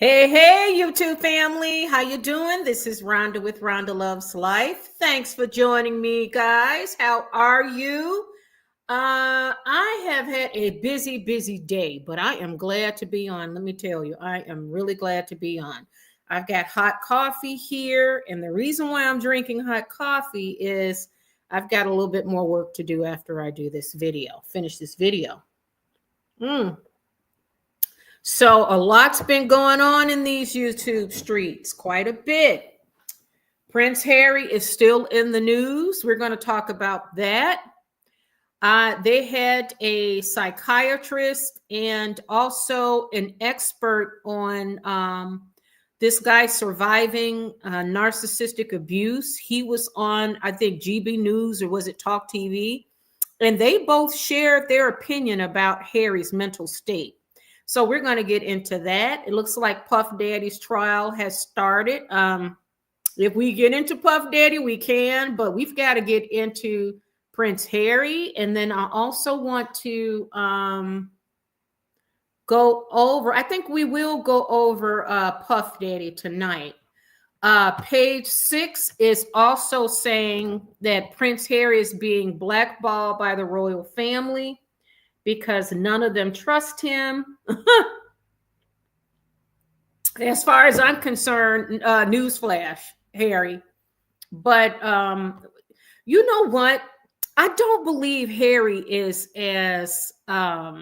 Hey, YouTube family. How you doing? This is Rhonda with Rhonda Loves Life. Thanks for joining me, guys. How are you? I have had a busy day, but I am glad to be on. Let me tell you, I am really glad to be on. I've got hot coffee here, and the reason why I'm drinking hot coffee is I've got a little bit more work to do after I do this video, finish this video. So a lot's been going on in these YouTube streets, quite a bit. Prince Harry is still in the news. We're going to talk about that. They had a psychiatrist and also an expert on this guy surviving narcissistic abuse. He was on, I think, GB News, or was it Talk TV? And they both shared their opinion about Harry's mental state. So we're going to get into that. It looks like Puff Daddy's trial has started. If we get into Puff Daddy, we can, but we've got to get into Prince Harry. And then I also want to go over, I think we will go over Puff Daddy tonight. Page 6 is also saying that Prince Harry is being blackballed by the royal family because none of them trust him. As far as I'm concerned, newsflash, Harry. But you know what? I don't believe Harry is as... let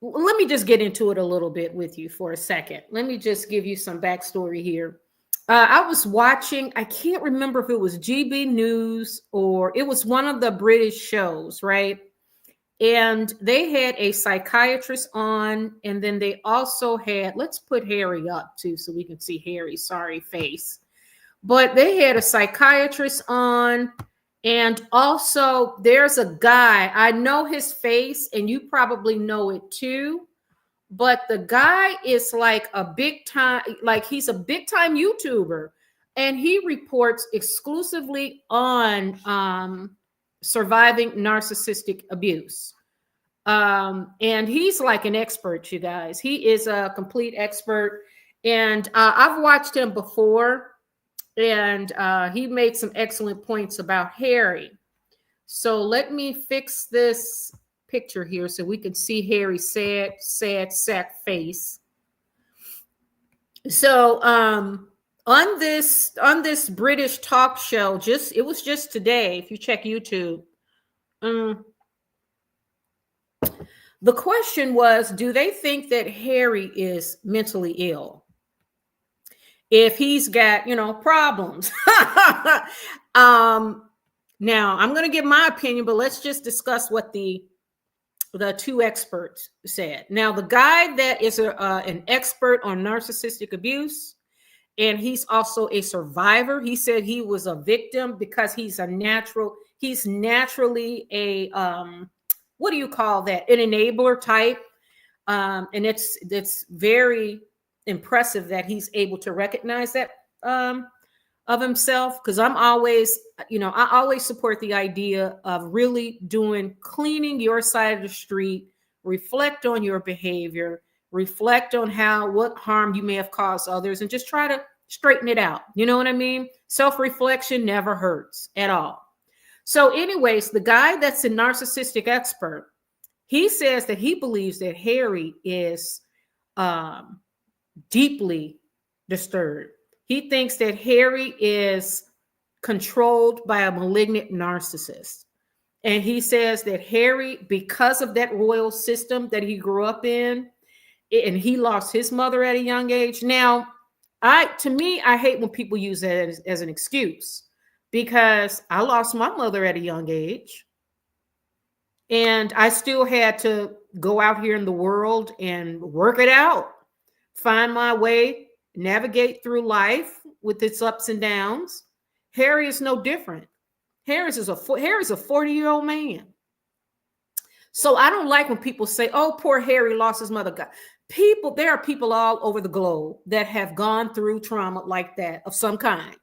me just get into it a little bit with you for a second. Let me just give you some backstory here. I was watching, I can't remember if it was GB News or it was one of the British shows, right? And they had a psychiatrist on, and then they also had, let's put Harry up too so we can see Harry's sorry face. But they had a psychiatrist on, and also there's a guy, I know his face, and you probably know it too, but the guy is like a big time, like he's a big time YouTuber, and he reports exclusively on surviving narcissistic abuse. And he's like an expert, you guys. He is a complete expert. And I've watched him before, and he made some excellent points about Harry. So let me fix this picture here so we can see Harry's sad sack face. So on this British talk show, it was just today, if you check YouTube, the question was, do they think that Harry is mentally ill? If he's got, problems. Now, I'm going to give my opinion, but let's just discuss what the two experts said. Now, the guy that is an expert on narcissistic abuse, and he's also a survivor. He said he was a victim because he's naturally a, what do you call that? An enabler type. And it's very impressive that he's able to recognize that of himself. Because I always support the idea of really cleaning your side of the street, reflect on your behavior, reflect on what harm you may have caused others, and just try to straighten it out. You know what I mean? Self-reflection never hurts at all. So anyways, the guy that's a narcissistic expert, he says that he believes that Harry is deeply disturbed. He thinks that Harry is controlled by a malignant narcissist. And he says that Harry, because of that royal system that he grew up in, and he lost his mother at a young age. Now, I hate when people use that as an excuse, because I lost my mother at a young age, and I still had to go out here in the world and work it out, find my way, navigate through life with its ups and downs. Harry is no different. Harry's a 40-year-old man. So I don't like when people say, "Oh, poor Harry lost his mother." There are people all over the globe that have gone through trauma like that of some kind.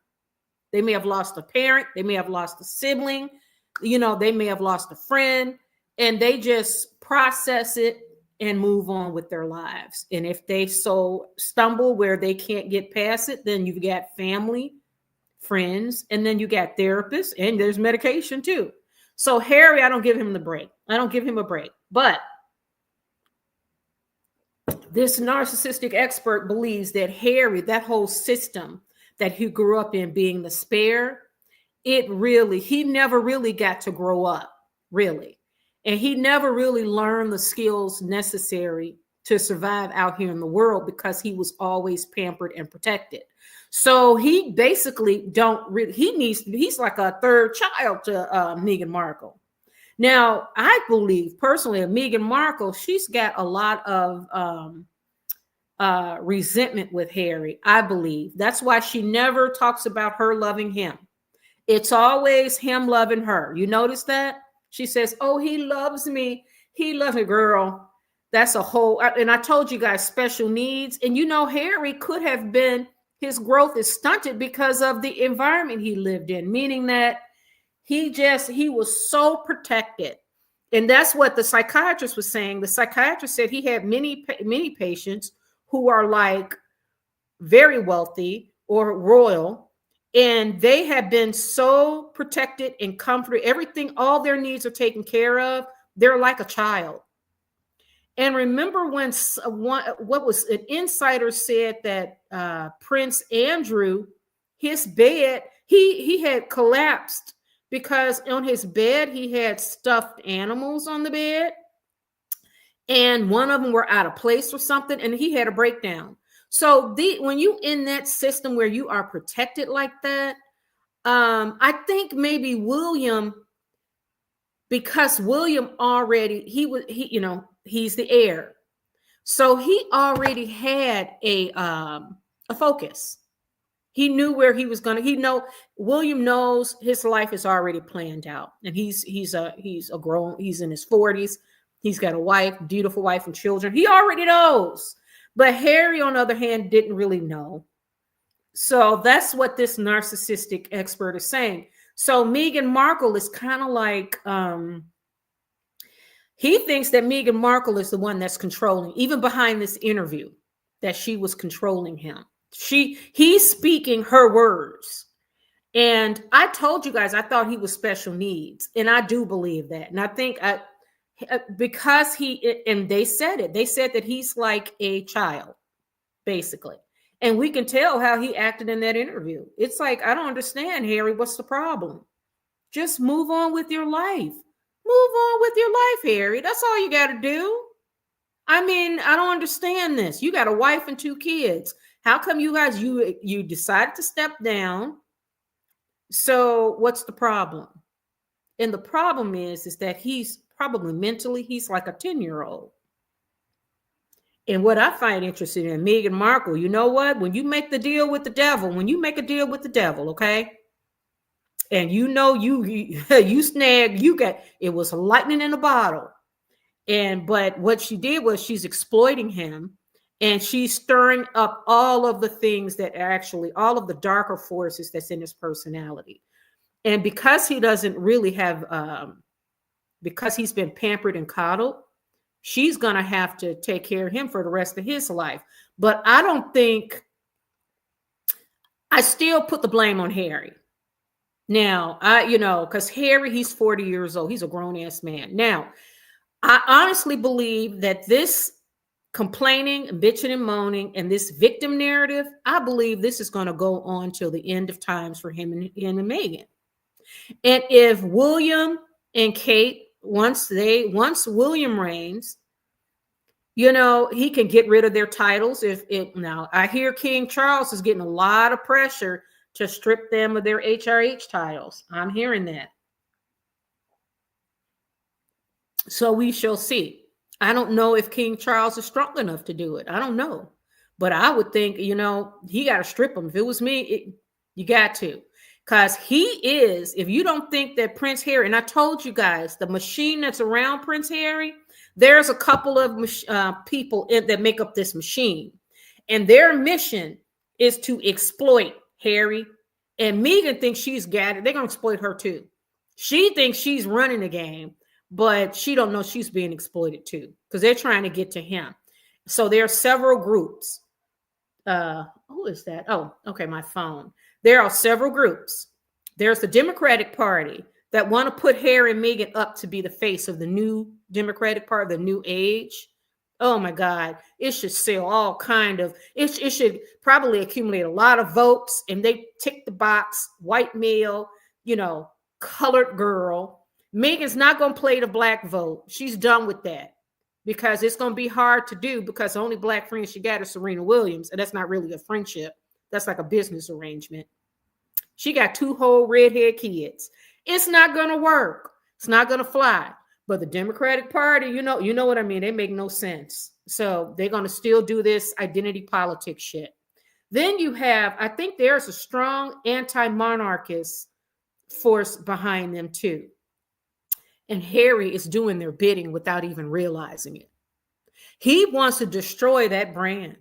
They may have lost a parent, they may have lost a sibling, they may have lost a friend, and they just process it and move on with their lives. And if they so stumble where they can't get past it, then you've got family, friends, and then you got therapists, and there's medication too. So Harry, I don't give him the break. I don't give him a break. But this narcissistic expert believes that Harry, that whole system that he grew up in, being the spare, he never really got to grow up, really. And he never really learned the skills necessary to survive out here in the world because he was always pampered and protected. So he basically he's like a third child to Meghan Markle. Now, I believe personally, Meghan Markle, she's got a lot of resentment with Harry. I believe that's why she never talks about her loving him. It's always him loving her. You notice that? She says, oh, he loves me. He loves me, girl. That's a whole, and I told you guys, special needs. And Harry could have been, his growth is stunted because of the environment he lived in, meaning that he was so protected. And that's what the psychiatrist was saying. The psychiatrist said he had many patients who are like very wealthy or royal, and they have been so protected and comforted. Everything, all their needs are taken care of. They're like a child. And remember when what was an insider said that Prince Andrew, his bed, he had collapsed because on his bed, he had stuffed animals on the bed. And one of them were out of place or something, and he had a breakdown. So when you in that system where you are protected like that, I think maybe William, because William already, he's the heir. So he already had a focus. He knew where he was going to, William knows his life is already planned out, and he's in his 40s. He's got a wife, beautiful wife and children. He already knows. But Harry, on the other hand, didn't really know. So that's what this narcissistic expert is saying. So Meghan Markle is kind of like, he thinks that Meghan Markle is the one that's controlling, even behind this interview, that she was controlling him. He's speaking her words. And I told you guys, I thought he was special needs. And I do believe that. And I think because they said that he's like a child, basically. And we can tell how he acted in that interview. It's like, I don't understand, Harry. What's the problem? Just move on with your life. Move on with your life, Harry. That's all you got to do. I mean, I don't understand this. You got a wife and 2 kids. How come you guys, you decided to step down? So what's the problem? And the problem is that he's probably mentally, he's like a 10-year-old. And what I find interesting in Meghan Markle, you know what? When you make the deal with the devil, okay? And you snag, it was lightning in a bottle. But what she did was she's exploiting him, and she's stirring up all of the things that are actually all of the darker forces that's in his personality. And because he doesn't really have, because he's been pampered and coddled, she's going to have to take care of him for the rest of his life. But I still put the blame on Harry. Now, because Harry, he's 40 years old. He's a grown-ass man. Now, I honestly believe that this complaining, bitching and moaning, and this victim narrative, I believe this is going to go on till the end of times for him and Meghan. And if William and Kate, once William reigns, he can get rid of their titles. Now I hear King Charles is getting a lot of pressure to strip them of their HRH titles. I'm hearing that. So we shall see. I don't know if King Charles is strong enough to do it. I don't know. But I would think, he got to strip them. If it was me, you got to. Because he is, if you don't think that Prince Harry, and I told you guys, the machine that's around Prince Harry, there's a couple of people that make up this machine. And their mission is to exploit Harry. And Meghan thinks she's got it. They're going to exploit her too. She thinks she's running the game. but she don't know she's being exploited too, because they're trying to get to him. So there are several groups. Who is that? Oh, okay, my phone. There are several groups. There's the Democratic Party that want to put Harry and Meghan up to be the face of the new Democratic Party, the new age. Oh my God, it should sell all kind of, it should probably accumulate a lot of votes, and they tick the box, white male, colored girl. Meghan's not going to play the black vote. She's done with that, because it's going to be hard to do, because the only black friend she got is Serena Williams, and that's not really a friendship. That's like a business arrangement. She got 2 whole redhead kids. It's not going to work. It's not going to fly. But the Democratic Party, you know what I mean? They make no sense. So they're going to still do this identity politics shit. Then you have, I think there's a strong anti-monarchist force behind them too. And Harry is doing their bidding without even realizing it. He wants to destroy that brand.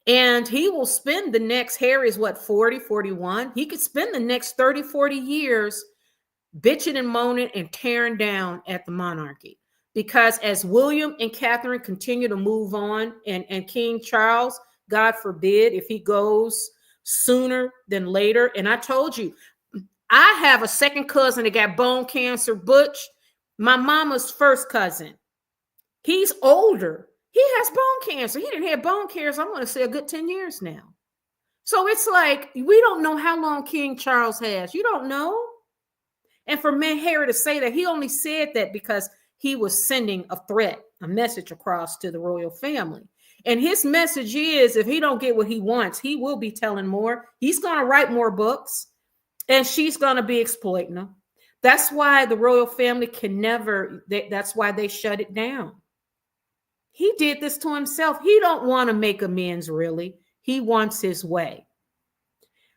And he will spend the next, Harry's 40, 41. He could spend the next 30, 40 years bitching and moaning and tearing down at the monarchy. Because as William and Catherine continue to move on, and King Charles, God forbid, if he goes sooner than later. And I told you, I have a second cousin that got bone cancer, Butch, my mama's first cousin. He's older. He has bone cancer. He didn't have bone cancer, I'm going to say, a good 10 years now. So it's like, we don't know how long King Charles has. You don't know. And for Harry to say that, he only said that because he was sending a threat, a message across to the royal family. And his message is, if he don't get what he wants, he will be telling more. He's going to write more books, and she's going to be exploiting them. That's why the royal family can never, that's why they shut it down. He did this to himself. He don't want to make amends, really. He wants his way.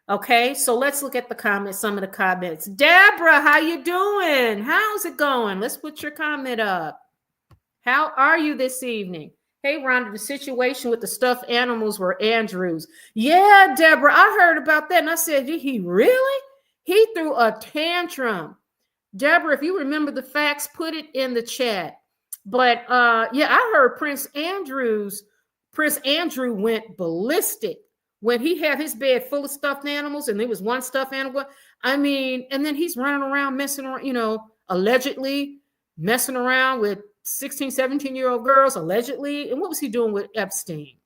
Okay, so let's look at the comments, some of the comments. Deborah, how you doing? How's it going? Let's put your comment up. How are you this evening? Hey, Rhonda, the situation with the stuffed animals were Andrew's. Yeah, Deborah, I heard about that. And I said, did he really? He threw a tantrum. Deborah, if you remember the facts, put it in the chat. But yeah, I heard Prince Andrew went ballistic when he had his bed full of stuffed animals, and there was one stuffed animal. I mean, and then he's running around messing around, allegedly messing around with 16, 17-year-old girls, allegedly. And what was he doing with Epstein?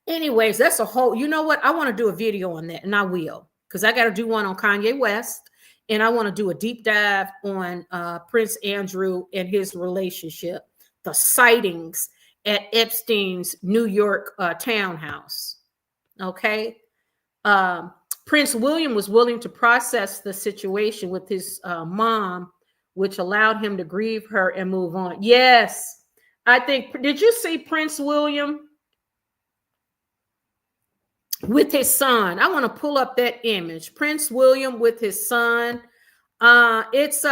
Anyways, that's a whole, you know what? I want to do a video on that, and I will, because I got to do one on Kanye West, and I want to do a deep dive on Prince Andrew and his relationship, the sightings at Epstein's New York townhouse. Okay. Prince William was willing to process the situation with his mom, which allowed him to grieve her and move on. Yes. I think, did you see Prince William with his son? I want to pull up that image. Prince William with his son. It's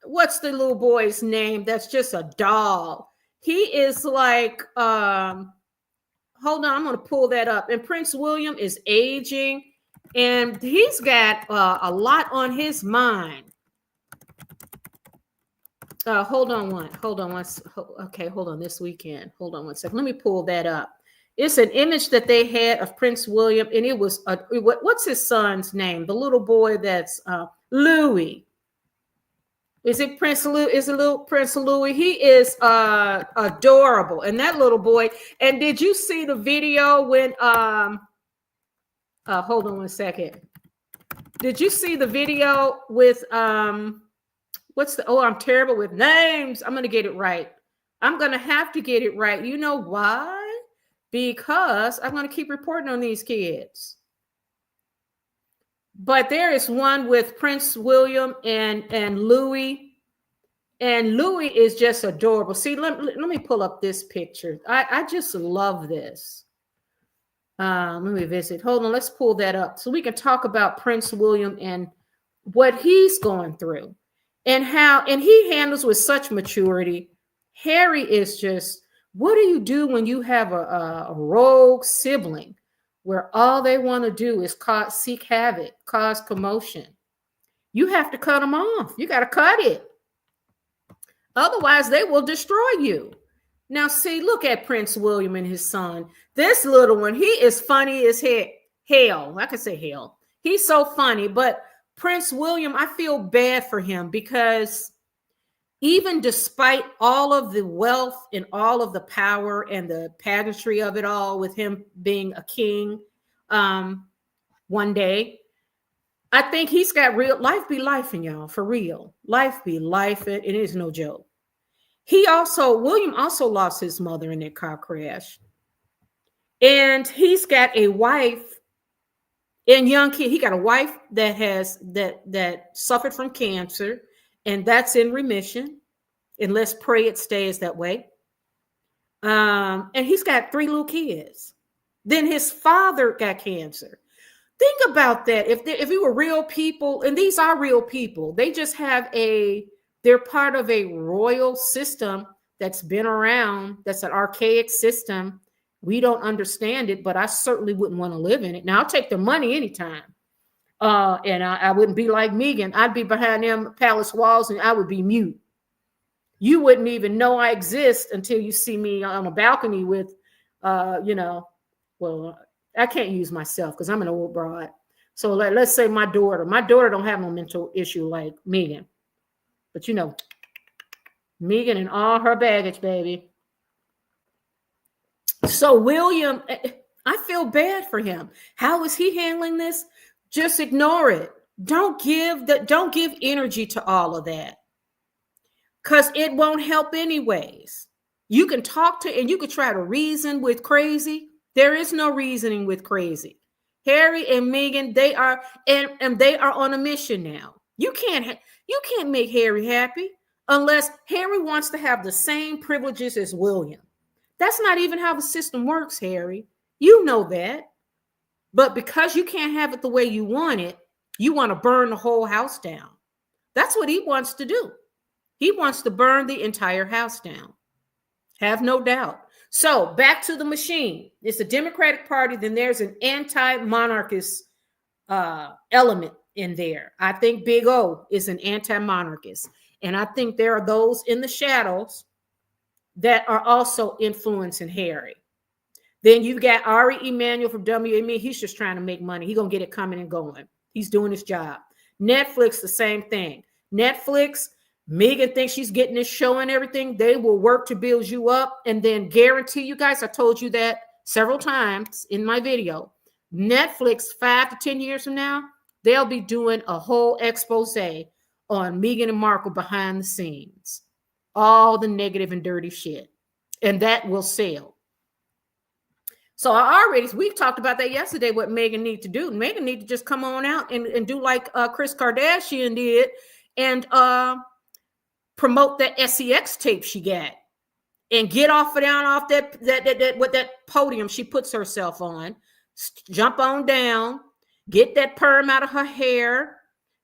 what's the little boy's name? That's just a doll. He is like, hold on, I'm going to pull that up. And Prince William is aging, and he's got a lot on his mind. Hold on one. Okay, hold on this weekend. Hold on one second. Let me pull that up. It's an image that they had of Prince William, and it was, what's his son's name? The little boy that's Louis. Is it Prince Louis? Is it little Prince Louis? He is adorable. And that little boy. And did you see the video when hold on one second. Did you see the video with I'm terrible with names. I'm gonna get it right. I'm gonna have to get it right. You know why? Because I'm gonna keep reporting on these kids. But there is one with Prince William and Louis. And Louis is just adorable. See, let me pull up this picture. I just love this. Let me visit. Hold on, let's pull that up so we can talk about Prince William and what he's going through and he handles with such maturity. Harry is just, what do you do when you have a rogue sibling where all they want to do is seek havoc, cause commotion? You have to cut them off. You got to cut it. Otherwise, they will destroy you. Now, see, look at Prince William and his son. This little one, he is funny as hell. I could say hell. He's so funny. But Prince William, I feel bad for him because even despite all of the wealth and all of the power and the pageantry of it all, with him being a king one day, I think he's got real life be life in y'all, for real. Life be life. It is no joke. William also lost his mother in that car crash. And he's got a wife and young kid. He got a wife that suffered from cancer, and that's in remission. And let's pray it stays that way. And he's got 3 little kids. Then his father got cancer. Think about that. If we were real people, and these are real people, they just have they're part of a royal system that's been around. That's an archaic system. We don't understand it, but I certainly wouldn't want to live in it. Now, I'll take the money anytime. And I wouldn't be like Megan. I'd be behind them palace walls and I would be mute. You wouldn't even know I exist until you see me on a balcony with, well, I can't use myself because I'm an old broad. So let's say my daughter don't have no mental issue like Megan. But Megan and all her baggage, baby. So William, I feel bad for him. How is he handling this? Just ignore it. Don't give energy to all of that, because it won't help anyways. You can talk to, and you could try to reason with crazy. There is no reasoning with crazy. Harry and Meghan, they are on a mission now. You can't make Harry happy unless Harry wants to have the same privileges as William. That's not even how the system works, Harry. You know that. But because you can't have it the way you want it, you want to burn the whole house down. That's what he wants to do. He wants to burn the entire house down. Have no doubt. So back to the machine. It's the Democratic Party. Then there's an anti-monarchist element in there. I think Big O is an anti-monarchist. And I think there are those in the shadows that are also influencing Harry. Then you've got Ari Emanuel from WME. He's just trying to make money. He's going to get it coming and going. He's doing his job. Netflix, the same thing. Netflix, Megan thinks she's getting this show and everything. They will work to build you up and then guarantee you guys, I told you that several times in my video, Netflix 5 to 10 years from now, they'll be doing a whole expose on Meghan and Markle behind the scenes. All the negative and dirty shit. And that will sell. So we've talked about that yesterday, what Meghan needs to do. Meghan needs to just come on out and do like Kris Kardashian did and promote that SEX tape she got and get off that podium she puts herself on, jump on down, get that perm out of her hair.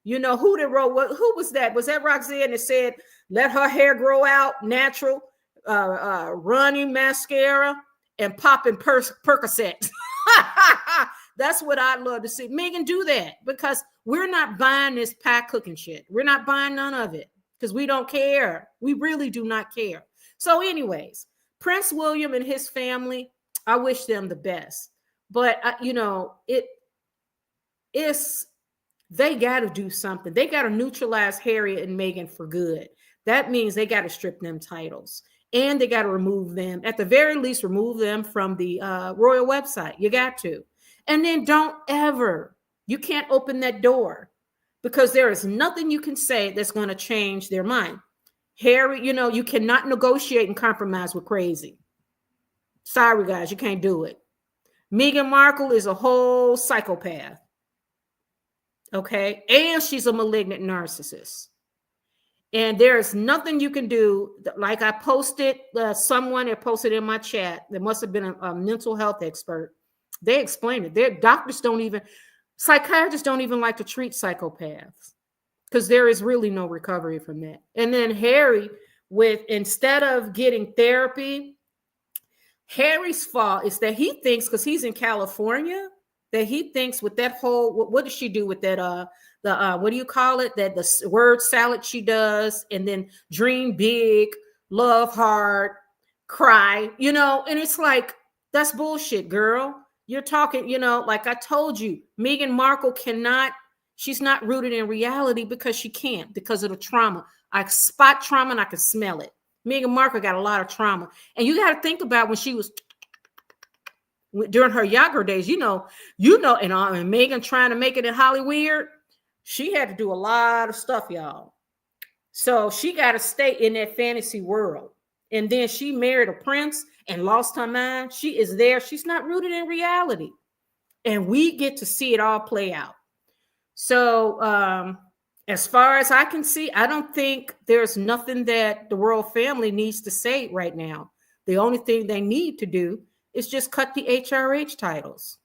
You know, who was that? Was that Roxanne that said, let her hair grow out natural, running mascara and popping Percocet. That's what I'd love to see. Megan, do that, because we're not buying this pie cooking shit. We're not buying none of it because we don't care. We really do not care. So anyways, Prince William and his family, I wish them the best. But, they got to do something. They got to neutralize Harry and Meghan for good. That means they got to strip them titles. And they got to remove them, at the very least, remove them from the royal website. You got to. And then you can't open that door, because there is nothing you can say that's going to change their mind. Harry, you cannot negotiate and compromise with crazy. Sorry, guys, you can't do it. Meghan Markle is a whole psychopath. Okay? And she's a malignant narcissist. And there is nothing you can do. Like I posted, someone had posted in my chat, there must have been a mental health expert. They explained it. Their psychiatrists don't even like to treat psychopaths, because there is really no recovery from that. And then Harry, instead of getting therapy, Harry's fault is that he thinks, because he's in California, that he thinks with that whole, what does she do with that, what do you call it? That the word salad she does, and then dream big, love hard, cry, and it's like, that's bullshit, girl. You're talking, like I told you, Meghan Markle she's not rooted in reality because she can't, because of the trauma. I spot trauma and I can smell it. Meghan Markle got a lot of trauma. And you got to think about when she was during her younger days, and Meghan trying to make it in Hollyweird, she had to do a lot of stuff, y'all. So she got to stay in that fantasy world. And then she married a prince and lost her mind. She is there. She's not rooted in reality. And we get to see it all play out. So as far as I can see, I don't think there's nothing that the royal family needs to say right now. The only thing they need to do is just cut the HRH titles.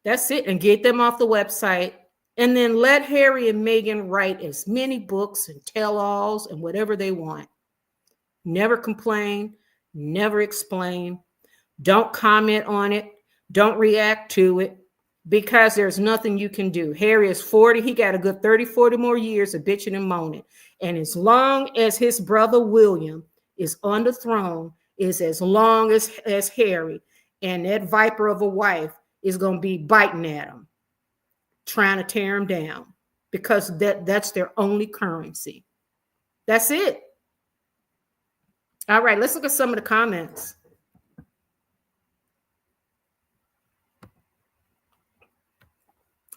That's it. And get them off the website. And then let Harry and Meghan write as many books and tell-alls and whatever they want. Never complain. Never explain. Don't comment on it. Don't react to it, because there's nothing you can do. Harry is 40. He got a good 30, 40 more years of bitching and moaning. And as long as his brother William is on the throne, is as long as Harry, and that viper of a wife is going to be biting at him, trying to tear him down, because that's their only currency. That's it. All right, let's look at some of the comments.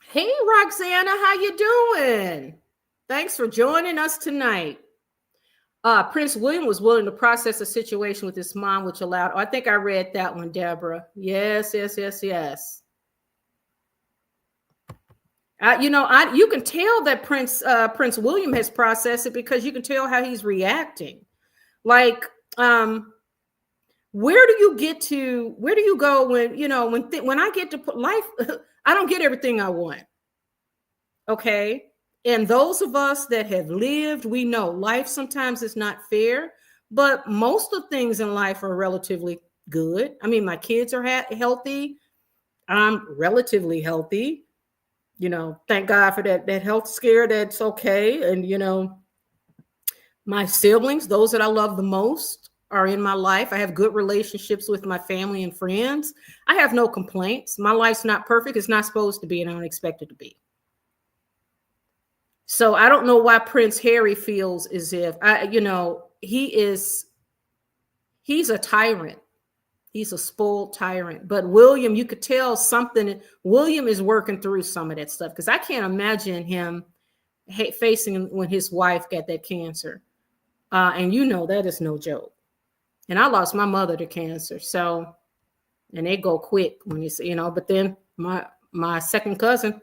Hey, Roxana, how you doing? Thanks for joining us tonight. Prince William was willing to process a situation with his mom, which allowed, I think I read that one, Deborah. Yes. You can tell that Prince William has processed it, because you can tell how he's reacting. Like, where do you go when I get to put life, I don't get everything I want. Okay. And those of us that have lived, we know life sometimes is not fair, but most of things in life are relatively good. I mean, my kids are healthy. I'm relatively healthy. Thank God for that health scare. That's okay. And, my siblings, those that I love the most, are in my life. I have good relationships with my family and friends. I have no complaints. My life's not perfect. It's not supposed to be, and I don't expect it to be. So I don't know why Prince Harry feels as if he's a tyrant. He's a spoiled tyrant. But William, you could tell something. William is working through some of that stuff, because I can't imagine him facing when his wife got that cancer. And that is no joke. And I lost my mother to cancer. So, and they go quick when but then my second cousin,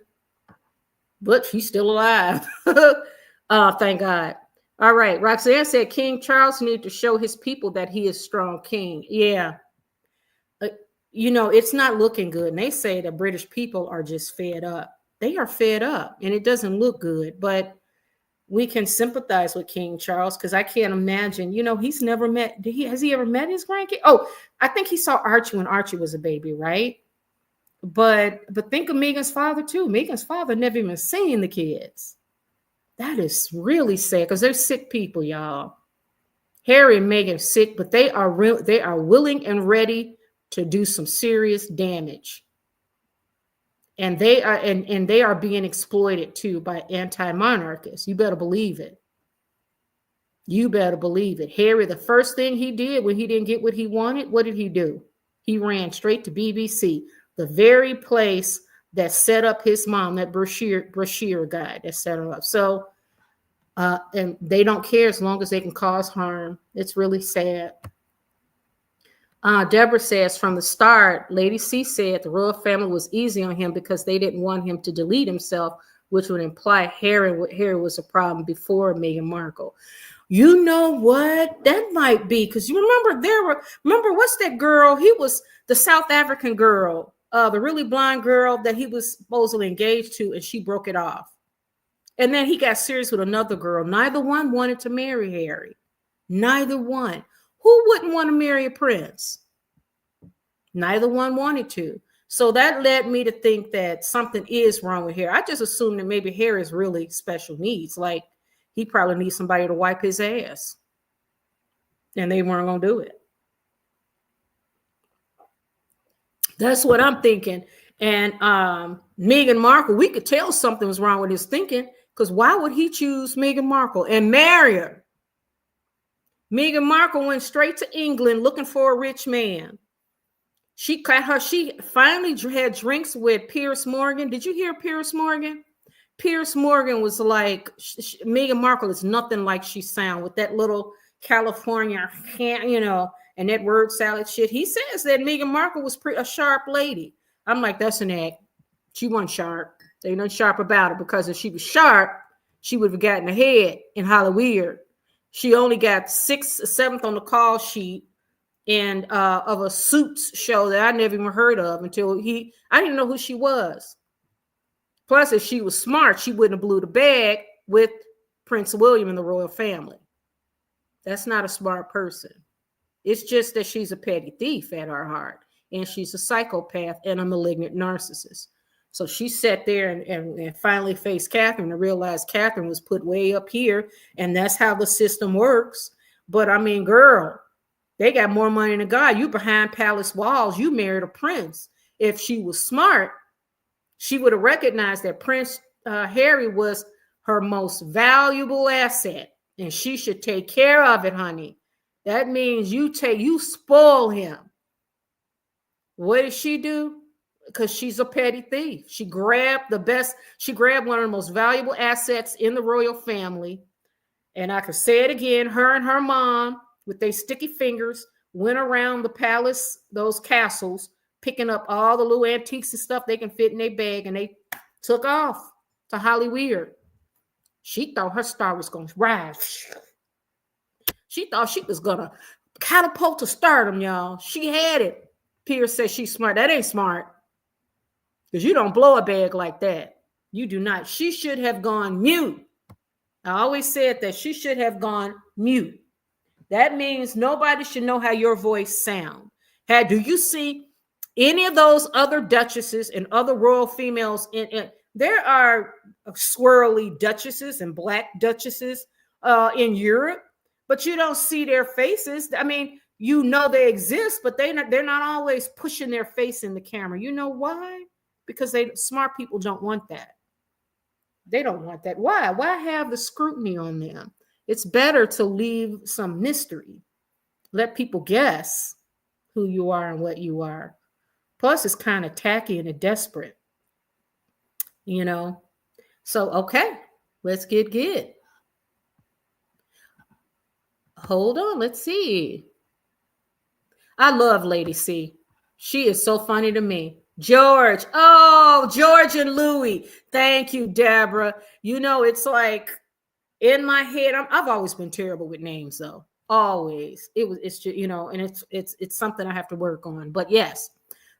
but she's still alive. Thank God. All right. Roxanne said King Charles needed to show his people that he is strong king. Yeah. It's not looking good. And they say the British people are just fed up. They are fed up, and it doesn't look good, but we can sympathize with King Charles, because I can't imagine, he's never met, has he ever met his grandkid? Oh, I think he saw Archie when Archie was a baby, right? But think of Meghan's father too. Meghan's father never even seen the kids. That is really sad, because they're sick people, y'all. Harry and Meghan are sick, but they are willing and ready to do some serious damage. And they are being exploited too by anti-monarchists. You better believe it. You better believe it. Harry, the first thing he did when he didn't get what he wanted, what did he do? He ran straight to BBC, the very place that set up his mom, that Brashear guy that set her up. So, and they don't care as long as they can cause harm. It's really sad. Deborah says, from the start, Lady C said the royal family was easy on him because they didn't want him to delete himself, which would imply Harry was a problem before Meghan Markle. You know what? That might be, because you remember what's that girl? He was the South African girl, the really blonde girl that he was supposedly engaged to, and she broke it off. And then he got serious with another girl. Neither one wanted to marry Harry. Neither one. Who wouldn't want to marry a prince? Neither one wanted to. So that led me to think that something is wrong with Harry. I just assumed that maybe Harry is really special needs. Like he probably needs somebody to wipe his ass. And they weren't going to do it. That's what I'm thinking. And Meghan Markle, we could tell something was wrong with his thinking, because why would he choose Meghan Markle and marry her? Meghan Markle went straight to England looking for a rich man. She finally had drinks with Piers Morgan. Did you hear Piers Morgan? Piers Morgan was like, Meghan Markle is nothing like she sound with that little California, and that word salad shit. He says that Meghan Markle was a sharp lady. I'm like, that's an act. She wasn't sharp. There ain't nothing sharp about it, because if she was sharp, she would have gotten ahead in Hollyweird. She only got 6th or 7th on the call sheet and of a Suits show that I never even heard of until I didn't even know who she was. Plus, if she was smart, she wouldn't have blew the bag with Prince William and the royal family. That's not a smart person. It's just that she's a petty thief at her heart, and she's a psychopath and a malignant narcissist. So she sat there and finally faced Catherine and realized Catherine was put way up here, and that's how the system works. But I mean, girl, they got more money than God. You behind palace walls. You married a prince. If she was smart, she would have recognized that Prince Harry was her most valuable asset, and she should take care of it, honey. That means you spoil him. What did she do? Because she's a petty thief. She grabbed one of the most valuable assets in the royal family. And I could say it again, her and her mom, with their sticky fingers, went around the palace, those castles, picking up all the little antiques and stuff they can fit in their bag, and they took off to Hollyweird. She thought her star was going to rise. She thought she was going to catapult to stardom, y'all. She had it. Piers says she's smart. That ain't smart. Because you don't blow a bag like that. You do not. She should have gone mute. I always said that she should have gone mute. That means nobody should know how your voice sounds. Do you see any of those other duchesses and other royal females? There are swirly duchesses and black duchesses in Europe, but you don't see their faces. I mean, you know they exist, but they're not always pushing their face in the camera. You know why? Because smart people don't want that. They don't want that. Why? Why have the scrutiny on them? It's better to leave some mystery. Let people guess who you are and what you are. Plus, it's kind of tacky and desperate. So, okay, let's get good. Hold on, let's see. I love Lady C. She is so funny to me. George and Louis. Thank you, Deborah. It's like in my head. I've always been terrible with names, though. Always. It's just, and it's something I have to work on. But yes,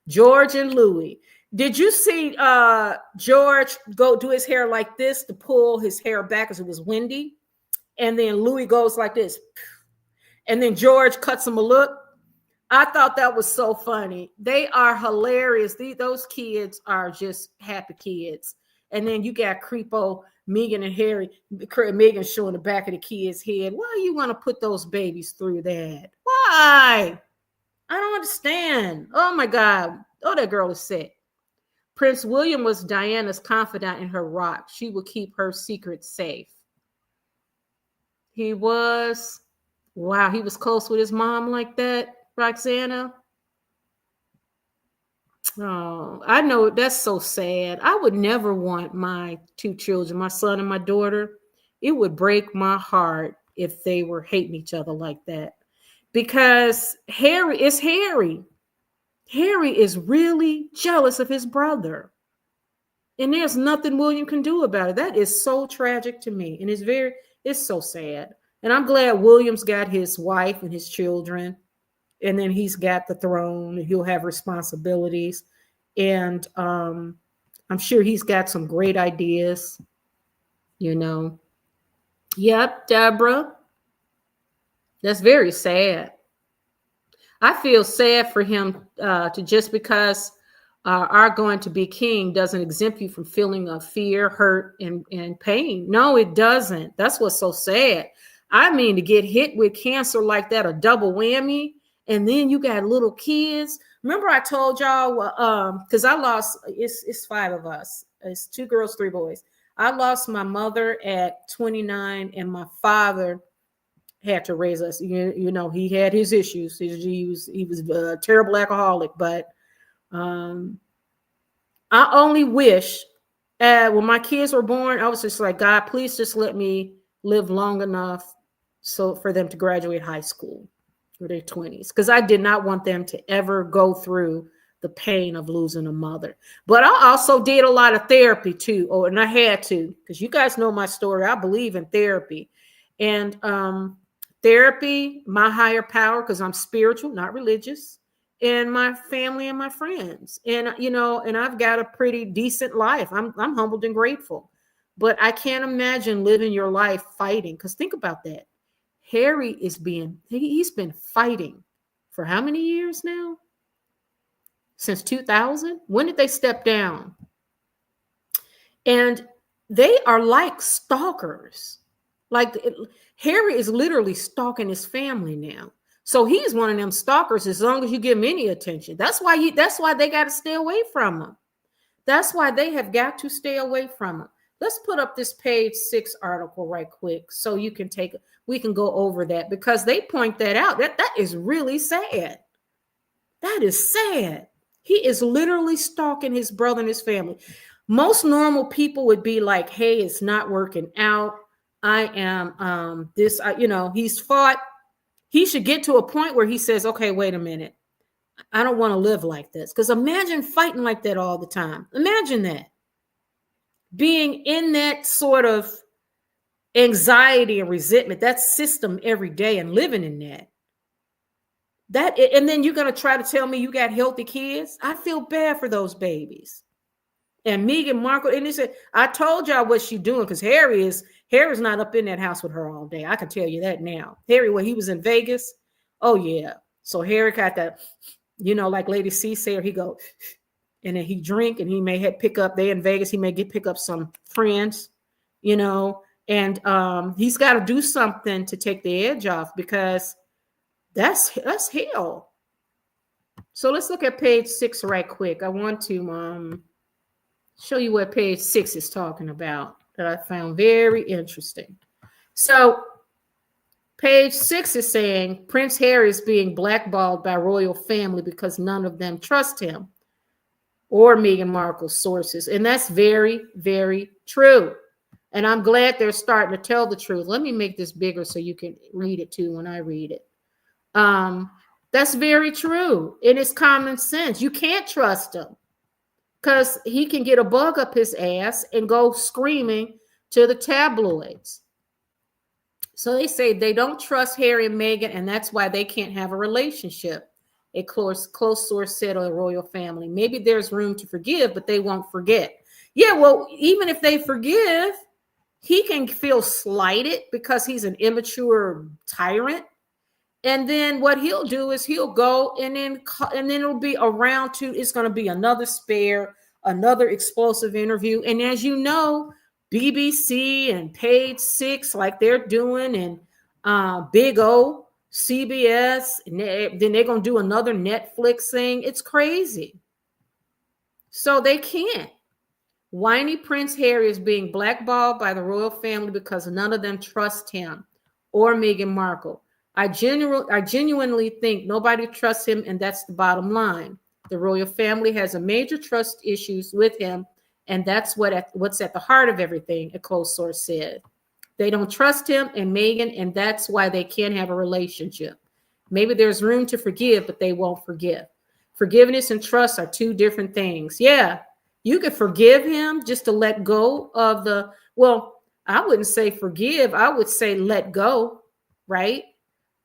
George and Louis. Did you see George go do his hair like this to pull his hair back because it was windy? And then Louis goes like this. And then George cuts him a look. I thought that was so funny. They are hilarious. Those kids are just happy kids. And then you got creepo Meghan and Harry. Meghan showing the back of the kid's head. Why you want to put those babies through that? Why? I don't understand. Oh my God. Oh, that girl is sick. Prince William was Diana's confidant in her rock. She would keep her secret safe. He was. Wow, he was close with his mom like that, Roxana. Oh, I know, that's so sad. I would never want my 2 children, my son and my daughter. It would break my heart if they were hating each other like that. Because Harry is Harry. Harry is really jealous of his brother. And there's nothing William can do about it. That is so tragic to me. And it's so sad. And I'm glad William's got his wife and his children. And then he's got the throne and he'll have responsibilities. And I'm sure he's got some great ideas, Yep, Deborah. That's very sad. I feel sad for him just because are going to be king doesn't exempt you from feeling of fear, hurt, and pain. No, it doesn't. That's what's so sad. I mean, to get hit with cancer like that, a double whammy, and then you got little kids. Remember I told y'all, because I lost, it's 5 of us. It's 2 girls, 3 boys. I lost my mother at 29, and my father had to raise us. You know, he had his issues. He was a terrible alcoholic, but I only wish when my kids were born, I was just like, God, please just let me live long enough so for them to graduate high school or their 20s, because I did not want them to ever go through the pain of losing a mother. But I also did a lot of therapy too, and I had to, because you guys know my story. I believe in therapy, and therapy, my higher power, because I'm spiritual, not religious, and my family and my friends, and you know, and I've got a pretty decent life. I'm humbled and grateful, but I can't imagine living your life fighting. Because think about that. Harry he's been fighting for how many years now? Since 2000? When did they step down? And they are like stalkers. Like Harry is literally stalking his family now. So he's one of them stalkers as long as you give him any attention. That's why they got to stay away from him. That's why they have got to stay away from him. Let's put up this page 6 article right quick so we can go over that, because they point that out. That is really sad. That is sad. He is literally stalking his brother and his family. Most normal people would be like, hey, it's not working out. I am he's fought. He should get to a point where he says, okay, wait a minute. I don't want to live like this. Because imagine fighting like that all the time. Imagine that. Being in that sort of anxiety and resentment, that system every day, and living in that. And then you're going to try to tell me you got healthy kids? I feel bad for those babies. And Meghan Markle, and he said, I told y'all what she's doing, because Harry's not up in that house with her all day. I can tell you that now. Harry, when he was in Vegas, oh yeah. So Harry got that, like Lady C said, he go, and then he drink, and he may pick up, they in Vegas, he may pick up some friends, and he's got to do something to take the edge off, because that's hell. So let's look at page 6 right quick. I want to show you what page 6 is talking about that I found very interesting. So page 6 is saying Prince Harry is being blackballed by royal family because none of them trust him, or Meghan Markle's sources. And that's very, very true. And I'm glad they're starting to tell the truth. Let me make this bigger so you can read it too when I read it. That's very true. And it's common sense. You can't trust him, because he can get a bug up his ass and go screaming to the tabloids. So they say they don't trust Harry and Meghan, and that's why they can't have a relationship. A close source said of the royal family. Maybe there's room to forgive, but they won't forget. Yeah, well, even if they forgive, he can feel slighted because he's an immature tyrant. And then what he'll do is he'll go and then it'll be around to, it's going to be another spare, another explosive interview. And as you know, BBC and Page 6, like they're doing, and Big O, CBS, and then they're going to do another Netflix thing. It's crazy. So they can't. Whiny Prince Harry is being blackballed by the royal family because none of them trust him or Meghan Markle. I genuinely think nobody trusts him, and that's the bottom line. The royal family has a major trust issues with him, and that's what's at the heart of everything, a close source said. They don't trust him and Meghan, and that's why they can't have a relationship. Maybe there's room to forgive, but they won't forgive. Forgiveness and trust are two different things. Yeah, you could forgive him just to let go of I wouldn't say forgive. I would say let go, right?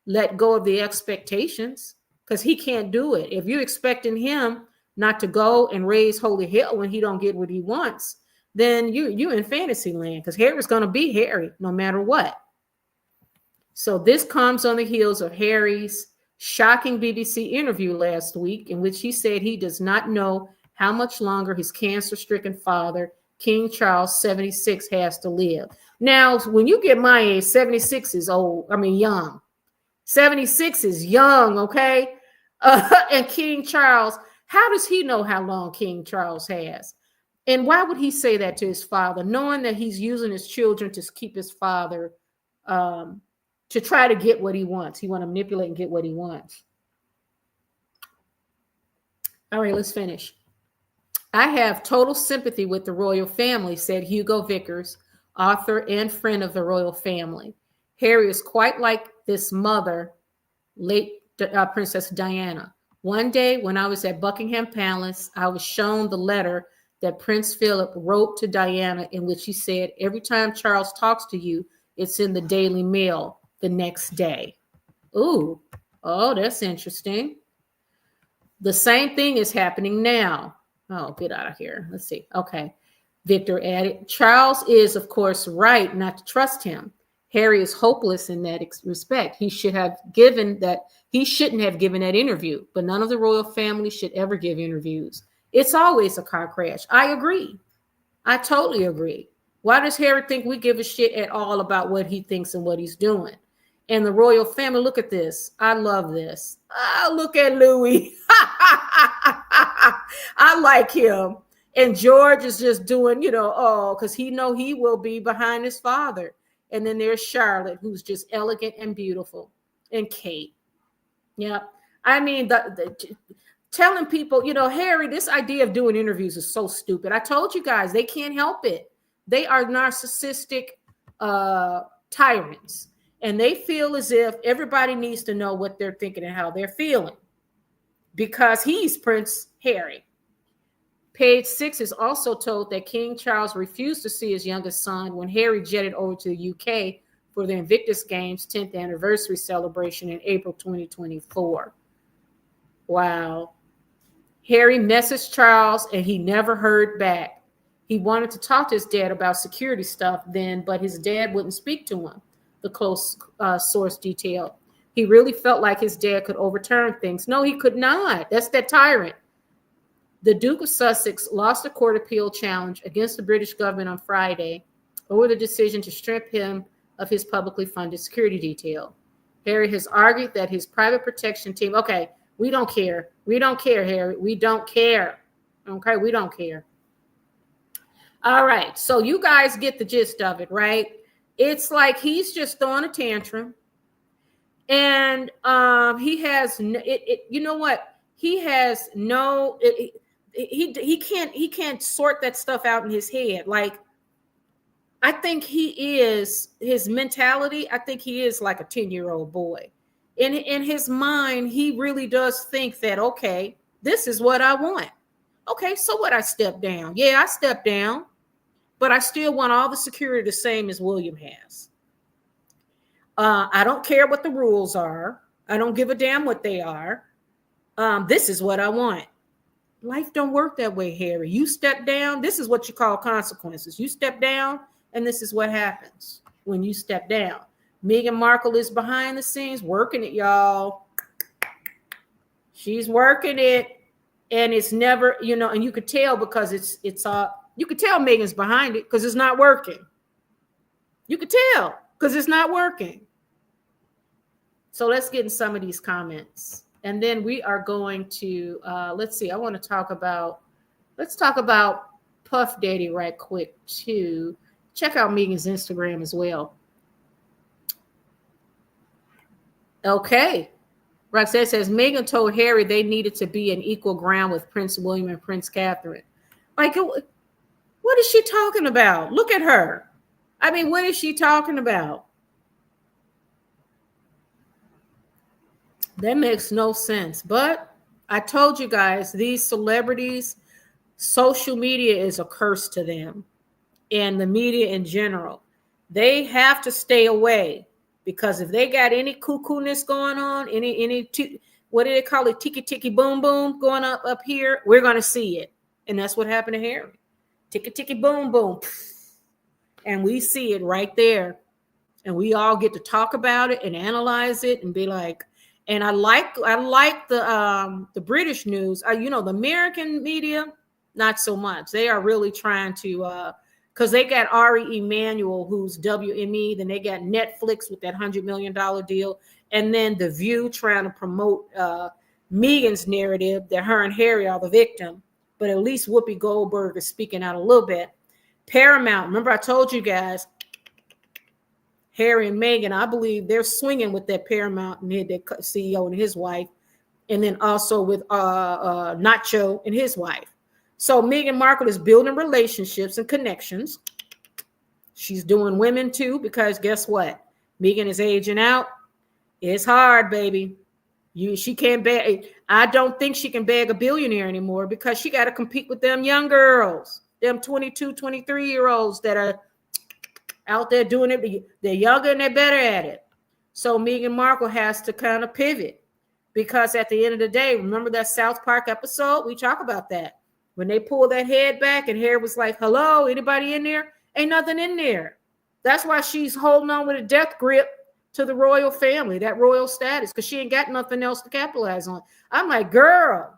Let go of the expectations, because he can't do it. If you're expecting him not to go and raise holy hell when he don't get what he wants, then you in fantasy land, because Harry's going to be Harry no matter what. So this comes on the heels of Harry's shocking BBC interview last week, in which he said he does not know how much longer his cancer-stricken father, King Charles 76, has to live. Now, when you get my age, 76 is old. I mean, young. 76 is young, okay? And King Charles, how does he know how long King Charles has? And why would he say that to his father, knowing that he's using his children to keep his father, to try to get what he wants? He want to manipulate and get what he wants. All right, let's finish. I have total sympathy with the royal family, said Hugo Vickers, author and friend of the royal family. Harry is quite like this mother, late Princess Diana. One day when I was at Buckingham Palace, I was shown the letter that Prince Philip wrote to Diana, in which he said, every time Charles talks to you, it's in the Daily Mail the next day. Ooh, oh, that's interesting. The same thing is happening now. Oh, get out of here. Let's see. Okay. Victor added, Charles is, of course, right not to trust him. Harry is hopeless in that respect. He shouldn't have given that interview, but none of the royal family should ever give interviews. It's always a car crash. I agree. I totally agree. Why does Harry think we give a shit at all about what he thinks and what he's doing? And the royal family, look at this. I love this. Oh, look at Louis. I like him. And George is just doing, because he will be behind his father. And then there's Charlotte, who's just elegant and beautiful. And Kate. Yeah. I mean, telling people, Harry, this idea of doing interviews is so stupid. I told you guys, they can't help it. They are narcissistic tyrants. And they feel as if everybody needs to know what they're thinking and how they're feeling because he's Prince Harry. Page 6 is also told that King Charles refused to see his youngest son when Harry jetted over to the UK for the Invictus Games 10th anniversary celebration in April 2024. Wow. Harry messaged Charles and he never heard back. He wanted to talk to his dad about security stuff then, but his dad wouldn't speak to him, the close source detailed. He really felt like his dad could overturn things. No, he could not. That's that tyrant. The Duke of Sussex lost a court appeal challenge against the British government on Friday over the decision to strip him of his publicly funded security detail. Harry has argued that his private protection team, okay, we don't care. We don't care, Harry. We don't care. Okay, we don't care. All right, so you guys get the gist of it, right? It's like he's just throwing a tantrum. And he has, you know what? He has no, he can't sort that stuff out in his head. Like, I think his mentality, I think he is like a 10-year-old boy. In his mind, he really does think that, okay, this is what I want. Okay, so what? I step down. Yeah, I step down, but I still want all the security the same as William has. I don't care what the rules are. I don't give a damn what they are. This is what I want. Life don't work that way, Harry. You step down. This is what you call consequences. You step down, and this is what happens when you step down. Meghan Markle is behind the scenes working it, y'all. She's working it, and it's never, and you could tell because you could tell Meghan's behind it because it's not working. You could tell because it's not working. So let's get in some of these comments. And then we are going to, let's see, let's talk about Puff Daddy right quick too. Check out Megan's Instagram as well. Okay. Roxette says, Meghan told Harry they needed to be in equal ground with Prince William and Prince Catherine. Like, what is she talking about? Look at her. I mean, what is she talking about? That makes no sense. But I told you guys, these celebrities, social media is a curse to them, and the media in general. They have to stay away because if they got any cuckoo-ness going on, what do they call it? Tiki boom boom going up here, we're going to see it. And that's what happened to Harry. Tiki boom boom. And we see it right there. And we all get to talk about it and analyze it and be like, and I like the British news. The American media, not so much. They are really trying to, because they got Ari Emanuel, who's WME, then they got Netflix with that $100 million deal, and then The View trying to promote Megan's narrative that her and Harry are the victim, but at least Whoopi Goldberg is speaking out a little bit. Paramount, remember I told you guys, Harry and Meghan, I believe they're swinging with that Paramount and their CEO and his wife, and then also with Nacho and his wife. So Meghan Markle is building relationships and connections. She's doing women too, because guess what? Meghan is aging out. It's hard, baby. She can't beg. I don't think she can beg a billionaire anymore, because she got to compete with them young girls, them 22, 23-year-olds that are out there doing it. They're younger and they're better at it. So Meghan Markle has to kind of pivot, because at the end of the day, remember that South Park episode? We talk about that. When they pulled that head back and Harry was like, hello, anybody in there? Ain't nothing in there. That's why she's holding on with a death grip to the royal family, that royal status, because she ain't got nothing else to capitalize on. I'm like, girl,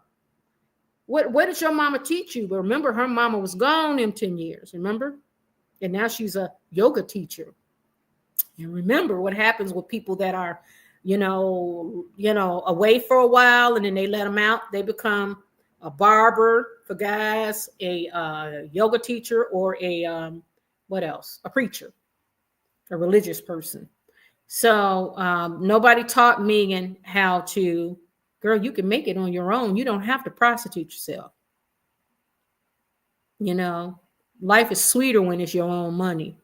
what did your mama teach you? But remember, her mama was gone in 10 years, remember? And now she's a yoga teacher. And remember what happens with people that are, away for a while, and then they let them out. They become a barber for guys, a yoga teacher, or a what else? A preacher, a religious person. So nobody taught Meghan how to, girl, you can make it on your own. You don't have to prostitute yourself. Life is sweeter when it's your own money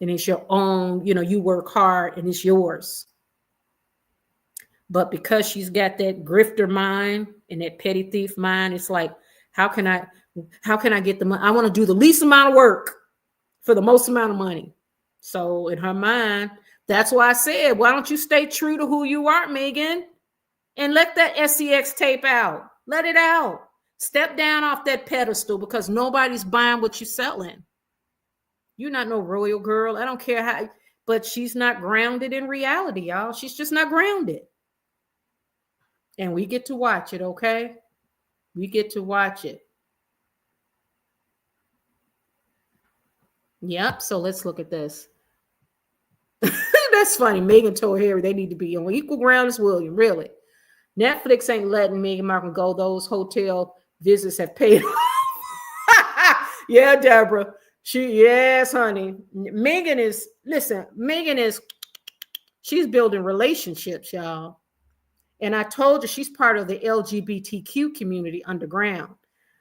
and it's your own, you work hard and it's yours. But because she's got that grifter mind and that petty thief mind, it's like, how can I get the money? I want to do the least amount of work for the most amount of money. So in her mind, that's why I said, why don't you stay true to who you are, Meghan, and let that SEX tape out. Let it out. Step down off that pedestal, because nobody's buying what you're selling. You're not no royal girl. I don't care how, but she's not grounded in reality, y'all. She's just not grounded. And we get to watch it, okay? We get to watch it. Yep, so let's look at this. That's funny. Meghan told Harry they need to be on equal ground as William, really. Netflix ain't letting Meghan Markle go. Those hotel visits have paid off. Yeah, Deborah. Yes, honey. Meghan is, she's building relationships, y'all. And I told you she's part of the LGBTQ community underground.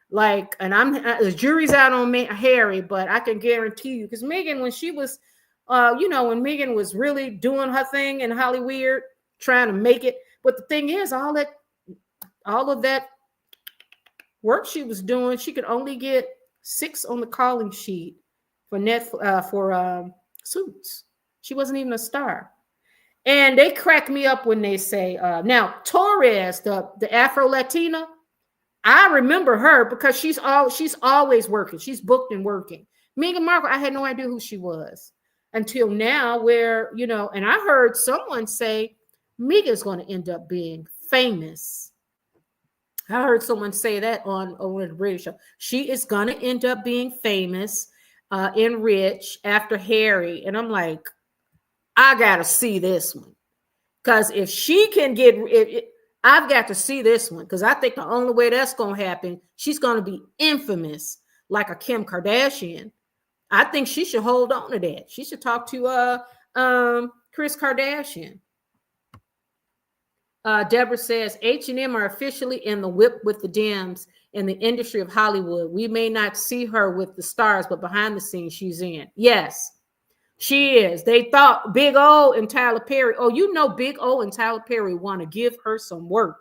Like, and the jury's out on Harry, but I can guarantee you, because Meghan, when she was, when Meghan was really doing her thing in Hollyweird, trying to make it. But the thing is, all of that work she was doing, she could only get 6 on the calling sheet for Suits. She wasn't even a star. And they crack me up when they say, now Torres, the Afro-Latina, I remember her because she's always working. She's booked and working. Meghan Markle, I had no idea who she was until now, where, and I heard someone say Meghan's going to end up being famous. I heard someone say that on the radio show. She is going to end up being famous and rich after Harry. And I'm like, I got to see this one. Because if she can I've got to see this one, because I think the only way that's going to happen, she's going to be infamous like a Kim Kardashian. I think she should hold on to that. She should talk to Kris Kardashian. Deborah says, H&M are officially in the whip with the Dems in the industry of Hollywood. We may not see her with the stars, but behind the scenes, she's in. Yes, she is. They thought Big O and Tyler Perry. Oh, Big O and Tyler Perry want to give her some work.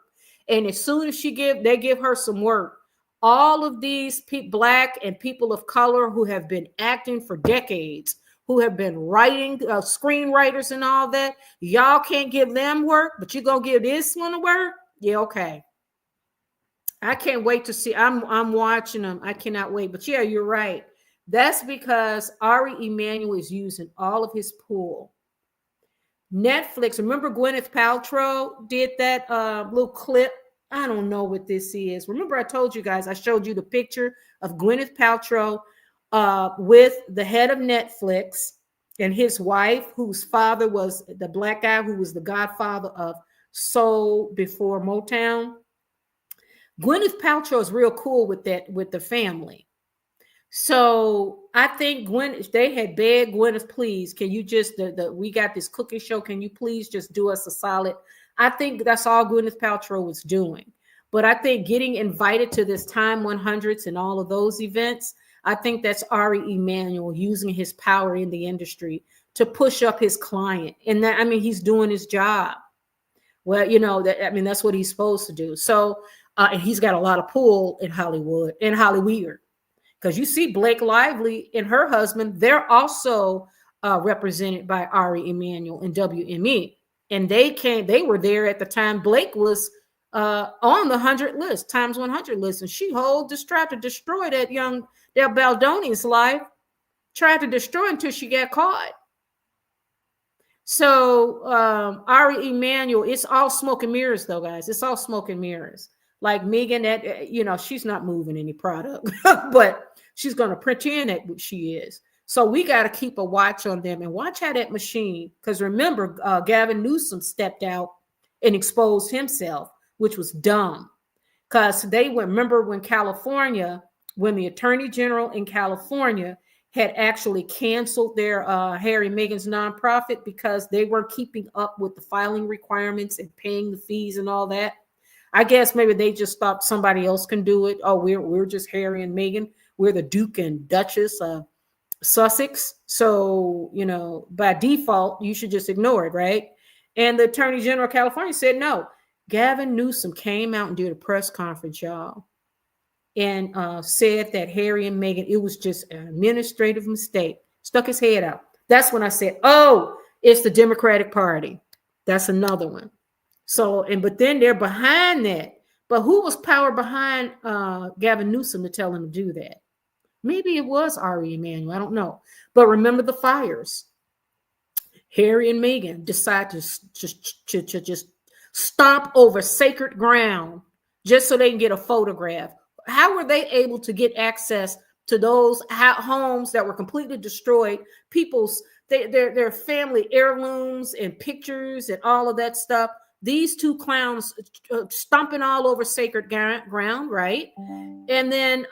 And as soon as they give her some work, all of these Black and people of color who have been acting for decades, who have been writing, screenwriters and all that, y'all can't give them work, but you're going to give this one work? Yeah, okay. I can't wait to see. I'm watching them. I cannot wait. But yeah, you're right. That's because Ari Emanuel is using all of his pool. Netflix, remember Gwyneth Paltrow did that little clip I don't know what this is. Remember, I told you guys, I showed you the picture of Gwyneth Paltrow with the head of Netflix and his wife, whose father was the black guy who was the godfather of soul before Motown. Gwyneth Paltrow is real cool with that, with the family. So I think Gwen, they had begged Gwyneth, please, can you just, we got this cooking show, can you please just do us a solid? I think that's all Gwyneth Paltrow was doing. But I think getting invited to this Time 100s and all of those events, I think that's Ari Emanuel using his power in the industry to push up his client. And that, I mean, he's doing his job. Well, you know, that, I mean, that's what he's supposed to do. So, and he's got a lot of pull in Hollywood, in Hollyweird. Because you see Blake Lively and her husband, they're also represented by Ari Emanuel and WME. And they were there at the time Blake was on the 100 list, Times 100 list. And she tried to destroy that Baldoni's life, tried to destroy until she got caught. So Ari Emanuel, it's all smoke and mirrors though, guys. It's all smoke and mirrors. Like Megan, that, you know, she's not moving any product, but she's going to pretend that she is. So we got to keep a watch on them and watch how that machine, because remember, Gavin Newsom stepped out and exposed himself, which was dumb. Because remember when the Attorney General in California had actually canceled their Harry and Meghan's nonprofit because they weren't keeping up with the filing requirements and paying the fees and all that. I guess maybe they just thought somebody else can do it. Oh, we're just Harry and Meghan. We're the Duke and Duchess of Sussex. So, you know, by default, you should just ignore it, right? And the Attorney General of California said no. Gavin Newsom came out and did a press conference, y'all, and said that Harry and Meghan, it was just an administrative mistake. Stuck his head out. That's when I said, oh, it's the Democratic Party. That's another one. So, but then they're behind that. But who was power behind Gavin Newsom to tell him to do that? Maybe it was Ari Emanuel. I don't know. But remember the fires. Harry and Meghan decide to just stomp over sacred ground just so they can get a photograph. How were they able to get access to those homes that were completely destroyed? Their family heirlooms and pictures and all of that stuff. These two clowns stomping all over sacred ground, right? And then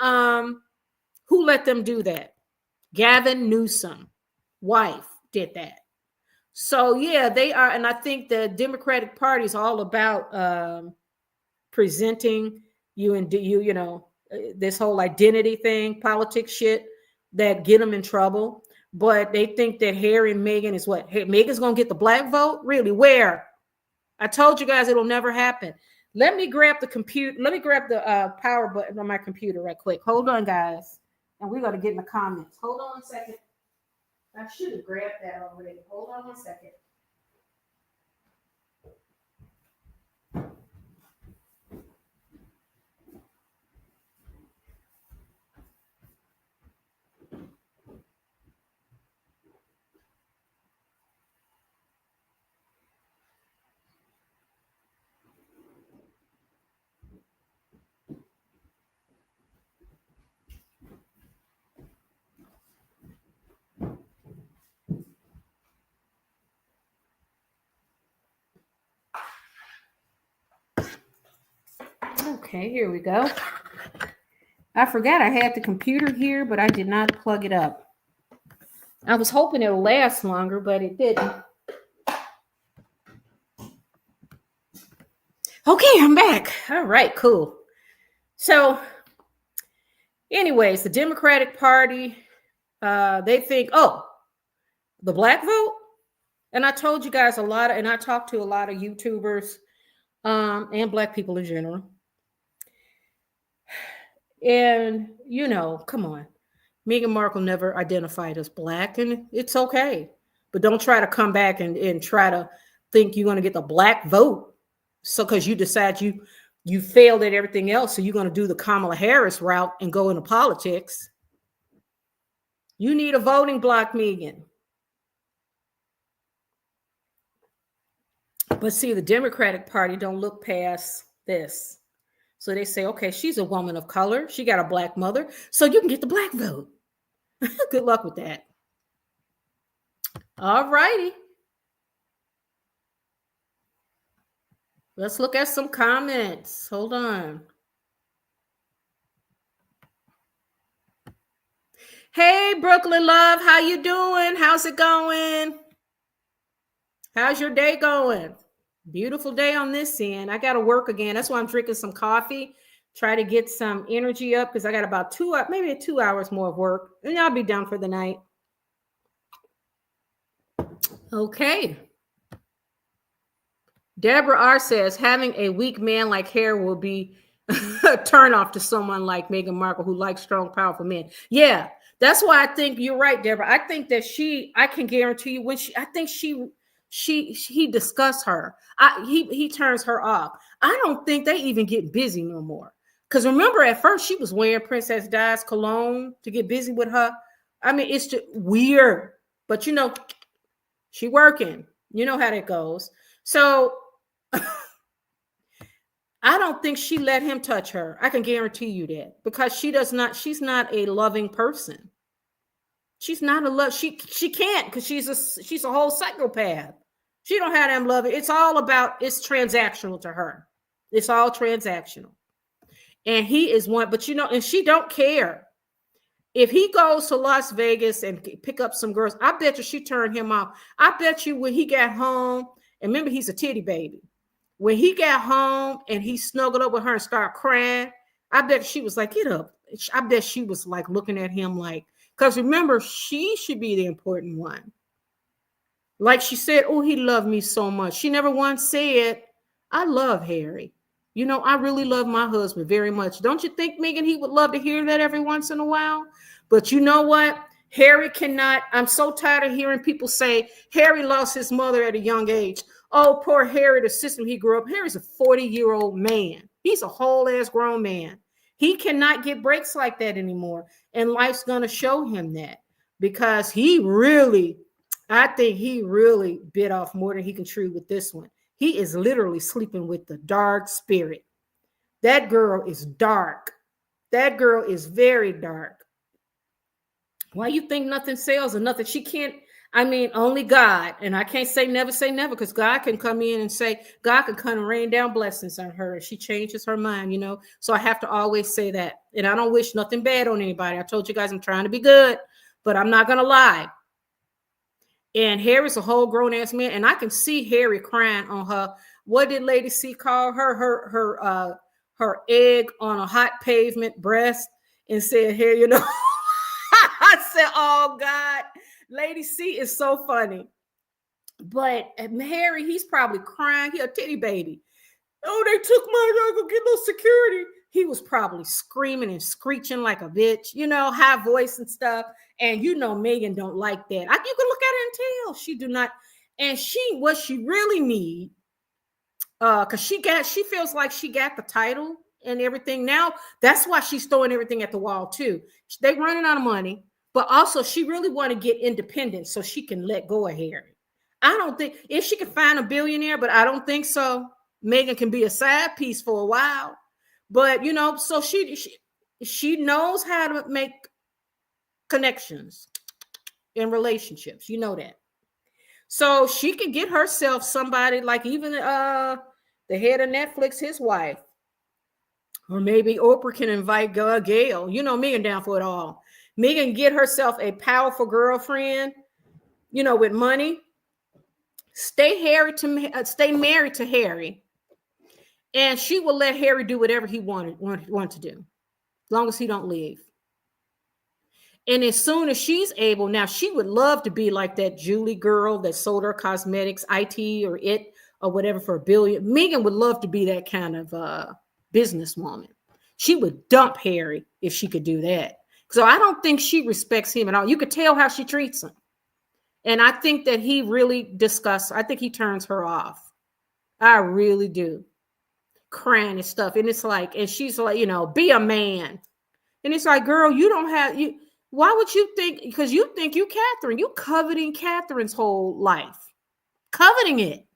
who let them do that? Gavin Newsom, wife, did that. So yeah, they are, and I think the Democratic Party is all about presenting you know, this whole identity thing, politics shit that get them in trouble. But they think that Harry and Meghan is what? Hey, Meghan's gonna get the black vote? Really? Where? I told you guys it'll never happen. Let me grab the computer. Let me grab the power button on my computer right quick. Hold on, guys. And we're going to get in the comments. Hold on 1 second. I should have grabbed that already. Hold on 1 second. Okay, here we go. I forgot I had the computer here, but I did not plug it up. I was hoping it'll last longer, but it didn't. Okay, I'm back. All right, cool. So, anyways, the Democratic Party, they think, oh, the black vote? And I told you guys and I talked to a lot of YouTubers and black people in general. And, you know, come on. Meghan Markle never identified as black, and it's okay. But don't try to come back and try to think you're going to get the black vote. So because you decide you failed at everything else, so you're going to do the Kamala Harris route and go into politics. You need a voting block, Meghan. But see, the Democratic Party don't look past this. So they say, okay, she's a woman of color. She got a black mother. So you can get the black vote. Good luck with that. All righty. Let's look at some comments. Hold on. Hey, Brooklyn Love, how you doing? How's it going? How's your day going? Beautiful day on this end. I got to work again. That's why I'm drinking some coffee. Try to get some energy up because I got about maybe 2 hours more of work. And I'll be done for the night. Okay. Deborah R. says, having a weak man like Harry will be a turnoff to someone like Meghan Markle who likes strong, powerful men. Yeah, that's why I think you're right, Deborah. I think that I can guarantee you I think he disgusts her. He turns her off. I don't think they even get busy no more. Because remember, at first she was wearing Princess Di's cologne to get busy with her. I mean, it's just weird. But she working. You know how that goes. So I don't think she let him touch her. I can guarantee you that, because she's not a loving person. She's not a love. She can't, because she's a whole psychopath. She don't have them love. It's transactional to her. It's all transactional. And he is one, but and she don't care. If he goes to Las Vegas and pick up some girls, I bet you she turned him off. I bet you when he got home, and remember, he's a titty baby. When he got home and he snuggled up with her and started crying, I bet she was like, get up. I bet she was like looking at him like, because remember, she should be the important one. Like she said, oh, he loved me so much. She never once said, I love Harry. I really love my husband very much. Don't you think, Megan, he would love to hear that every once in a while? But you know what? Harry cannot. I'm so tired of hearing people say Harry lost his mother at a young age. Oh, poor Harry, the system he grew up. Harry's a 40-year-old man. He's a whole ass grown man. He cannot get breaks like that anymore. And life's going to show him that, because I think he really bit off more than he can chew with this one. He is literally sleeping with the dark spirit. That girl is dark. That girl is very dark. Why you think nothing sells or nothing? She can't. I mean, only God. And I can't say never, because God can come in and say, God can come and rain down blessings on her. She changes her mind, So I have to always say that. And I don't wish nothing bad on anybody. I told you guys I'm trying to be good, but I'm not going to lie. And Harry's a whole grown ass man. And I can see Harry crying on her. What did Lady C call her? Her egg on a hot pavement breast, and said, here, I said, oh God. Lady C is so funny. But Harry, he's probably crying. He a titty baby. Oh, they took my dog. Get no security. He was probably screaming and screeching like a bitch, high voice and stuff. And Megan don't like that. You can look at her and tell she do not. And what she really need, because she feels like she got the title and everything. Now that's why she's throwing everything at the wall too. They running out of money. But also, she really want to get independent so she can let go of Harry. I don't think, if she can find a billionaire, but I don't think so. Megan can be a side piece for a while. But, so she knows how to make connections in relationships. You know that. So she can get herself somebody like even the head of Netflix, his wife. Or maybe Oprah can invite Gail. Megan down for it all. Megan get herself a powerful girlfriend, with money. Stay married to Harry, and she will let Harry do whatever he want to do, as long as he don't leave. And as soon as she's able, now she would love to be like that Julie girl that sold her cosmetics, IT or whatever for $1 billion. Megan would love to be that kind of businesswoman. She would dump Harry if she could do that. So I don't think she respects him at all. You could tell how she treats him. And I think that he really I think he turns her off. I really do. Crying and stuff. And it's like, and she's like, be a man. And it's like, girl, why would you think, because you think you Catherine, you coveting Catherine's whole life. Coveting it.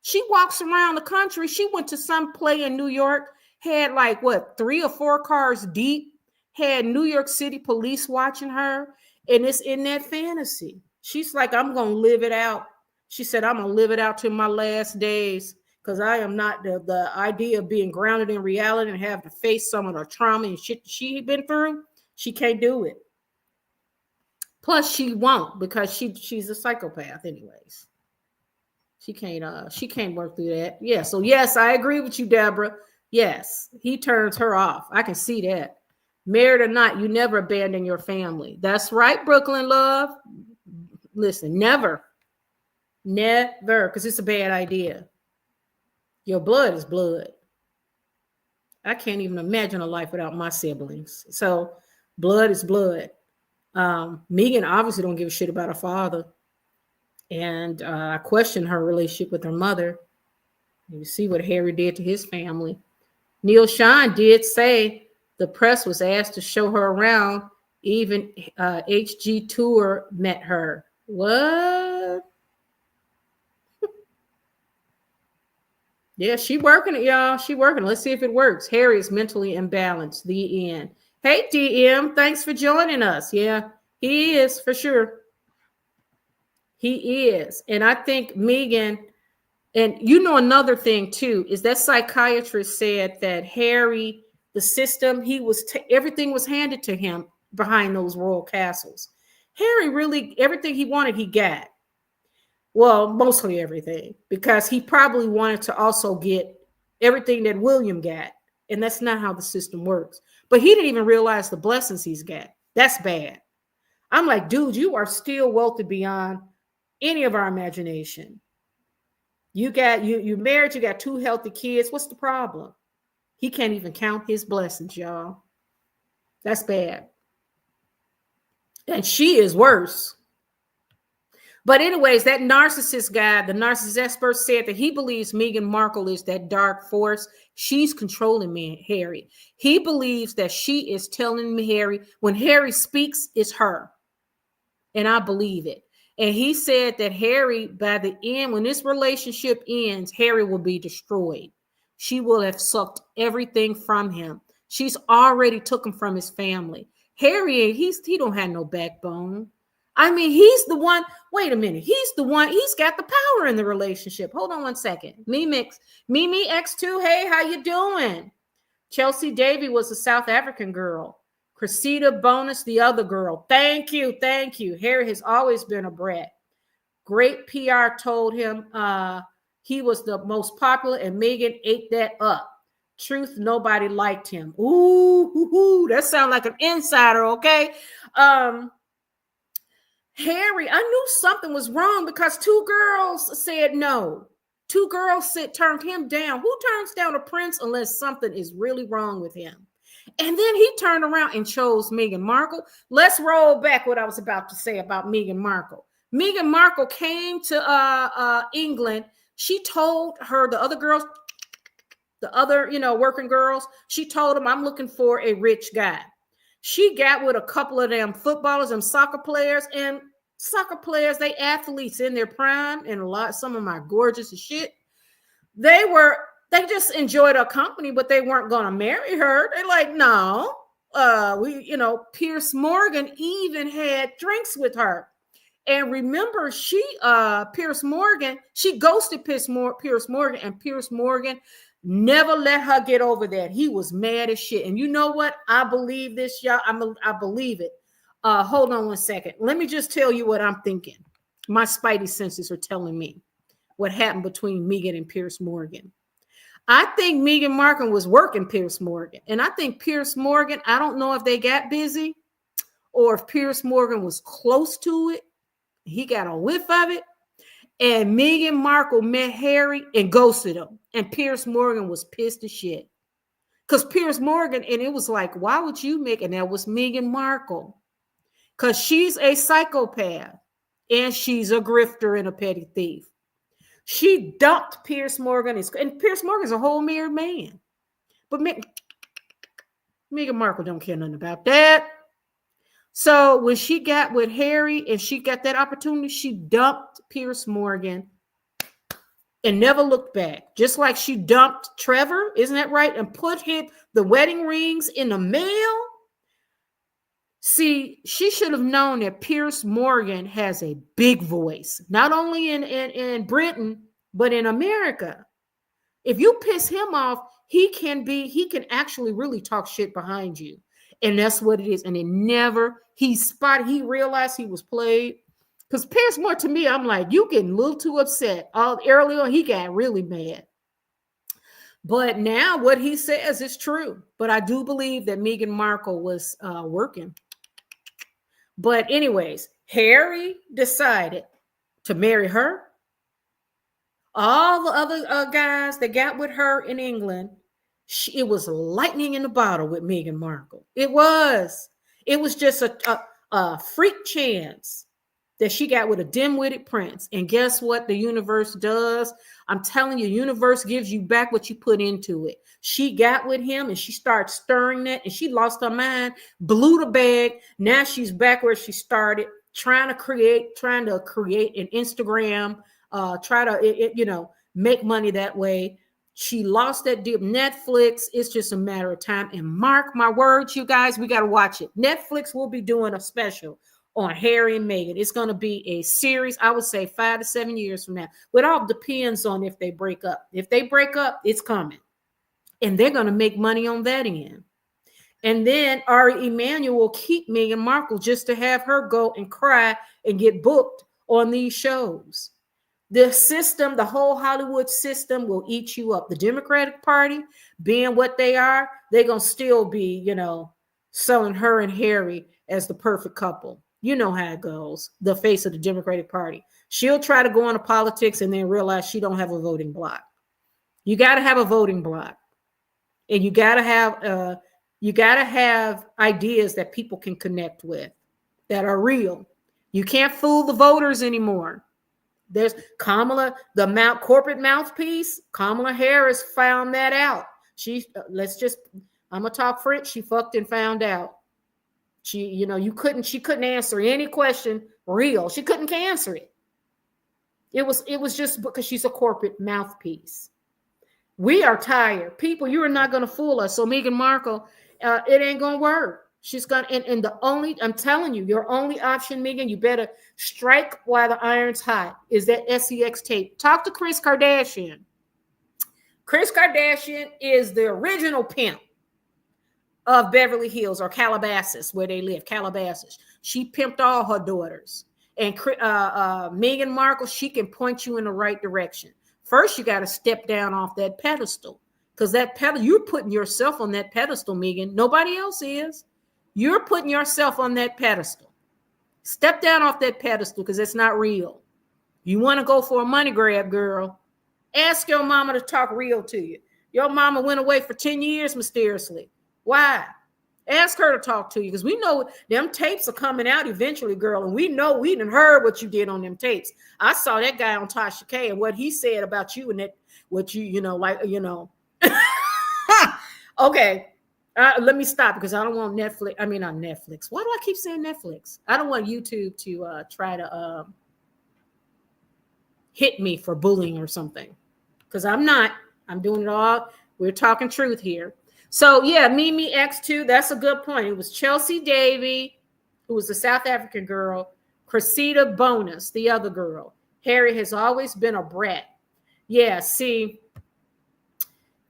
She walks around the country. She went to some play in New York. had like what, 3 or 4 cars deep, had New York City police watching her, and it's in that fantasy. She's like, I'm gonna live it out. She said, I'm gonna live it out to my last days, because I am not the idea of being grounded in reality and have to face some of the trauma and shit she been through. She can't do it. Plus, she won't, because she's a psychopath, anyways. She can't work through that. Yeah. So yes, I agree with you, Deborah. Yes, he turns her off. I can see that. Married or not, you never abandon your family. That's right, Brooklyn love. Listen, never, because it's a bad idea. Your blood is blood. I can't even imagine a life without my siblings. So blood is blood. Megan obviously don't give a shit about her father. And I question her relationship with her mother. You see what Harry did to his family. Neil Sean did say the press was asked to show her around. Even HG Tour met her. What? Yeah, she working it, y'all. She working. Let's see if it works. Harry is mentally imbalanced. The end. Hey, DM, thanks for joining us. Yeah, he is for sure. He is. And I think Megan, and another thing too, is that psychiatrist said that Harry, the system, everything was handed to him behind those royal castles. Harry really, everything he wanted, he got. Well, mostly everything, because he probably wanted to also get everything that William got. And that's not how the system works. But he didn't even realize the blessings he's got. That's bad. I'm like, dude, you are still wealthy beyond any of our imagination. You married, you got 2 healthy kids. What's the problem? He can't even count his blessings, y'all. That's bad. And she is worse. But anyways, that narcissist guy, the narcissist expert, said that he believes Meghan Markle is that dark force. She's controlling Harry. He believes that she is telling Harry, when Harry speaks, it's her. And I believe it. And he said that Harry, by the end, when this relationship ends, Harry will be destroyed. She will have sucked everything from him. She's already took him from his family. Harry, he don't have no backbone. I mean, he's the one. Wait a minute. He's the one. He's got the power in the relationship. Hold on one second. Mimi X2. Hey, how you doing? Chelsea Davy was a South African girl. Cressida Bonus, the other girl. Thank you. Harry has always been a brat. Great PR told him he was the most popular, and Meghan ate that up. Truth, nobody liked him. Ooh, that sounds like an insider, okay? Harry, I knew something was wrong because 2 girls said no. 2 girls turned him down. Who turns down a prince unless something is really wrong with him? And then he turned around and chose Meghan Markle. Let's roll back what I was about to say about Meghan Markle. Meghan Markle came to England. She told the other girls, the other, working girls, she told them, I'm looking for a rich guy. She got with a couple of them footballers and soccer players, they athletes in their prime, and some of my gorgeous as shit. They just enjoyed her company, but they weren't going to marry her. They're like, no, Piers Morgan even had drinks with her. And remember, Piers Morgan, she ghosted Piers Morgan, and Piers Morgan never let her get over that. He was mad as shit. And you know what? I believe this, y'all. I believe it. Hold on one second. Let me just tell you what I'm thinking. My spidey senses are telling me what happened between Meghan and Piers Morgan. I think Meghan Markle was working Piers Morgan. And I think Piers Morgan, I don't know if they got busy or if Piers Morgan was close to it. He got a whiff of it. And Meghan Markle met Harry and ghosted him. And Piers Morgan was pissed as shit. Because Piers Morgan, and it was like, why would you make it? And that was Meghan Markle. Because she's a psychopath. And she's a grifter and a petty thief. She dumped Piers Morgan. And Piers Morgan's a whole married man. But Meghan Markle don't care nothing about that. So when she got with Harry and she got that opportunity, she dumped Piers Morgan and never looked back. Just like she dumped Trevor, isn't that right? And put the wedding rings in the mail. See, she should have known that Piers Morgan has a big voice, not only in Britain, but in America. If you piss him off, he can actually really talk shit behind you. And that's what it is. And he realized he was played. Because Piers Morgan, to me, I'm like, you getting a little too upset. Early on, he got really mad. But now what he says is true. But I do believe that Meghan Markle was working. But anyways, Harry decided to marry her. All the other guys that got with her in England, it was lightning in the bottle with Meghan Markle. It was just a freak chance that she got with a dim-witted prince. And guess what the universe does? I'm telling you, universe gives you back what you put into it. She got with him and she started stirring that and she lost her mind, blew the bag. Now she's back where she started, trying to create an Instagram, try to make money that way. She lost that deal. Netflix, it's just a matter of time. And mark my words, you guys, we got to watch it. Netflix will be doing a special on Harry and Meghan. It's going to be a series, I would say 5 to 7 years from now. It all depends on if they break up. If they break up, it's coming. And they're going to make money on that end. And then Ari Emanuel will keep Meghan Markle just to have her go and cry and get booked on these shows. The system, the whole Hollywood system will eat you up. The Democratic Party, being what they are, they're going to still be, selling her and Harry as the perfect couple. You know how it goes, the face of the Democratic Party. She'll try to go into politics and then realize she don't have a voting block. You got to have a voting block. And you got to have ideas that people can connect with that are real. You can't fool the voters anymore. There's Kamala, the corporate mouthpiece. Kamala Harris found that out. I'm gonna talk French. She fucked and found out. She couldn't answer any question real. She couldn't answer it. It was just because she's a corporate mouthpiece. We are tired. People, you are not going to fool us. So Meghan Markle, it ain't going to work. She's going to, and I'm telling you, your only option, Meghan, you better strike while the iron's hot, is that SEX tape. Talk to Kris Kardashian. Kris Kardashian is the original pimp of Beverly Hills or Calabasas, where they live, Calabasas. She pimped all her daughters. And Meghan Markle, she can point you in the right direction. First, you got to step down off that pedestal, because you're putting yourself on that pedestal, Meghan. Nobody else is. You're putting yourself on that pedestal. Step down off that pedestal, because it's not real. You want to go for a money grab, girl? Ask your mama to talk real to you. Your mama went away for 10 years mysteriously. Why? Ask her to talk to you, because we know them tapes are coming out eventually, girl. And we know we done heard what you did on them tapes. I saw that guy on Tasha K and what he said about you and Okay. Let me stop, because I don't want Netflix. I mean, not Netflix. Why do I keep saying Netflix? I don't want YouTube to try to hit me for bullying or something, because I'm not. I'm doing it all. We're talking truth here. So, yeah, Mimi X2, that's a good point. It was Chelsea Davy, who was the South African girl, Cressida Bonus, the other girl. Harry has always been a brat. Yeah, see,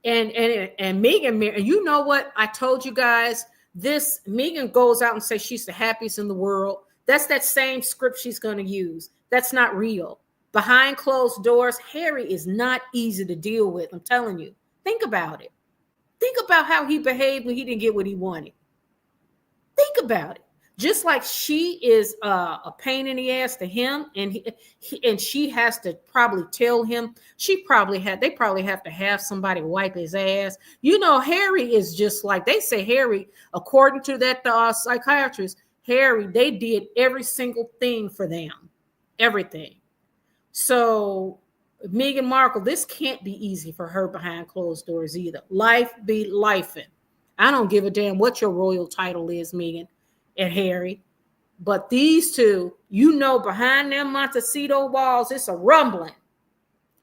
and Meghan, and you know what? I told you guys, this Meghan goes out and says she's the happiest in the world. That's that same script she's going to use. That's not real. Behind closed doors, Harry is not easy to deal with. I'm telling you. Think about it. Think about how he behaved when he didn't get what he wanted. Think about it. Just like she is a pain in the ass to him, and she has to probably tell him. They probably have to have somebody wipe his ass. Harry is just like, they say Harry, according to that psychiatrist, Harry, they did every single thing for them. Everything. So Meghan Markle, this can't be easy for her behind closed doors either. Life be lifing. I don't give a damn what your royal title is, Meghan and Harry. But these two, behind them Montecito walls, it's a rumbling.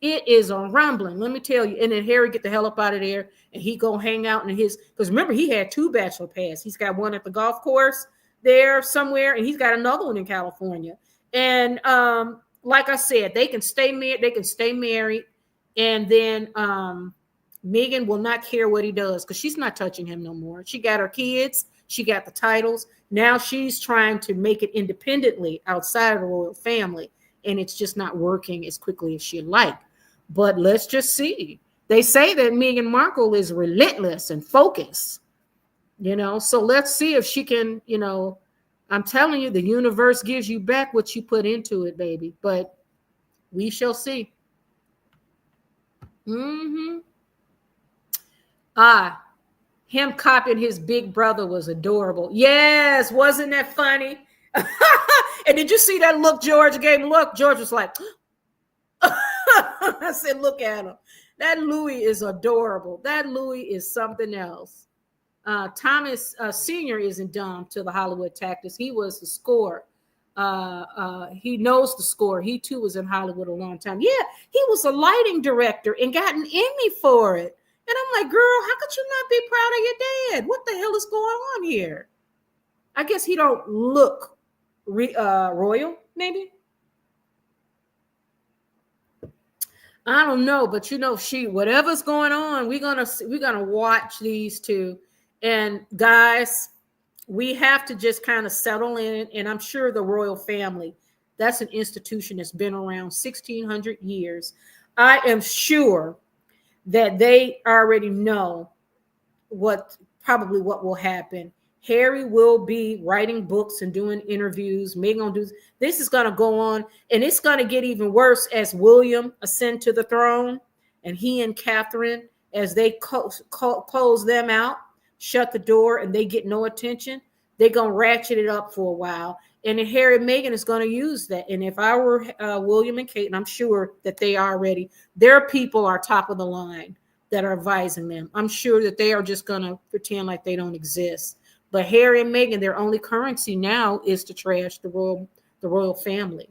It is a rumbling, let me tell you. And then Harry get the hell up out of there, and he go hang out in his, because remember, he had 2 bachelor pads. He's got one at the golf course there somewhere, and he's got another one in California. And like I said, they can stay married, and then Megan will not care what he does, because she's not touching him no more. She got her kids, she got the titles. Now she's trying to make it independently outside of the royal family, and it's just not working as quickly as she'd like. But let's just see. They say that Meghan Markle is relentless and focused, so let's see if she can, I'm telling you, the universe gives you back what you put into it, baby. But we shall see. Him copying his big brother was adorable. Yes, wasn't that funny? And did you see that look George gave him? Look, George was like, I said, look at him. That Louis is adorable. That Louis is something else. Thomas Sr. isn't dumb to the Hollywood tactics. He was the score. He knows the score. He too was in Hollywood a long time. Yeah, he was a lighting director and got an Emmy for it. And I'm like, girl, how could you not be proud of your dad? What the hell is going on here? I guess he don't look royal, maybe. I don't know, but whatever's going on, we're gonna watch these two. And guys, we have to just kind of settle in. And I'm sure the royal family, that's an institution that's been around 1,600 years. I am sure that they already know what will happen. Harry will be writing books and doing interviews. Meghan gonna do this. Is going to go on, and it's going to get even worse as William ascend to the throne, and he and Catherine, as they close them out, shut the door, and they get no attention. They're going to ratchet it up for a while, and then Harry and Meghan is going to use that. And if I were William and Kate, and I'm sure that they are already, their people are top of the line that are advising them. I'm sure that they are just going to pretend like they don't exist. But Harry and Meghan, their only currency now is to trash the royal family.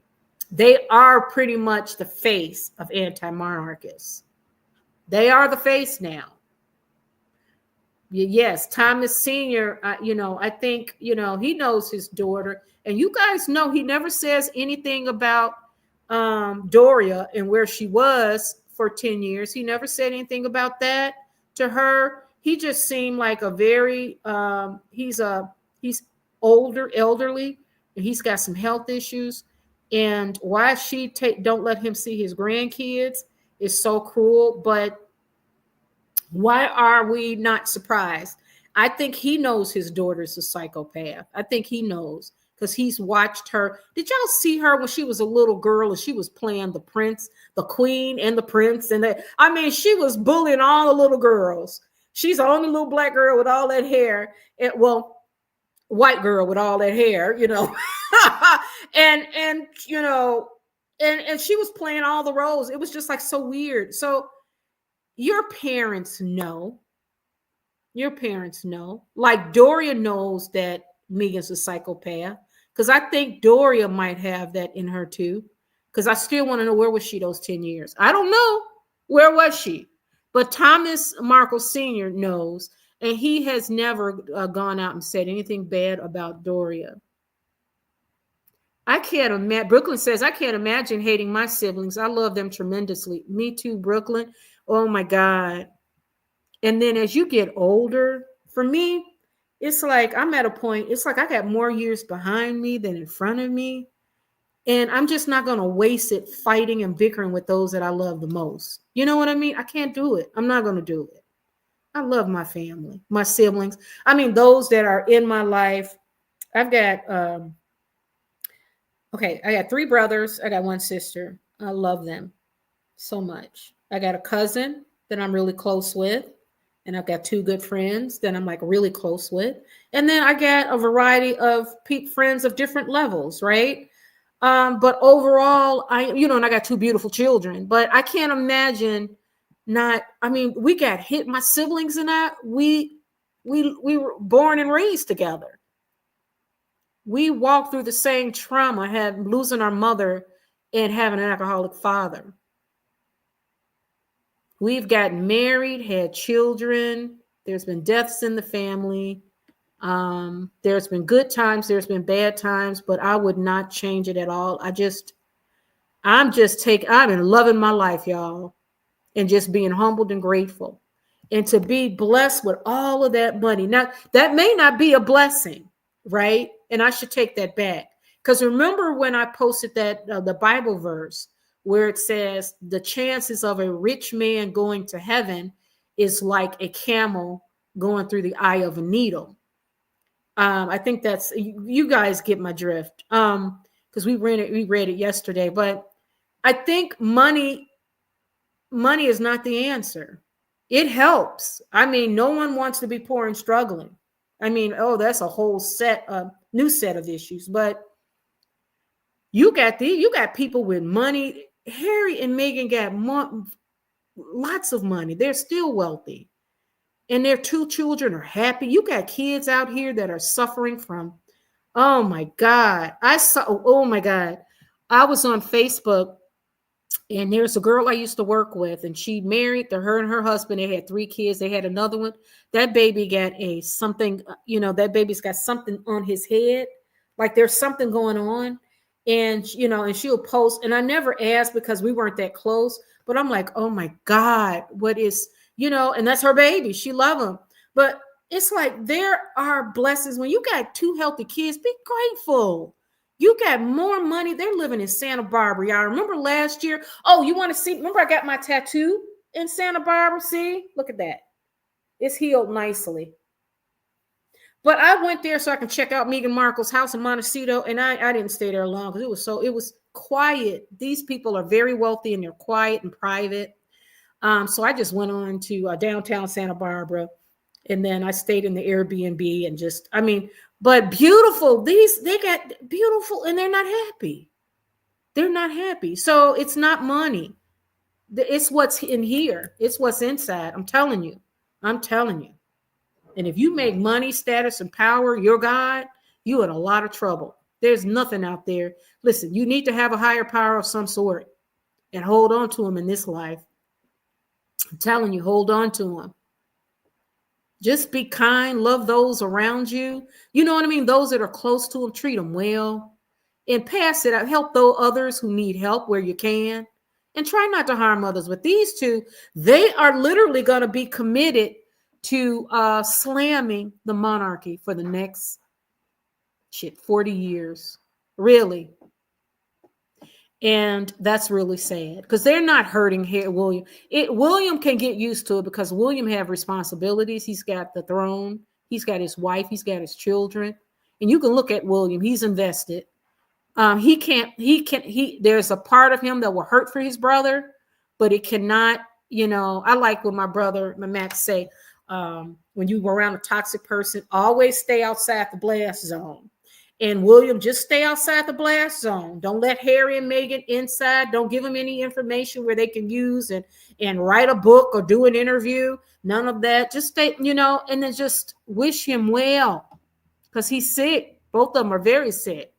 They are pretty much the face of anti-monarchists. They are the face now. Yes, Thomas Sr., I think, he knows his daughter. And you guys know he never says anything about Doria and where she was for 10 years. He never said anything about that to her. He just seemed like a very, he's older, elderly, and he's got some health issues. And why she don't let him see his grandkids is so cruel. But why are we not surprised? I think he knows his daughter's a psychopath. I think he knows because he's watched her. Did y'all see her when she was a little girl and she was playing the prince, the queen and the prince? And she was bullying all the little girls. She's the only little black girl with all that hair. And, white girl with all that hair, and she was playing all the roles. It was just like so weird. So your parents know. Like Doria knows that Meghan's a psychopath, because I think Doria might have that in her too. Because I still want to know, where was she those 10 years? I don't know. Where was she? But Thomas Markle Sr. knows, and he has never gone out and said anything bad about Doria. I can't imagine. Brooklyn says, I can't imagine hating my siblings. I love them tremendously. Me too, Brooklyn. Oh my God. And then as you get older, for me, it's like I'm at a point, it's like I got more years behind me than in front of me. And I'm just not going to waste it fighting and bickering with those that I love the most. You know what I mean? I can't do it. I'm not going to do it. I love my family, my siblings. I mean, those that are in my life. I've got, I got 3 brothers. I got 1 sister. I love them so much. I got a cousin that I'm really close with. And I've got 2 good friends that I'm like really close with. And then I got a variety of friends of different levels, right? But overall, and I got 2 beautiful children, but I can't imagine we got hit, my siblings and I, we were born and raised together. We walked through the same trauma, losing our mother and having an alcoholic father. We've gotten married, had children. There's been deaths in the family. There's been good times, there's been bad times, but I would not change it at all. I'm in loving my life, y'all, and just being humbled and grateful. And to be blessed with all of that money. Now, that may not be a blessing, right? And I should take that back. Because remember when I posted that, the Bible verse where it says the chances of a rich man going to heaven is like a camel going through the eye of a needle. I think that's, you guys get my drift. Because we read it yesterday, but I think money is not the answer. It helps. I mean, no one wants to be poor and struggling. I mean, oh, that's a whole new set of issues. But you got people with money. Harry and Meghan got lots of money. They're still wealthy. And their 2 children are happy. You got kids out here that are suffering from, oh my God. Oh my God. I was on Facebook and there's a girl I used to work with, and she married her and her husband. They had 3 kids. They had another one. That baby got that baby's got something on his head. Like there's something going on. And, and she'll post, and I never asked because we weren't that close, but I'm like, oh my God, what is, and that's her baby. She love him. But it's like, there are blessings when you got 2 healthy kids, be grateful. You got more money. They're living in Santa Barbara. Y'all remember last year? Oh, you want to see? Remember I got my tattoo in Santa Barbara? See? Look at that. It's healed nicely. But I went there so I can check out Meghan Markle's house in Montecito, and I didn't stay there long because it was quiet. These people are very wealthy and they're quiet and private. So I just went on to downtown Santa Barbara, and then I stayed in the Airbnb and but beautiful. They got beautiful, and they're not happy. They're not happy. So it's not money. It's what's in here. It's what's inside. I'm telling you. And if you make money, status, and power your God, you're in a lot of trouble. There's nothing out there. Listen, you need to have a higher power of some sort and hold on to him in this life. I'm telling you, hold on to him. Just be kind, love those around you. You know what I mean? Those that are close to them, treat them well. And pass it out. Help those others who need help where you can. And try not to harm others. But these 2, they are literally going to be committed to slamming the monarchy for the next 40 years. Really. And that's really sad because they're not hurting here, William. William can get used to it because William have responsibilities. He's got the throne. He's got his wife. He's got his children. And you can look at William. He's invested. There's a part of him that will hurt for his brother, but it cannot, I like what my Max say, when you go around a toxic person, always stay outside the blast zone. And William, just stay outside the blast zone. Don't let Harry and Meghan inside. Don't give them any information where they can use and write a book or do an interview. None of that. Just stay, and then just wish him well because he's sick. Both of them are very sick.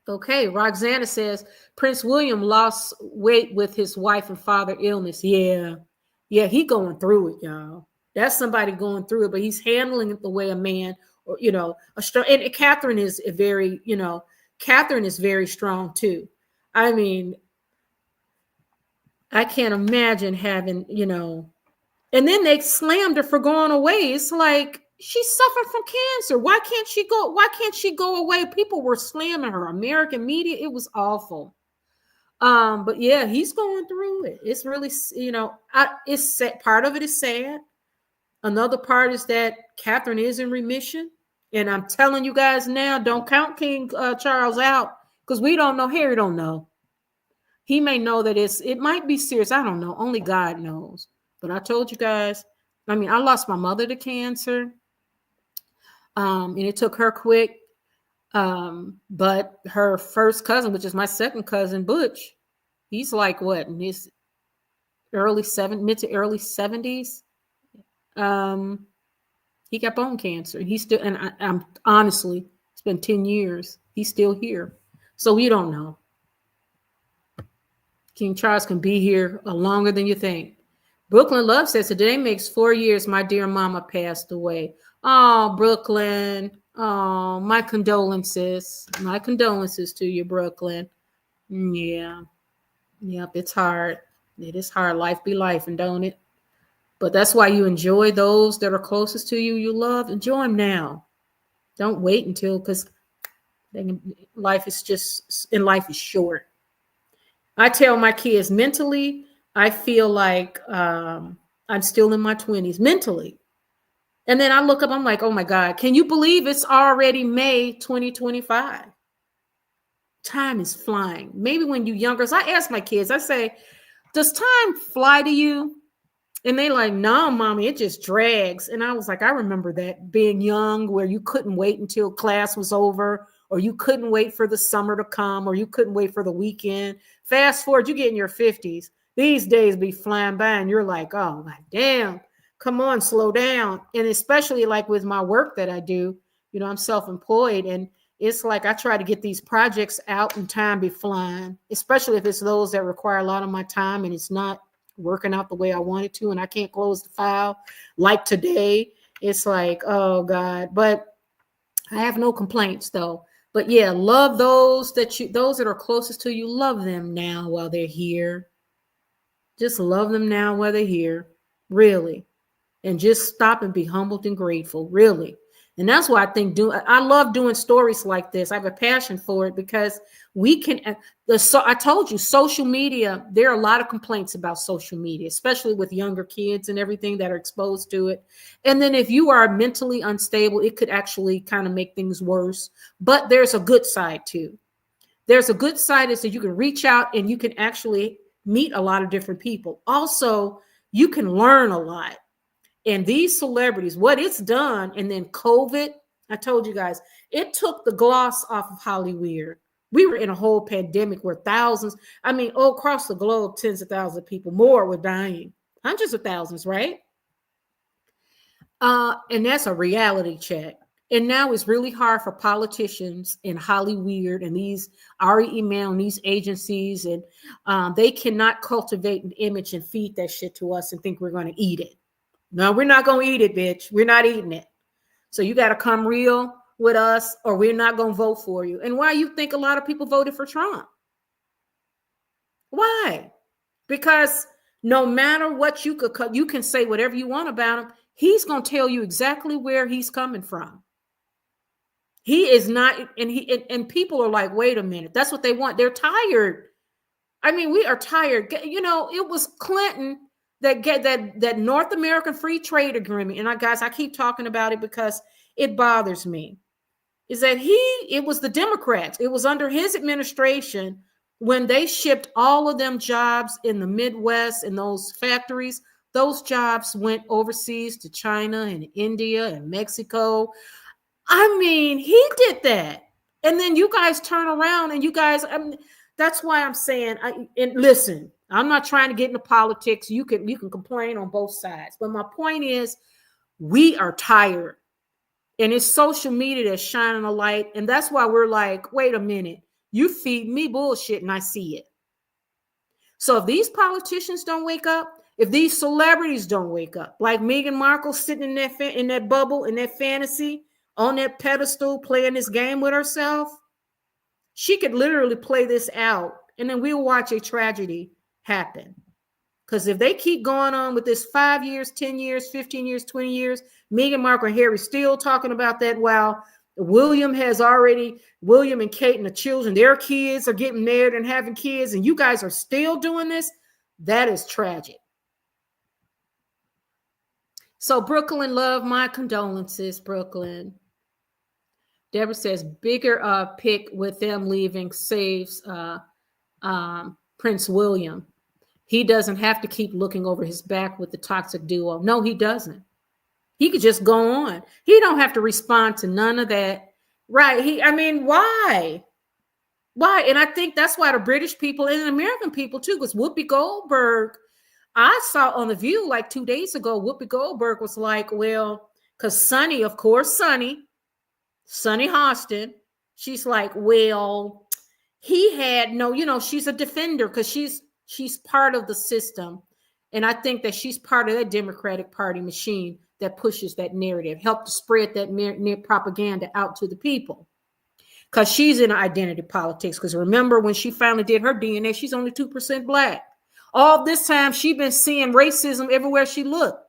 Okay, Roxana says, Prince William lost weight with his wife and father illness. Yeah, he going through it, y'all. That's somebody going through it, but he's handling it the way a man, or a strong. And Catherine is very strong too. I mean, I can't imagine having, and then they slammed her for going away. It's like, she suffered from cancer. Why can't she go away? People were slamming her. American media, it was awful. But yeah, he's going through it. It's really, it's sad. Part of it is sad. Another part is that Catherine is in remission. And I'm telling you guys now, don't count King Charles out because we don't know. Harry don't know. He may know that it might be serious. I don't know. Only God knows. But I told you guys, I lost my mother to cancer. And it took her quick. But her first cousin, which is my second cousin, Butch, he's like what, in his mid to early 70s. He got bone cancer. And he's still, and I'm honestly, it's been 10 years. He's still here. So we don't know. King Charles can be here longer than you think. Brooklyn Love says today makes 4 years my dear mama passed away. Oh, Brooklyn. Oh, my condolences. My condolences to you, Brooklyn. Yeah. Yep, it's hard. It is hard. Life be life, and don't it? But that's why you enjoy those that are closest to you, you love. Enjoy them now. Don't wait until, because life is short. I tell my kids mentally, I feel like I'm still in my 20s mentally. And then I look up, I'm like, oh my God, can you believe it's already May 2025? Time is flying. Maybe when you're younger, so I ask my kids, I say, does time fly to you? And they like, no, mommy, it just drags. And I was like, I remember that being young where you couldn't wait until class was over, or you couldn't wait for the summer to come, or you couldn't wait for the weekend. Fast forward, you get in your 50s. These days be flying by and you're like, oh my damn, come on, slow down. And especially like with my work that I do, I'm self-employed, and it's like I try to get these projects out and time be flying, especially if it's those that require a lot of my time and it's not working out the way I wanted to, and I can't close the file like today. It's like, oh God. But I have no complaints though. But yeah, love those that are closest to you. Love them now while they're here. Just love them now while they're here. Really. And just stop and be humbled and grateful. Really. And that's why I love doing stories like this. I have a passion for it because we can, I told you, social media, there are a lot of complaints about social media, especially with younger kids and everything that are exposed to it. And then if you are mentally unstable, it could actually kind of make things worse. But there's a good side too. There's a good side is that you can reach out and you can actually meet a lot of different people. Also, you can learn a lot. And these celebrities, what it's done, and then COVID, I told you guys, it took the gloss off of Hollyweird. We were in a whole pandemic where thousands, all across the globe, tens of thousands of people more were dying. Hundreds of thousands, right? And that's a reality check. And now it's really hard for politicians in Hollyweird and these REMail and these agencies, and they cannot cultivate an image and feed that shit to us and think we're going to eat it. No, we're not going to eat it, bitch. We're not eating it. So you got to come real with us or we're not going to vote for you. And why you think a lot of people voted for Trump? Why? Because no matter what you can say whatever you want about him, he's going to tell you exactly where he's coming from. He is not, and people are like, wait a minute, that's what they want. They're tired. We are tired. It was Clinton that North American Free Trade Agreement, and I keep talking about it because it bothers me, is that it was the Democrats. It was under his administration when they shipped all of them jobs in the Midwest in those factories. Those jobs went overseas to China and India and Mexico. He did that. And then you guys turn around and you guys, that's why I'm saying, and listen, I'm not trying to get into politics. You can complain on both sides. But my point is, we are tired. And it's social media that's shining a light. And that's why we're like, wait a minute. You feed me bullshit and I see it. So if these politicians don't wake up, if these celebrities don't wake up, like Meghan Markle sitting in that bubble, in that fantasy, on that pedestal, playing this game with herself, she could literally play this out. And then we'll watch a tragedy happen. Because if they keep going on with this 5 years, 10 years, 15 years, 20 years, Meghan Markle and Harry still talking about that while William and Kate and the children, their kids are getting married and having kids, and you guys are still doing this, that is tragic. So Brooklyn Love, my condolences, Brooklyn. Deborah says, bigger pick with them leaving saves Prince William. He doesn't have to keep looking over his back with the toxic duo. No, he doesn't. He could just go on. He don't have to respond to none of that. Right. Why? Why? And I think that's why the British people and the American people too, because Whoopi Goldberg, I saw on The View like 2 days ago, Whoopi Goldberg was like, well, because Sonny Hostin, she's like, well, he had no, she's a defender because she's She's part of the system. And I think that she's part of that Democratic Party machine that pushes that narrative, help to spread that propaganda out to the people. Because she's in identity politics. Because remember, when she finally did her DNA, she's only 2% Black. All this time, she's been seeing racism everywhere she looked.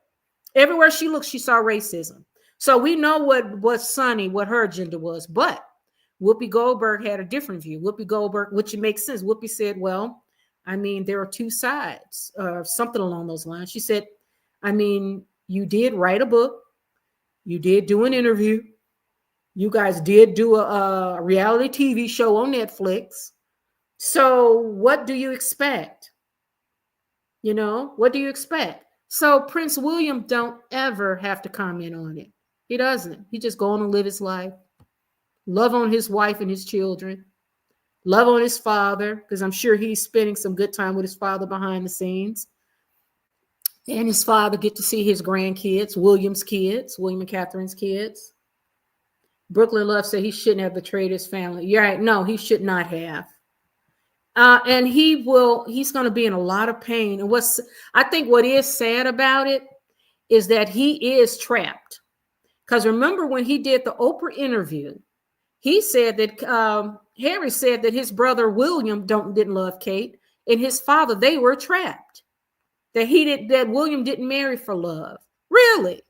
Everywhere she looked, she saw racism. So we know what her agenda was. But Whoopi Goldberg had a different view. Whoopi Goldberg, which makes sense. Whoopi said, well, I mean, there are two sides, something along those lines. She said, I mean, you did write a book. You did do an interview. You guys did do a reality TV show on Netflix. So what do you expect? You know, what do you expect? So Prince William don't ever have to comment on it. He doesn't. He just go on and live his life. Love on his wife and his children. Love on his father, because I'm sure he's spending some good time with his father behind the scenes. And his father get to see his grandkids, William's kids, William and Catherine's kids. Brooklyn Love said he shouldn't have betrayed his family. You're right. No, he should not have. And he's going to be in a lot of pain. And I think what is sad about it is that he is trapped. Because remember when he did the Oprah interview, he said that Harry said that his brother William didn't love Kate, and his father, they were trapped. That William didn't marry for love. Really?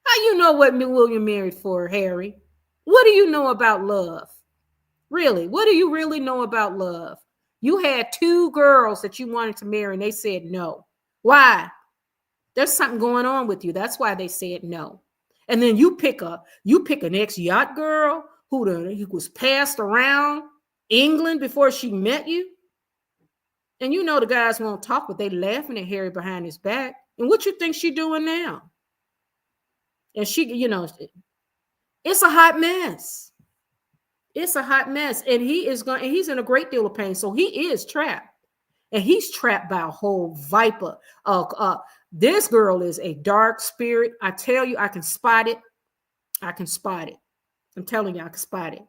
How you know what William married for, Harry? What do you know about love? Really? What do you really know about love? You had two girls that you wanted to marry, and they said no. Why? There's something going on with you. That's why they said no. And then you pick an ex-yacht girl who was passed around England before she met you. And you know the guys won't talk, but they laughing at Harry behind his back. And what you think she doing now? And she, you know, it's a hot mess. It's a hot mess. And he's in a great deal of pain. So he is trapped. And he's trapped by a whole viper. This girl is a dark spirit. I tell you, I can spot it. I can spot it. I'm telling you, I can spot it.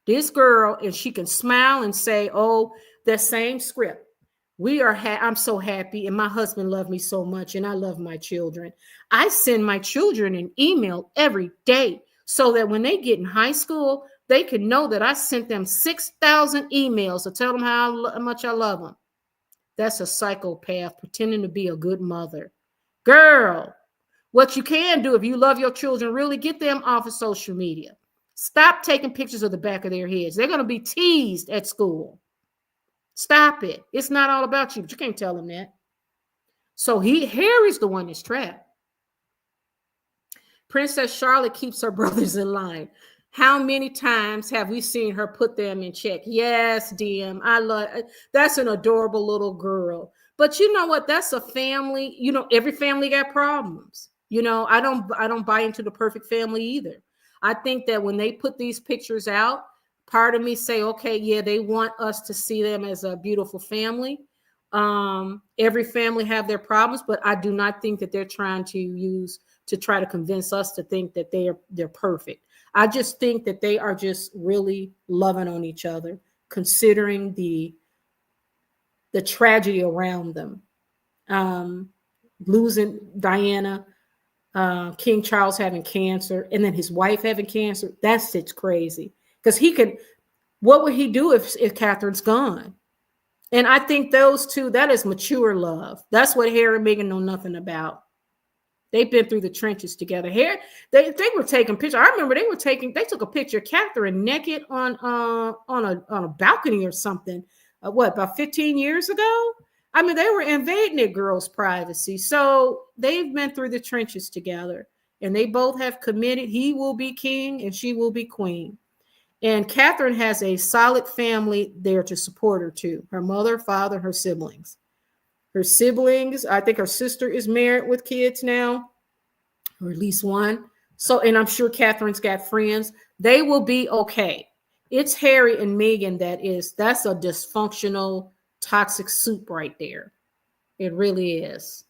This girl, and she can smile and say, oh, that same script. I'm so happy, and my husband loved me so much, and I love my children. I send my children an email every day so that when they get in high school, they can know that I sent them 6,000 emails to tell them how much I love them. That's a psychopath pretending to be a good mother. Girl, what you can do if you love your children, really get them off of social media. Stop taking pictures of the back of their heads. They're going to be teased at school. Stop it. It's not all about you, but you can't tell them that. So Harry's the one that's trapped. Princess Charlotte keeps her brothers in line. How many times have we seen her put them in check? Yes, DM. That's an adorable little girl. But you know what? That's a family. You know, every family got problems. You know, I don't buy into the perfect family either. I think that when they put these pictures out, part of me say, okay, yeah, they want us to see them as a beautiful family. Every family have their problems, but I do not think that they're trying to try to convince us to think that they're perfect. I just think that they are just really loving on each other, considering the tragedy around them. Losing Diana, King Charles having cancer, and then his wife having cancer. It's crazy. Because what would he do if Catherine's gone? And I think those two, that is mature love. That's what Harry and Meghan know nothing about. They've been through the trenches together. Here, they were taking pictures. I remember they took a picture of Catherine naked on a balcony or something. About 15 years ago? I mean, they were invading that girl's privacy. So they've been through the trenches together, and they both have committed. He will be king and she will be queen. And Catherine has a solid family there to support her too. Her mother, father, her siblings. Her siblings, I think her sister is married with kids now, or at least one. So, and I'm sure Catherine's got friends. They will be okay. It's Harry and Meghan that's a dysfunctional, toxic soup right there. It really is.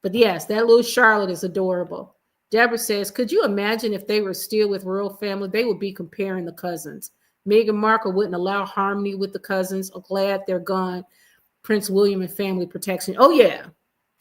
But yes, that little Charlotte is adorable. Deborah says, could you imagine if they were still with royal family? They would be comparing the cousins. Meghan Markle wouldn't allow harmony with the cousins. I'm glad they're gone. Prince William and family protection. Oh yeah.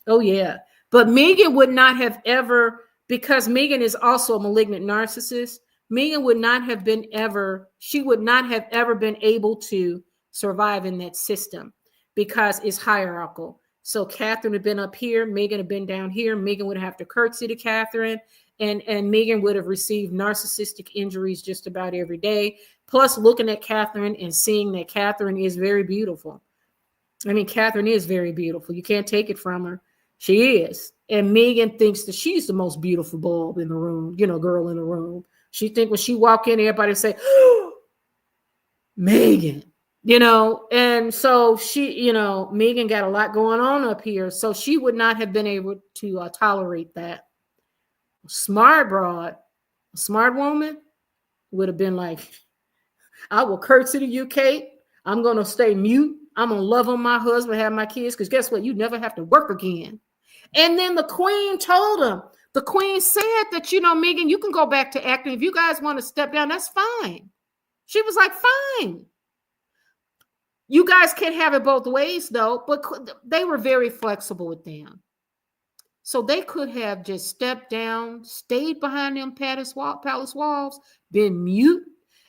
Oh yeah. But Meghan would not have ever, because Meghan is also a malignant narcissist. Meghan would not have been ever, she would not have ever been able to survive in that system because it's hierarchical. So Catherine had been up here, Meghan had been down here. Meghan would have to curtsy to Catherine, and Meghan would have received narcissistic injuries just about every day. Plus, looking at Catherine and seeing that Catherine is very beautiful. I mean, Catherine is very beautiful. You can't take it from her. She is. And Meghan thinks that she's the most beautiful bulb in the room, girl in the room. She think when she walk in, everybody say, oh, Meghan, and so she, Meghan got a lot going on up here. So she would not have been able to tolerate that. Smart broad, a smart woman would have been like, I will curtsy to you, Kate. I'm going to stay mute. I'm going to love on my husband, have my kids, because guess what? You never have to work again. And then the queen told him, the queen said that, Meghan, you can go back to acting. If you guys want to step down, that's fine. She was like, fine. You guys can't have it both ways, though. But they were very flexible with them. So they could have just stepped down, stayed behind them palace walls, been mute,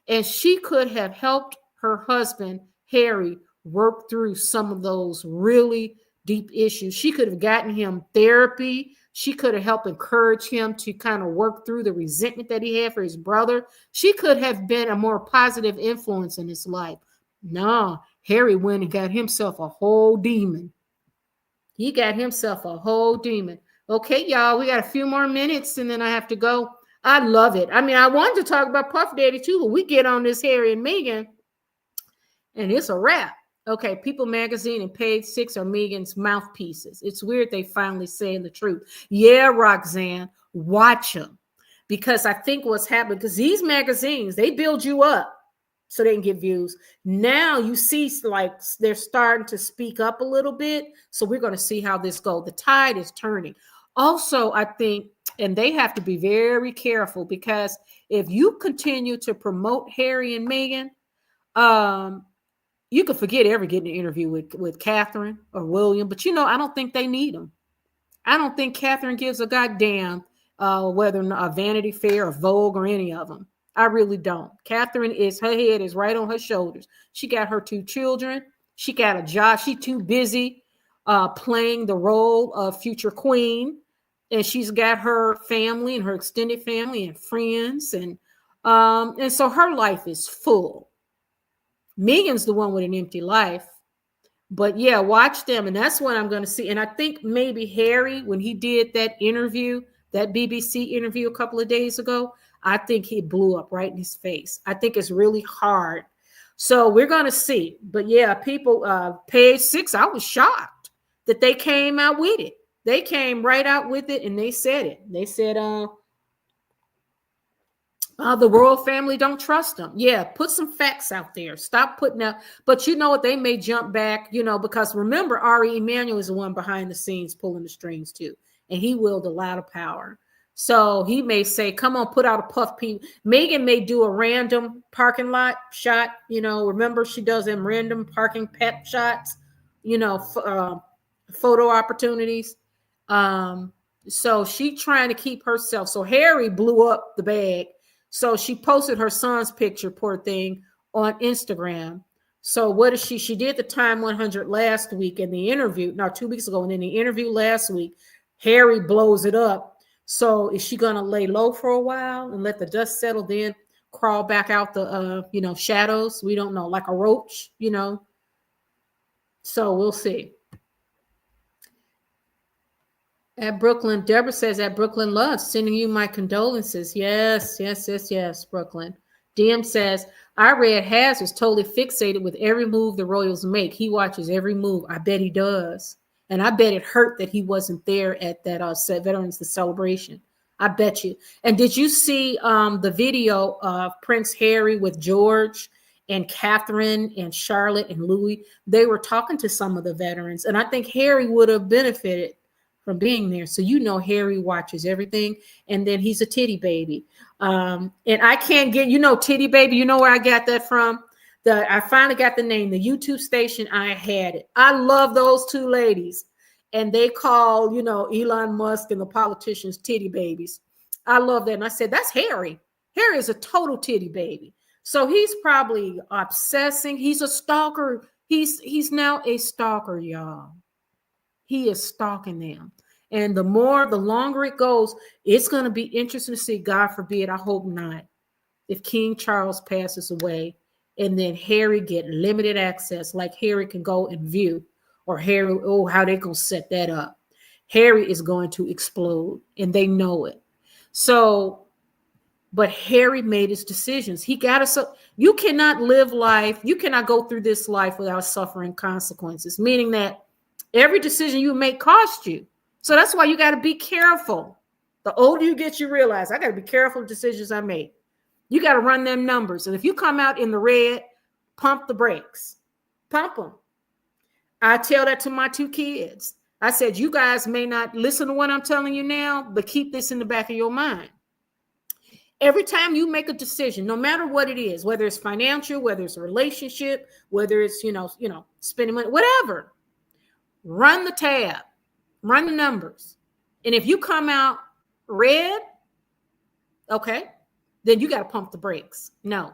and she could have helped her husband, Harry, work through some of those really deep issues. She could have gotten him therapy. She could have helped encourage him to kind of work through the resentment that he had for his brother. She could have been a more positive influence in his life. No, Harry went and got himself a whole demon. He got himself a whole demon. Okay, y'all, we got a few more minutes and then I have to go. I love it. I mean, I wanted to talk about Puff Daddy too, but we get on this Harry and Meghan and it's a wrap. Okay, People Magazine and Page 6 are Meghan's mouthpieces. It's weird they finally saying the truth. Yeah, Roxanne, watch them. Because I think what's happening, because these magazines, they build you up so they can get views. Now you see like they're starting to speak up a little bit. So we're going to see how this goes. The tide is turning. Also, I think, and they have to be very careful because if you continue to promote Harry and Meghan, you could forget ever getting an interview with Catherine or William, but I don't think they need them. I don't think Catherine gives a goddamn whether a Vanity Fair or Vogue or any of them. I really don't. Catherine her head is right on her shoulders. She got her 2 children. She got a job. She's too busy playing the role of future queen. And she's got her family and her extended family and friends. And so her life is full. Meghan's the one with an empty life. But yeah, watch them. And that's what I'm going to see. And I think maybe Harry, when he did that interview, that BBC interview a couple of days ago, I think he blew up right in his face. I think it's really hard. So we're going to see. But yeah, people, Page 6, I was shocked that they came out with it. They came right out with it and they said it. They said, the royal family don't trust them. Yeah, put some facts out there. Stop putting out. But you know what? They may jump back, because remember, Ari Emanuel is the one behind the scenes pulling the strings too. And he willed a lot of power. So he may say, come on, put out a puff piece. Meghan may do a random parking lot shot. Remember she does them random parking pet shots, photo opportunities. So she trying to keep herself. So Harry blew up the bag. So she posted her son's picture, poor thing, on Instagram. So what is she? She did the Time 100 last week in the interview, 2 weeks ago. And in the interview last week, Harry blows it up. So is she going to lay low for a while and let the dust settle, then crawl back out the, shadows? We don't know, like a roach, So we'll see. At Brooklyn, Deborah says, at Brooklyn Love, sending you my condolences. Yes, Brooklyn. DM says, I read Haz is totally fixated with every move the Royals make. He watches every move. I bet he does. And I bet it hurt that he wasn't there at that Veterans the celebration. I bet you. And did you see the video of Prince Harry with George and Catherine and Charlotte and Louis? They were talking to some of the veterans. And I think Harry would have benefited from being there. So Harry watches everything. And then he's a titty baby. And I can't get, titty baby, where I got that from? I finally got the name, the YouTube station. I had it. I love those two ladies. And they call, Elon Musk and the politicians titty babies. I love that. And I said, that's Harry. Harry is a total titty baby. So he's probably obsessing. He's a stalker. He's now a stalker, y'all. He is stalking them. And the longer it goes, it's going to be interesting to see. God forbid, I hope not, if King Charles passes away and then Harry get limited access, like Harry can go and view, or Harry, how they going to set that up. Harry is going to explode, and they know it. So, but Harry made his decisions. He got us. You cannot live life. You cannot go through this life without suffering consequences, meaning that every decision you make costs you. So that's why you got to be careful. The older you get, you realize I got to be careful of decisions I make. You got to run them numbers. And if you come out in the red, pump the brakes. Pump them. I tell that to my two kids. I said, you guys may not listen to what I'm telling you now, but keep this in the back of your mind. Every time you make a decision, no matter what it is, whether it's financial, whether it's a relationship, whether it's, spending money, whatever, run the tab, run the numbers. And if you come out red, okay, then you got to pump the brakes. No.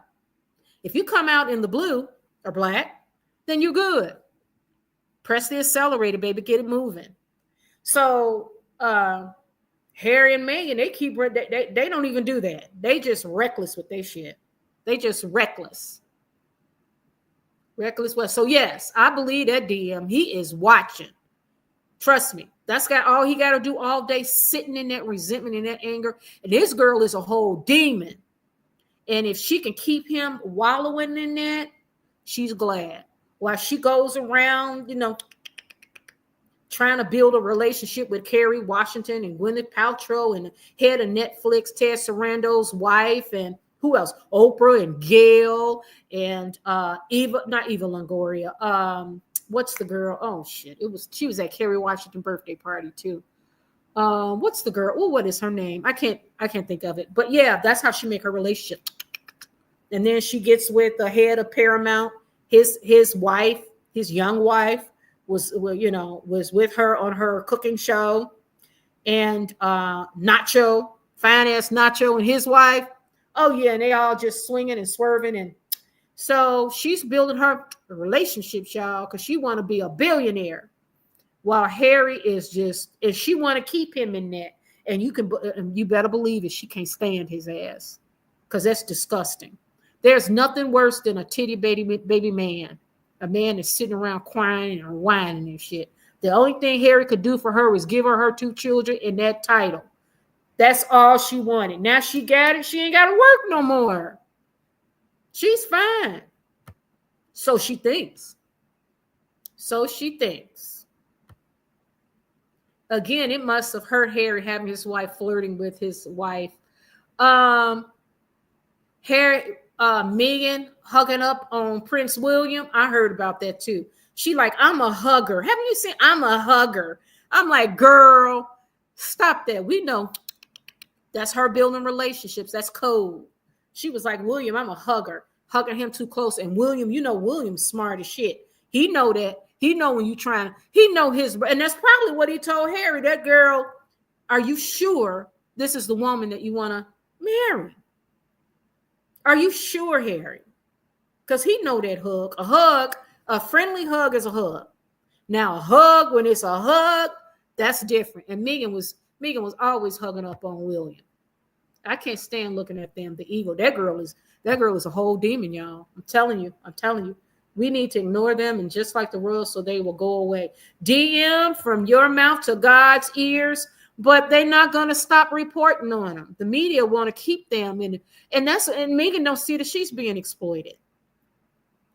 If you come out in the blue or black, then you're good. Press the accelerator, baby, get it moving. So Harry and Meghan, they don't even do that. They just reckless with their shit. They just reckless. Reckless what? So yes, I believe that DM, he is watching. Trust me. That's got all he got to do all day, sitting in that resentment and that anger. And this girl is a whole demon. And if she can keep him wallowing in that, she's glad. While she goes around, trying to build a relationship with Kerry Washington and Gwyneth Paltrow and head of Netflix, Ted Sarando's wife, and who else? Oprah and Gail and not Eva Longoria. What's the girl? Oh shit! She was at Kerry Washington birthday party too. What's the girl? Oh, what is her name? I can't think of it. But yeah, that's how she make her relationship. And then she gets with the head of Paramount. His wife, his young wife, was with her on her cooking show. And Nacho, fine ass Nacho, and his wife. Oh yeah, and they all just swinging and swerving. And so she's building her relationships, y'all, because she want to be a billionaire. While Harry is just, if she want to keep him in that, and you better believe it, she can't stand his ass, because that's disgusting. There's nothing worse than a titty baby man, a man that's sitting around crying and whining and shit. The only thing Harry could do for her was give her 2 children and that title. That's all she wanted. Now she got it. She ain't got to work no more. She's fine. So she thinks. Again, it must have hurt Harry having his wife flirting with his wife. Meghan hugging up on Prince William. I heard about that too. She like, I'm a hugger. Haven't you seen? I'm a hugger. I'm like, girl, stop that. We know that's her building relationships. That's code. She was like, William, I'm a hugger. Hugging him too close. And William, William's smart as shit. He know that. He know when you trying. He know his, and that's probably what he told Harry. That girl, are you sure this is the woman that you want to marry? Are you sure, Harry? Because he know that hug. A friendly hug is a hug. Now a hug, when it's a hug, that's different. And Meghan was always hugging up on William. I can't stand looking at them. The ego. That girl is a whole demon, y'all. I'm telling you. We need to ignore them and just like the world, so they will go away. DM from your mouth to God's ears, but they're not going to stop reporting on them. The media want to keep them and Meghan don't see that she's being exploited.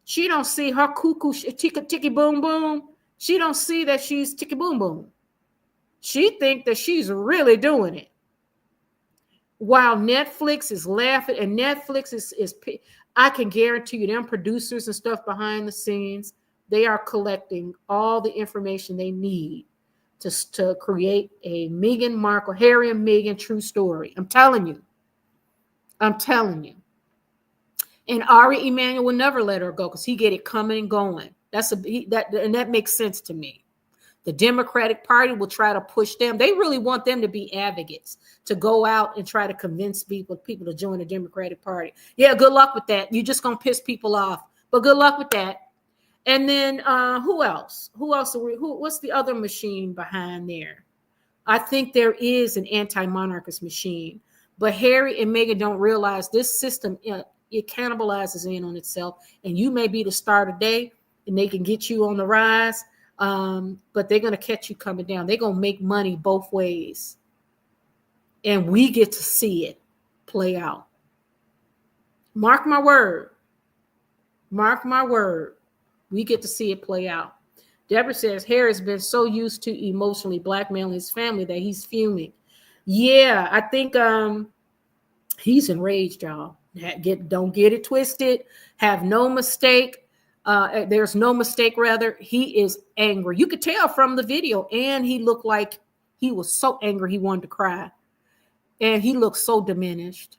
She don't see her cuckoo ticky boom boom. She don't see that she's ticky boom boom. She think that she's really doing it. While Netflix is laughing, and Netflix is I can guarantee you, them producers and stuff behind the scenes, they are collecting all the information they need to create a Meghan Markle, Harry and Meghan true story. I'm telling you. And Ari Emanuel will never let her go because he get it coming and going. And that makes sense to me. The Democratic Party will try to push them. They really want them to be advocates, to go out and try to convince people to join the Democratic Party. Yeah, good luck with that. You're just gonna piss people off, but good luck with that. And then who else? What's the other machine behind there? I think there is an anti-monarchist machine, but Harry and Meghan don't realize this system, it cannibalizes in on itself, and you may be the star today, and they can get you on the rise, but they're going to catch you coming down. They're going to make money both ways, and we get to see it play out. Mark my word. Mark my word. We get to see it play out. Deborah says Harry's been so used to emotionally blackmailing his family that he's fuming. Yeah, I think he's enraged, y'all. Don't get it twisted. Have no mistake. There's no mistake, rather. He is angry. You could tell from the video, and he looked like he was so angry he wanted to cry. And he looked so diminished.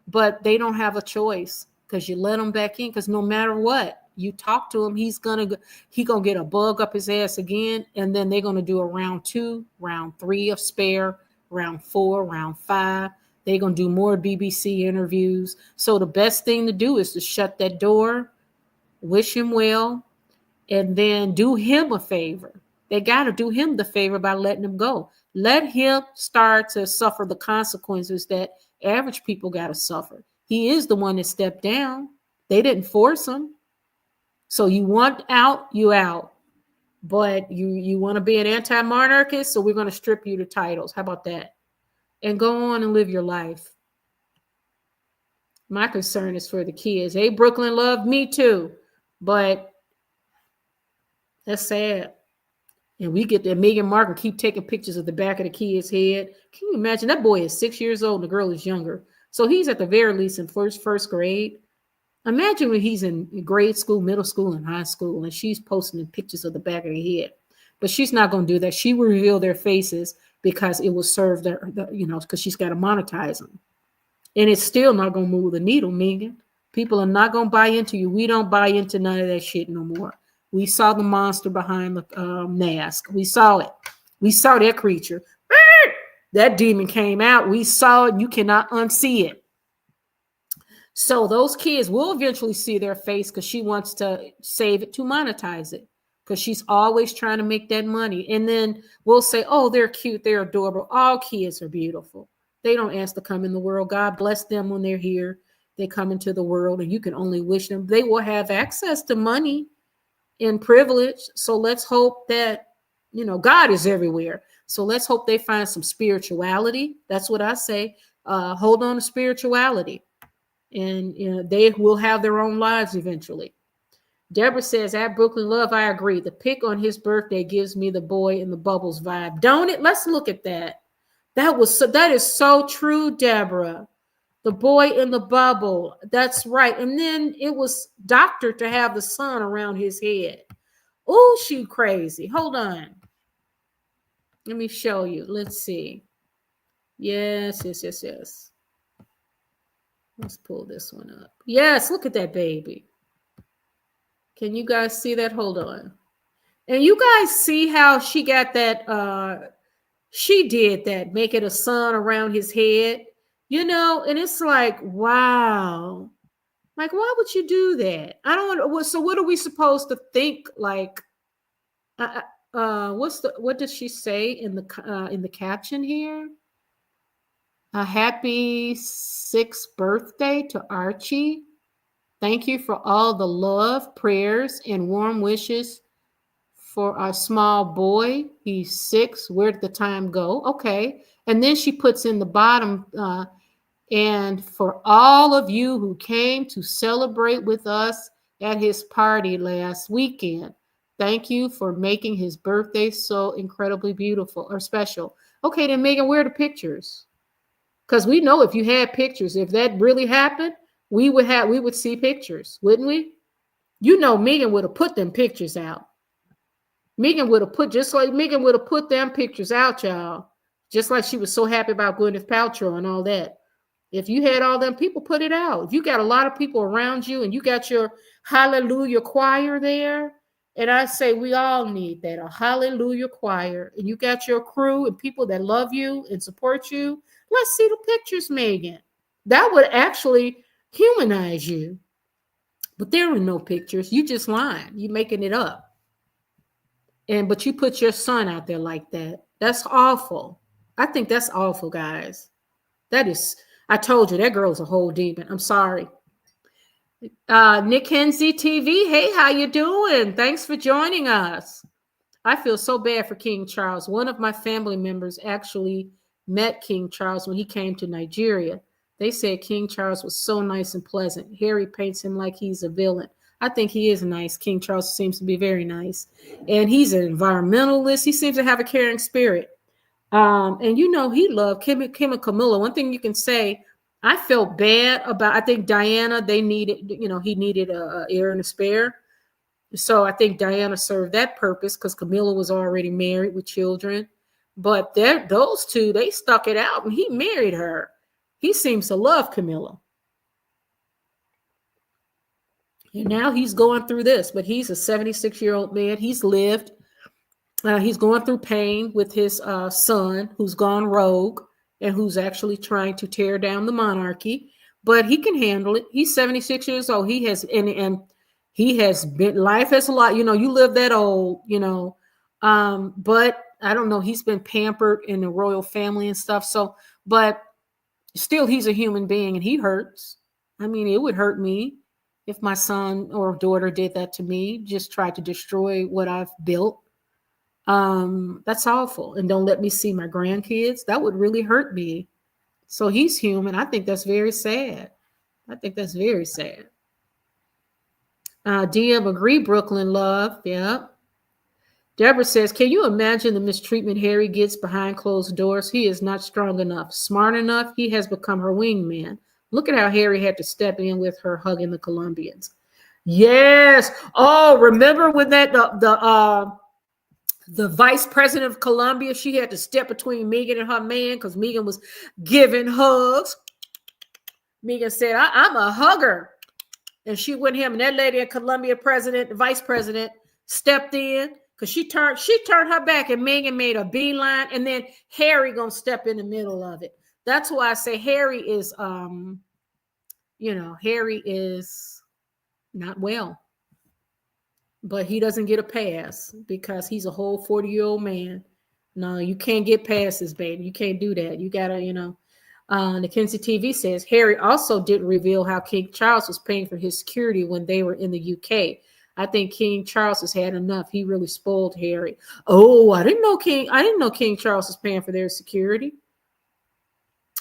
But they don't have a choice because you let him back in, because no matter what, you talk to him, he's gonna get a bug up his ass again, and then they're gonna do a round 2, round 3 of Spare, round 4, round 5. They're gonna do more BBC interviews. So the best thing to do is to shut that door, wish him well, and then do him a favor. They got to do him the favor by letting him go. Let him start to suffer the consequences that average people got to suffer. He is the one that stepped down. They didn't force him. So you want out, you out. But you want to be an anti-monarchist, so we're going to strip you the titles. How about that? And go on and live your life. My concern is for the kids. Hey, Brooklyn love, me too. But that's sad. And we get that Meghan Markle keep taking pictures of the back of the kid's head. Can you imagine? That boy is 6 years old and the girl is younger. So he's at the very least in first grade. Imagine when he's in grade school, middle school, and high school, and she's posting pictures of the back of her head. But she's not going to do that. She will reveal their faces because it will serve because she's got to monetize them. And it's still not going to move the needle, Meghan. People are not going to buy into you. We don't buy into none of that shit no more. We saw the monster behind the mask. We saw it. We saw that creature. That demon came out. We saw it. You cannot unsee it. So those kids will eventually see their face because she wants to save it to monetize it, because she's always trying to make that money. And then we'll say, oh, they're cute. They're adorable. All kids are beautiful. They don't ask to come in the world. God bless them when they're here. They come into the world, and you can only wish them. They will have access to money and privilege. So let's hope that, God is everywhere. So let's hope they find some spirituality. That's what I say. Hold on to spirituality. And they will have their own lives eventually. Deborah says, at Brooklyn Love, I agree. The pic on his birthday gives me the boy in the bubbles vibe. Don't it? Let's look at that. That is so true, Deborah. The boy in the bubble. That's right. And then it was doctored to have the sun around his head. Oh, she crazy. Hold on. Let me show you. Let's see. Yes. Let's pull this one up. Yes, look at that baby. Can you guys see that? Hold on. And you guys see how she got that, she did that, make it a sun around his head, and it's like, wow. Like, why would you do that? I don't know. So what are we supposed to think? Like, what does she say in the caption here? A happy 6th birthday to Archie. Thank you for all the love, prayers, and warm wishes for our small boy. He's 6. Where did the time go? Okay. And then she puts in the bottom, and for all of you who came to celebrate with us at his party last weekend, thank you for making his birthday so incredibly beautiful or special. Okay, then Meghan, where are the pictures? Because we know if you had pictures, if that really happened, we would see pictures, wouldn't we? Meghan would have put them pictures out. Meghan would have put them pictures out, y'all. Just like she was so happy about Gwyneth Paltrow and all that. If you had all them people, put it out. If you got a lot of people around you and you got your hallelujah choir there, and I say we all need that, a hallelujah choir, and you got your crew and people that love you and support you, let's see the pictures, Megan. That would actually humanize you. But there are no pictures. You just lying. You making it up. But you put your son out there like that. That's awful. I think that's awful, guys. That is, I told you, that girl's a whole demon. I'm sorry. Nick Kenzie TV. Hey, how you doing? Thanks for joining us. I feel so bad for King Charles. One of my family members actually met King Charles when he came to Nigeria. They said King Charles was so nice and pleasant. Harry paints him like he's a villain. I think he is nice. King Charles seems to be very nice. And he's an environmentalist. He seems to have a caring spirit. And you know, he loved Kim and Camilla. One thing you can say, I felt bad about, I think Diana, they needed, you know, he needed a heir and a spare. So I think Diana served that purpose because Camilla was already married with children. But those two, they stuck it out and he married her. He seems to love Camilla. And now he's going through this, but he's a 76-year-old man. He's lived. He's going through pain with his son, who's gone rogue and who's actually trying to tear down the monarchy. But he can handle it. He's 76 years old. He has, and he has been, life has a lot, you know, you live that old, you know. But I don't know, he's been pampered in the royal family and stuff. So, but still, he's a human being and he hurts. I mean, it would hurt me if my son or daughter did that to me, just tried to destroy what I've built. That's awful. And don't let me see my grandkids. That would really hurt me. So he's human. I think that's very sad. I think that's very sad. DM agree, Brooklyn love. Yeah. Deborah says, can you imagine the mistreatment Harry gets behind closed doors? He is not strong enough, smart enough. He has become her wingman. Look at how Harry had to step in with her hugging the Colombians. Yes. Oh, remember when that the vice president of Colombia, she had to step between Megan and her man because Megan was giving hugs. Megan said, I'm a hugger. And she went him, and that lady in Colombia president, the vice president, stepped in because she turned her back, and Megan made a beeline, and then Harry gonna step in the middle of it. That's why I say Harry is Harry is not well. But he doesn't get a pass because he's a whole 40-year-old man. No, you can't get passes, baby. You can't do that. You gotta, Mackenzie TV says Harry also didn't reveal how King Charles was paying for his security when they were in the UK. I think King Charles has had enough. He really spoiled Harry. Oh, I didn't know King Charles was paying for their security.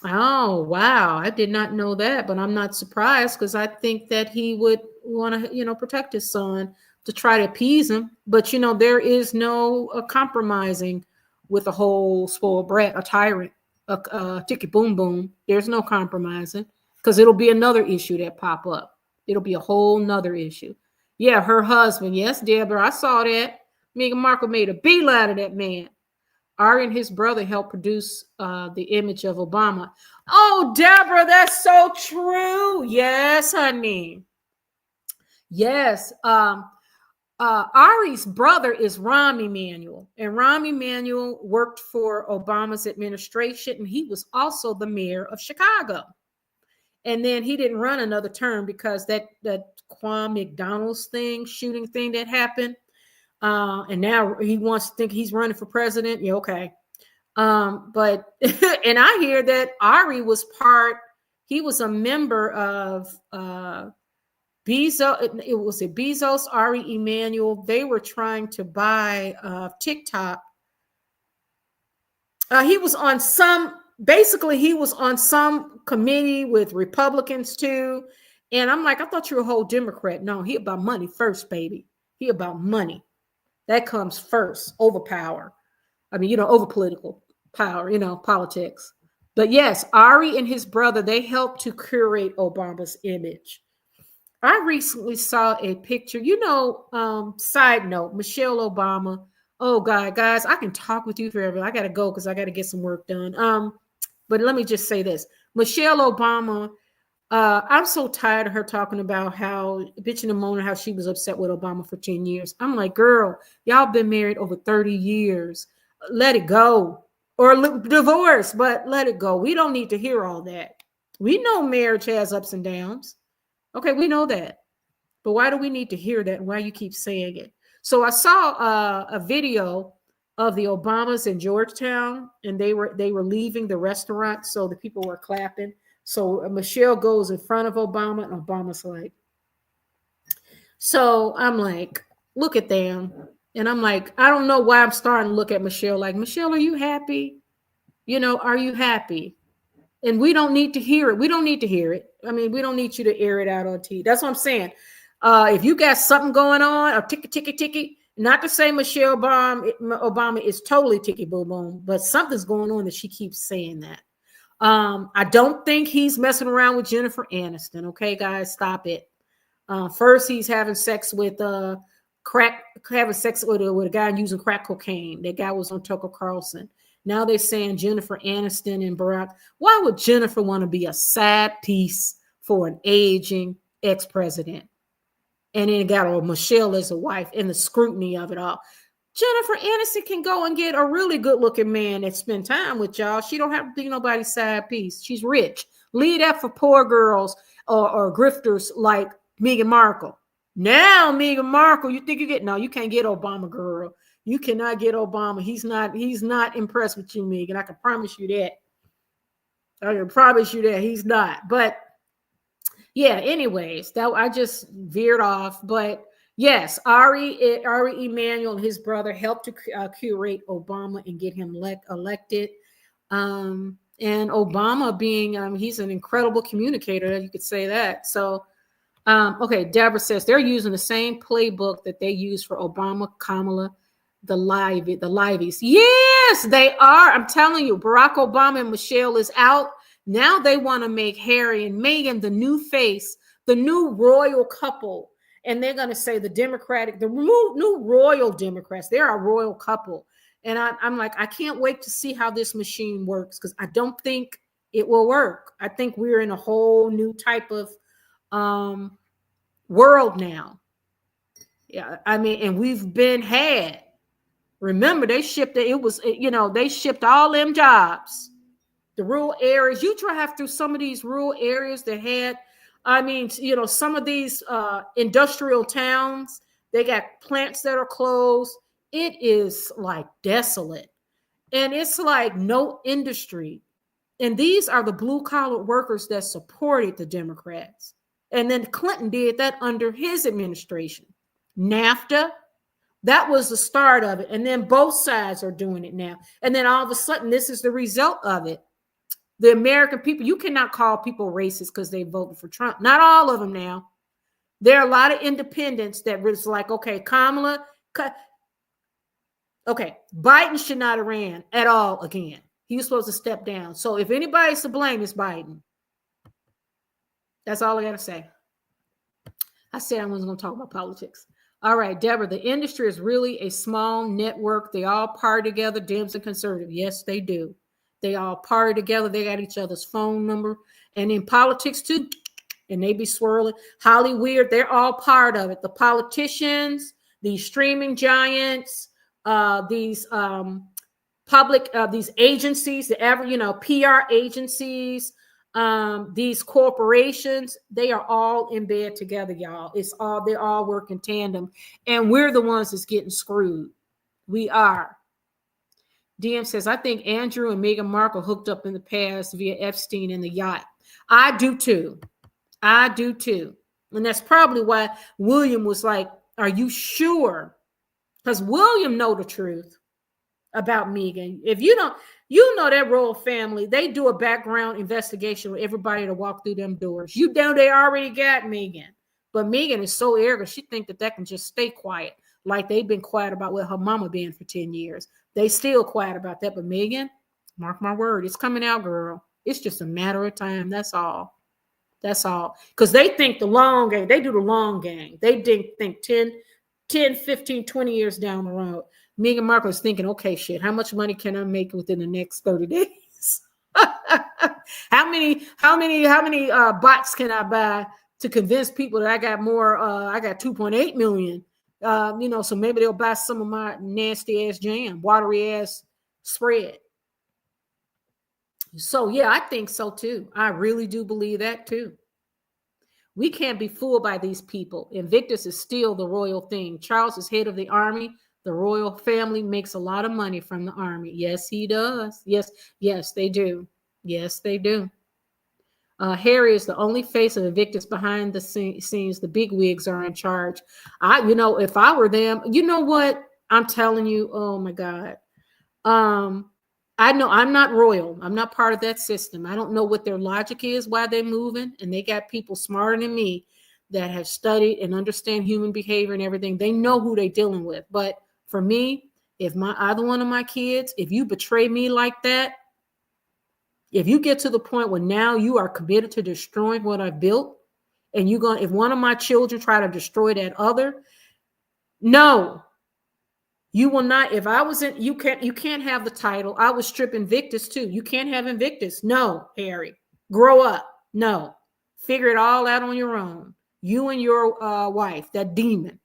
Oh, wow. I did not know that, but I'm not surprised because I think that he would want to, protect his son to try to appease him. But, there is no compromising with a whole spoiled brat, a tyrant, a ticket boom boom. There's no compromising because it'll be another issue that pop up. It'll be a whole nother issue. Yeah, her husband. Yes, Deborah, I saw that. Meghan Markle made a beeline of that man. Ari and his brother helped produce the image of Obama. Oh, Deborah, that's so true. Yes, honey. Yes. Ari's brother is Rahm Emanuel, and Rahm Emanuel worked for Obama's administration, and he was also the mayor of Chicago. And then he didn't run another term because that Kwame McDonald's shooting thing that happened. And now he wants to think he's running for president. Yeah, okay. But and I hear that Ari was he was a member of Bezos, Ari Emanuel. They were trying to buy TikTok. He was on some committee with Republicans too. And I'm like, I thought you were a whole Democrat. No, he about money first, baby. He about money. That comes first over power. I mean, over political power, politics. But yes, Ari and his brother, they helped to curate Obama's image. I recently saw a picture, side note, Michelle Obama. Oh God, guys, I can talk with you forever. I got to go because I got to get some work done. But let me just say this. Michelle Obama, I'm so tired of her talking about how bitching and moaning how she was upset with Obama for 10 years. I'm like, girl, y'all been married over 30 years. Let it go. Or divorce, but let it go. We don't need to hear all that. We know marriage has ups and downs. Okay, we know that. But why do we need to hear that? And why you keep saying it? So I saw a video of the Obamas in Georgetown, and they were leaving the restaurant, so the people were clapping. So Michelle goes in front of Obama, and Obama's like, so I'm like, look at them. And I'm like, I don't know why I'm starting to look at Michelle like, Michelle, are you happy? You know, are you happy? And we don't need to hear it. We don't need to hear it. I mean, we don't need you to air it out on TV. That's what I'm saying. If you got something going on, or ticky, not to say Michelle Obama is totally ticky boom boom, but something's going on that she keeps saying that. I don't think he's messing around with Jennifer Aniston. Okay, guys, stop it. First, he's having sex with a guy using crack cocaine. That guy was on Tucker Carlson. Now they're saying Jennifer Aniston and Barack. Why would Jennifer want to be a sad piece for an aging ex-president? And then got Michelle as a wife and the scrutiny of it all. Jennifer Aniston can go and get a really good-looking man that spend time with y'all. She don't have to be nobody's side piece. She's rich. Leave that for poor girls or grifters like Meghan Markle. Now, Meghan Markle, you think you get no? You can't get Obama, girl. You cannot get Obama. He's not impressed with you, Megan. I can promise you that. I can promise you that he's not. But yeah, anyways, that I just veered off. But yes, Ari Emanuel and his brother helped to curate Obama and get him elected. And Obama being, he's an incredible communicator, you could say that. So, okay, Deborah says they're using the same playbook that they use for Obama, Kamala, the Liveys. Yes, they are. I'm telling you, Barack Obama and Michelle is out. Now they want to make Harry and Meghan the new face, the new royal couple. And they're going to say the new royal Democrats, they're a royal couple. And I'm like, I can't wait to see how this machine works, because I don't think it will work. I think we're in a whole new type of world now. Yeah, I mean, and we've been had. Remember, they shipped they shipped all them jobs. The rural areas, you drive through some of these rural areas that had, some of these industrial towns, they got plants that are closed. It is like desolate. And it's like no industry. And these are the blue collar workers that supported the Democrats. And then Clinton did that under his administration. NAFTA, that was the start of it. And then both sides are doing it now. And then all of a sudden, this is the result of it. The American people, you cannot call people racist because they voted for Trump. Not all of them now. There are a lot of independents that was like, okay, Kamala, okay, Biden should not have ran at all again. He was supposed to step down. So if anybody's to blame, it's Biden. That's all I got to say. I said I wasn't going to talk about politics. All right, Deborah, the industry is really a small network. They all party together, Dems and conservative. Yes, they do. They all party together. They got each other's phone number. And in politics too, and they be swirling. Hollyweird, they're all part of it. The politicians, these streaming giants, these these agencies, PR agencies, these corporations, they are all in bed together, y'all. They all work in tandem, and we're the ones that's getting screwed. We are. DM says, I think Andrew and Meghan Markle hooked up in the past via Epstein and the yacht. I do too. And that's probably why William was like, are you sure? Because William know the truth about Meghan. If you don't, that royal family, they do a background investigation with everybody to walk through them doors. You know they already got Meghan. But Meghan is so arrogant, she think that can just stay quiet. Like they've been quiet about her mama being for 10 years. They still quiet about that. But Meghan, mark my word, it's coming out, girl. It's just a matter of time. That's all. Because they think the long game. They do the long game. They think 10, 15, 20 years down the road. Meghan Markle is thinking, okay, shit, how much money can I make within the next 30 days? How many bots can I buy to convince people that I got more? I got 2.8 million. So maybe they'll buy some of my nasty ass jam, watery ass spread. So yeah, I think so too. I really do believe that too. We can't be fooled by these people. Invictus is still the royal thing. Charles is head of the army. The royal family makes a lot of money from the army. Yes, he does. Yes, they do. Yes, they do. Harry is the only face of Invictus behind the scenes. The big wigs are in charge. If I were them, you know what? I'm telling you, oh my God. I know I'm not royal. I'm not part of that system. I don't know what their logic is, why they're moving. And they got people smarter than me that have studied and understand human behavior and everything. They know who they're dealing with. But for me, if either one of my kids, if you betray me like that, if you get to the point where now you are committed to destroying what I built, and if one of my children try to destroy that other, no, you will not. If I wasn't, you can't have the title. I would strip Invictus too. You can't have Invictus. No, Harry, grow up. No, figure it all out on your own. You and your wife, that demon.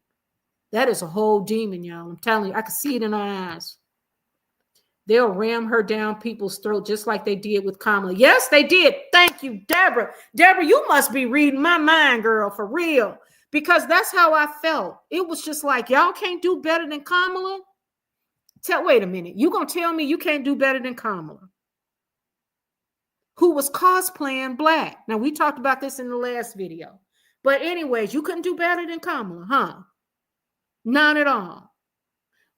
That is a whole demon, y'all. I'm telling you, I can see it in our eyes. They'll ram her down people's throat just like they did with Kamala. Yes, they did. Thank you, Deborah. Deborah, you must be reading my mind, girl, for real. Because that's how I felt. It was just like, y'all can't do better than Kamala? Wait a minute. You going to tell me you can't do better than Kamala, who was cosplaying black? Now, we talked about this in the last video. But anyways, you couldn't do better than Kamala, huh? Not at all.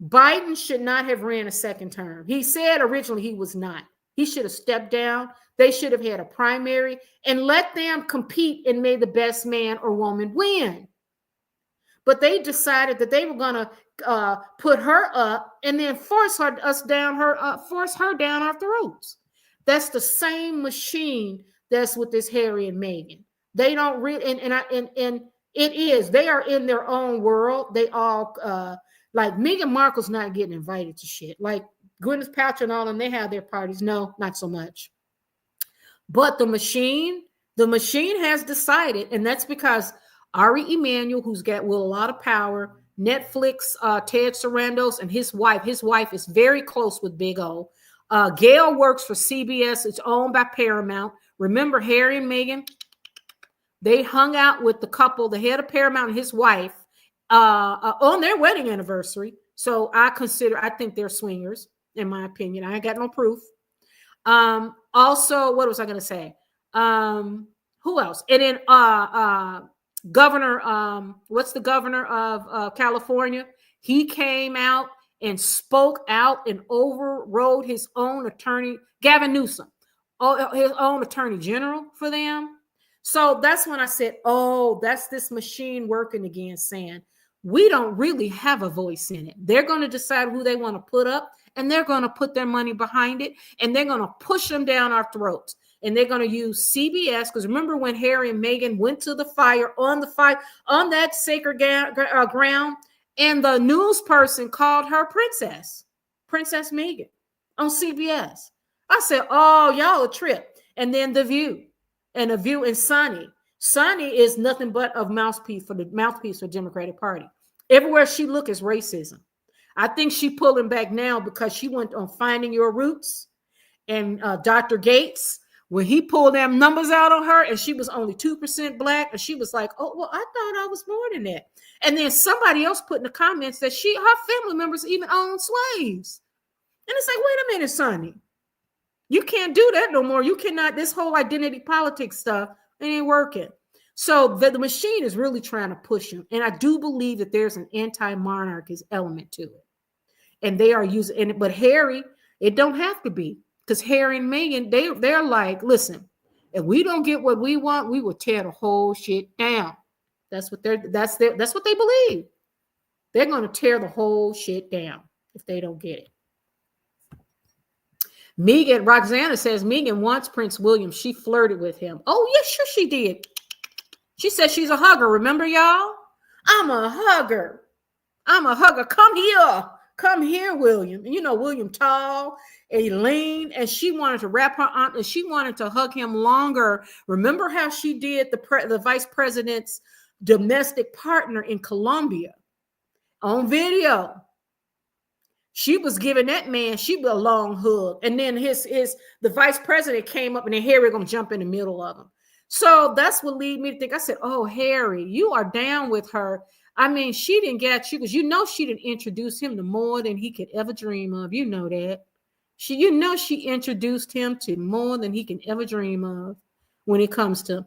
Biden should not have ran a second term. He said originally he was not. He should have stepped down. They should have had a primary and let them compete and may the best man or woman win. But they decided that they were going to put her up and then force her down our throats. That's the same machine that's with this Harry and Meghan. They don't really, and it is. They are in their own world. They all. Like Meghan Markle's not getting invited to shit. Like Gwyneth Paltrow and all them, they have their parties. No, not so much. But the machine has decided, and that's because Ari Emanuel, who's got a lot of power, Netflix, Ted Sarandos, and his wife. His wife is very close with Big O. Gail works for CBS. It's owned by Paramount. Remember Harry and Meghan? They hung out with the couple, the head of Paramount and his wife, on their wedding anniversary. So I think they're swingers, in my opinion. I ain't got no proof. Also, what was I going to say? Who else? And then Governor, what's the governor of California? He came out and spoke out and overrode his own attorney, Gavin Newsom, his own attorney general for them. So that's when I said, oh, that's this machine working again, saying, we don't really have a voice in it. They're going to decide who they want to put up, and they're going to put their money behind it, and they're going to push them down our throats. And they're going to use CBS, because remember when Harry and Meghan went to the fire on that sacred ground, and the news person called her Princess Meghan on CBS. I said, oh, y'all a trip. And then The View and Sunny. Sunny is nothing but a mouthpiece for the Democratic Party. Everywhere she look is racism. I think she pulling back now because she went on Finding Your Roots, and Dr. Gates, when he pulled them numbers out on her and she was only 2% black, and she was like, oh, well, I thought I was more than that. And then somebody else put in the comments that her family members even own slaves. And it's like, wait a minute, Sonny. You can't do that no more. You cannot, this whole identity politics stuff, it ain't working. So the machine is really trying to push him. And I do believe that there's an anti-monarchist element to it. And they are using it. But Harry, it don't have to be. Because Harry and Meghan, they're like, listen, if we don't get what we want, we will tear the whole shit down. That's what they believe. They're going to tear the whole shit down if they don't get it. Meghan, Roxana says Meghan wants Prince William. She flirted with him. Oh, yeah, sure she did. She said she's a hugger. Remember, y'all? I'm a hugger. Come here. Come here, William. And you know, William tall. Elaine, and she wanted to wrap her arm, and she wanted to hug him longer. Remember how she did the vice president's domestic partner in Colombia on video? She was giving that man a long hug, and then the vice president came up, and then Harry gonna jump in the middle of him. So that's what led me to think. I said, "Oh, Harry, you are down with her." I mean, she didn't get you because she didn't introduce him to more than he could ever dream of. You know that. She introduced him to more than he can ever dream of when it comes to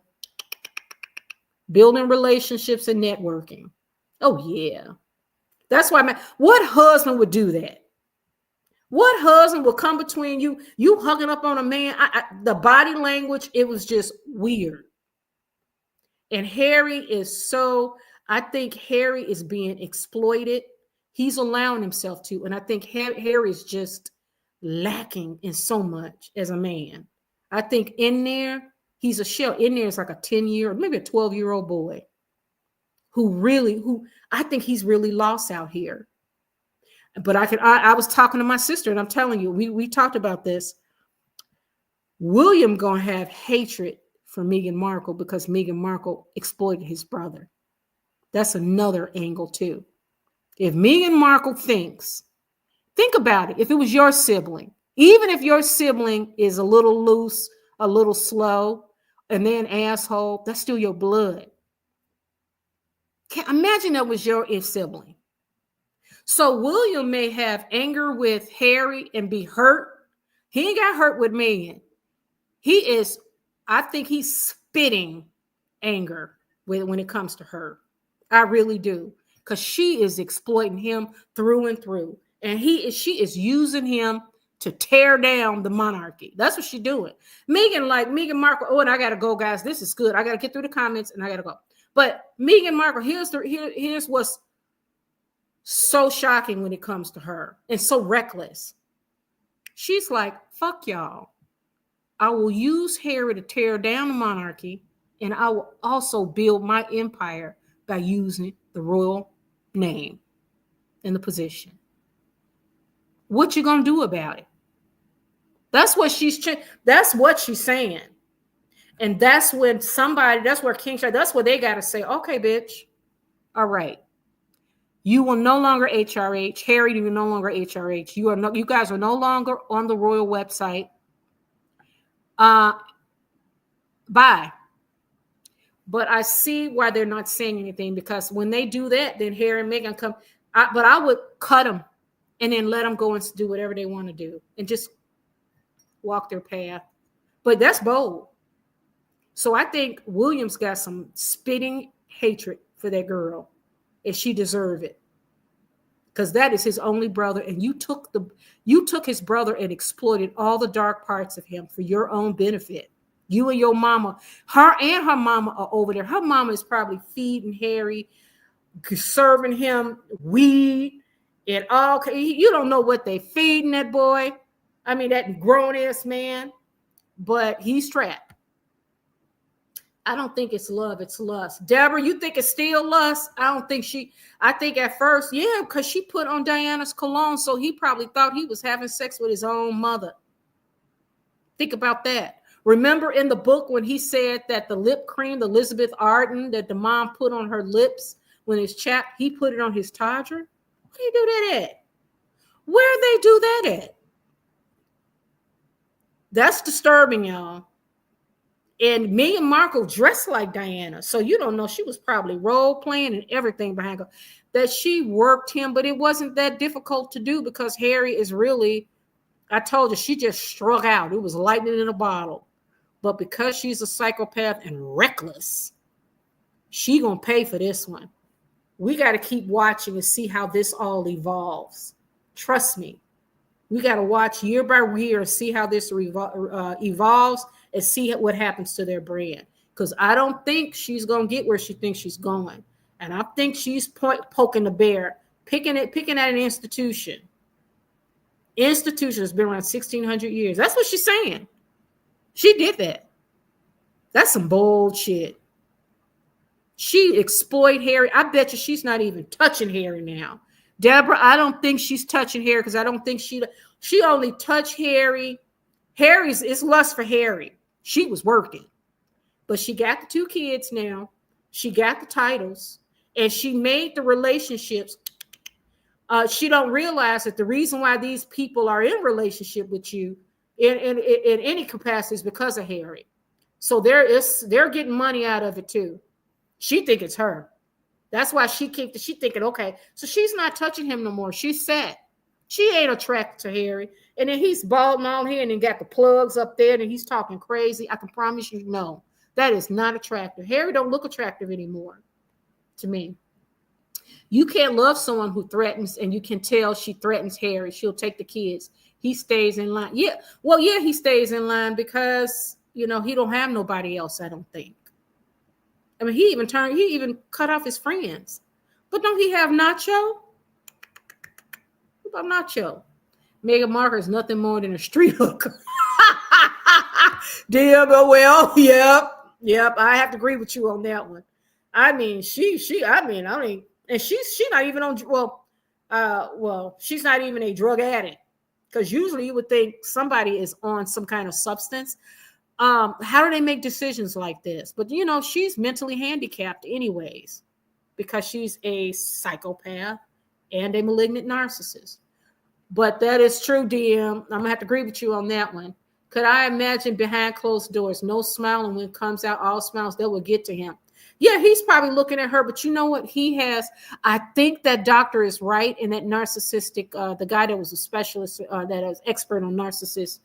building relationships and networking. Oh yeah, that's why. What husband would do that? What husband will come between you hugging up on a man? The body language, it was just weird. And I think Harry is being exploited. He's allowing himself to. And I think Harry is just lacking in so much as a man. I think in there, he's a shell. In there is like a 10-year, maybe a 12-year-old boy who I think he's really lost out here. But I was talking to my sister, and I'm telling you, we talked about this. William gonna have hatred for Meghan Markle because Meghan Markle exploited his brother. That's another angle too. If Meghan Markle think about it. If it was your sibling, even if your sibling is a little loose, a little slow, and they're an asshole, that's still your blood. Can't imagine that was your sibling. So William may have anger with Harry and be hurt. He ain't got hurt with Meghan. I think he's spitting anger when it comes to her. I really do. Because she is exploiting him through and through. And she is using him to tear down the monarchy. That's what she's doing. Meghan Markle, oh, and I got to go, guys. This is good. I got to get through the comments and I got to go. But Meghan Markle, here's what's so shocking when it comes to her and so reckless. She's like, fuck y'all. I will use Harry to tear down the monarchy, and I will also build my empire by using the royal name and the position. What you gonna do about it? That's what she's saying. And that's where King Charles, that's what they gotta say, okay, bitch. All right. You will no longer HRH. Harry, you will no longer HRH. You guys are no longer on the royal website. Bye. But I see why they're not saying anything, because when they do that, then Harry and Meghan come. But I would cut them and then let them go and do whatever they want to do and just walk their path. But that's bold. So I think William's got some spitting hatred for that girl, and she deserves it, because that is his only brother, and you took his brother and exploited all the dark parts of him for your own benefit. You and your mama, her mama are over there. Her mama is probably feeding Harry, serving him weed and all. You don't know what they feeding that boy. I mean, that grown ass man, but he's trapped. I don't think it's love, it's lust. Deborah, you think it's still lust? I think at first, yeah, because she put on Diana's cologne, so he probably thought he was having sex with his own mother. Think about that. Remember in the book when he said that the lip cream, the Elizabeth Arden, that the mom put on her lips when it's chapped, he put it on his Todger? Where do you do that at? Where they do that at? That's disturbing, y'all. And Meghan Markle dressed like Diana. So you don't know, she was probably role playing and everything behind her. That she worked him, but it wasn't that difficult to do, because Harry is really, I told you, she just struck out. It was lightning in a bottle. But because she's a psychopath and reckless, she gonna pay for this one. We got to keep watching and see how this all evolves. Trust me. We got to watch year by year and see how this evolves and see what happens to their brand. Because I don't think she's going to get where she thinks she's going. And I think she's poking the bear, picking at an institution. Institution has been around 1,600 years. That's what she's saying. She did that. That's some bold shit. She exploited Harry. I bet you she's not even touching Harry now. Deborah, I don't think she's touching Harry because I don't think she only touched Harry. It's lust for Harry. She was working, but she got the 2 kids now. She got the titles, and she made the relationships. She don't realize that the reason why these people are in relationship with you in any capacity is because of Harry. So they're getting money out of it too. She think it's her. That's why she thinking, okay, so she's not touching him no more. She's set. She ain't attracted to Harry. And then he's balding all here and then got the plugs up there and he's talking crazy. I can promise you, no, that is not attractive. Harry don't look attractive anymore to me. You can't love someone who threatens, and you can tell she threatens Harry. She'll take the kids. He stays in line. Yeah, well, yeah, he stays in line because, he don't have nobody else, I don't think. I mean, he even cut off his friends. But don't he have Nacho? What about Nacho? Meghan Markle is nothing more than a street hooker. Dear, but well, yep. I have to agree with you on that one. I mean, she's not even on, she's not even a drug addict. Because usually you would think somebody is on some kind of substance. How do they make decisions like this? But, she's mentally handicapped anyways, because she's a psychopath and a malignant narcissist. But that is true, DM. I'm going to have to agree with you on that one. Could I imagine behind closed doors, no smiling, when it comes out, all smiles, that will get to him. Yeah, he's probably looking at her, but you know what? I think that doctor is right, and that narcissistic, the guy that was a specialist, that is expert on narcissists,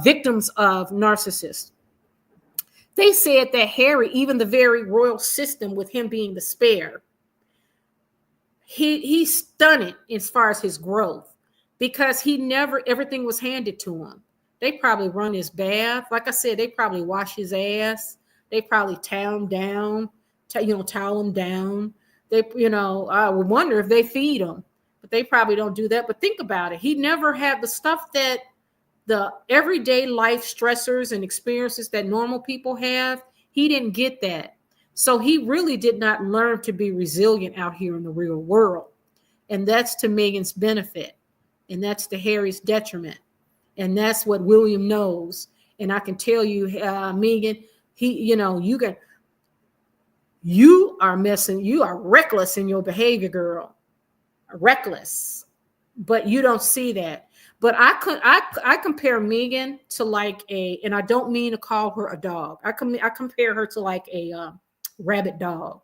victims of narcissists. They said that Harry, even the very royal system, with him being the spare, he's stunted as far as his growth, because everything was handed to him. They probably run his bath. Like I said, they probably wash his ass. They probably towel him down. They, I would wonder if they feed him, but they probably don't do that. But think about it. He never had the stuff that the everyday life stressors and experiences that normal people have. He didn't get that. So he really did not learn to be resilient out here in the real world. And that's to Meghan's benefit. And that's to Harry's detriment. And that's what William knows. And I can tell you, Meghan, you are reckless in your behavior, girl. Reckless. But you don't see that. But I compare Meghan to and I don't mean to call her a dog. I compare her to like a rabid dog.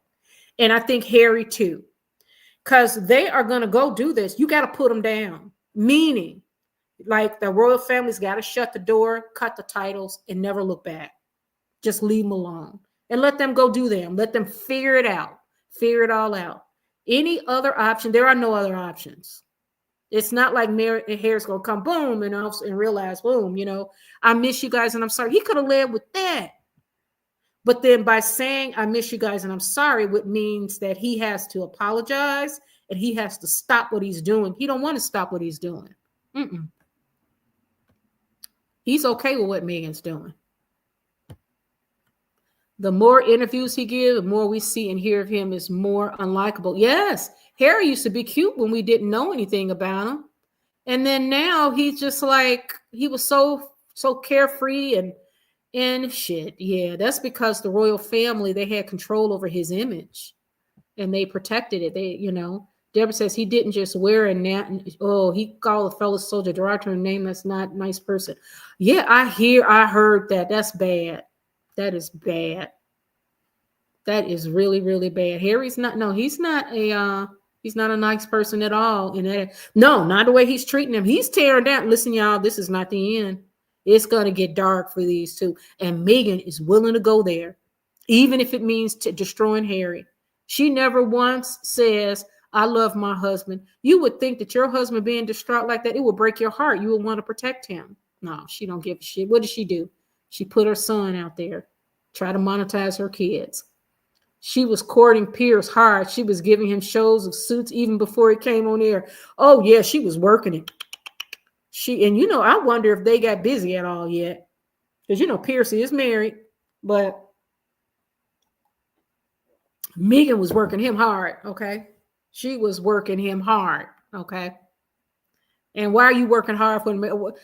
And I think Harry too. Because they are going to go do this. You got to put them down. Meaning, like, the royal family's got to shut the door, cut the titles, and never look back. Just leave them alone. And let them go do them. Let them figure it out. Figure it all out. Any other option? There are no other options. It's not like Harry's going to come, boom, and realize, boom, I miss you guys and I'm sorry. He could have led with that. But then by saying, I miss you guys and I'm sorry, which means that he has to apologize and he has to stop what he's doing. He don't want to stop what he's doing. He's okay with what Meghan's doing. The more interviews he gives, the more we see and hear of him is more unlikable. Yes, Harry used to be cute when we didn't know anything about him. And then now he's just like, he was so carefree and shit. Yeah, that's because the royal family, they had control over his image and they protected it. Deborah says he didn't just wear he called a fellow soldier derogatory name. That's not a nice person. Yeah, I heard that. That's bad. That is bad. That is really, really bad. Harry's not a nice person at all. No, not the way he's treating him. He's tearing down. Listen, y'all, this is not the end. It's going to get dark for these two. And Meghan is willing to go there, even if it means destroying Harry. She never once says, I love my husband. You would think that your husband being distraught like that, it would break your heart. You would want to protect him. No, she don't give a shit. What did she do? She put her son out there, try to monetize her kids. She was courting Piers hard. She was giving him shows of Suits even before he came on air. Oh, yeah, she was working it. I wonder if they got busy at all yet. Because, Piers is married, but Meghan was working him hard, okay? She was working him hard. Okay. And why are you working hard for?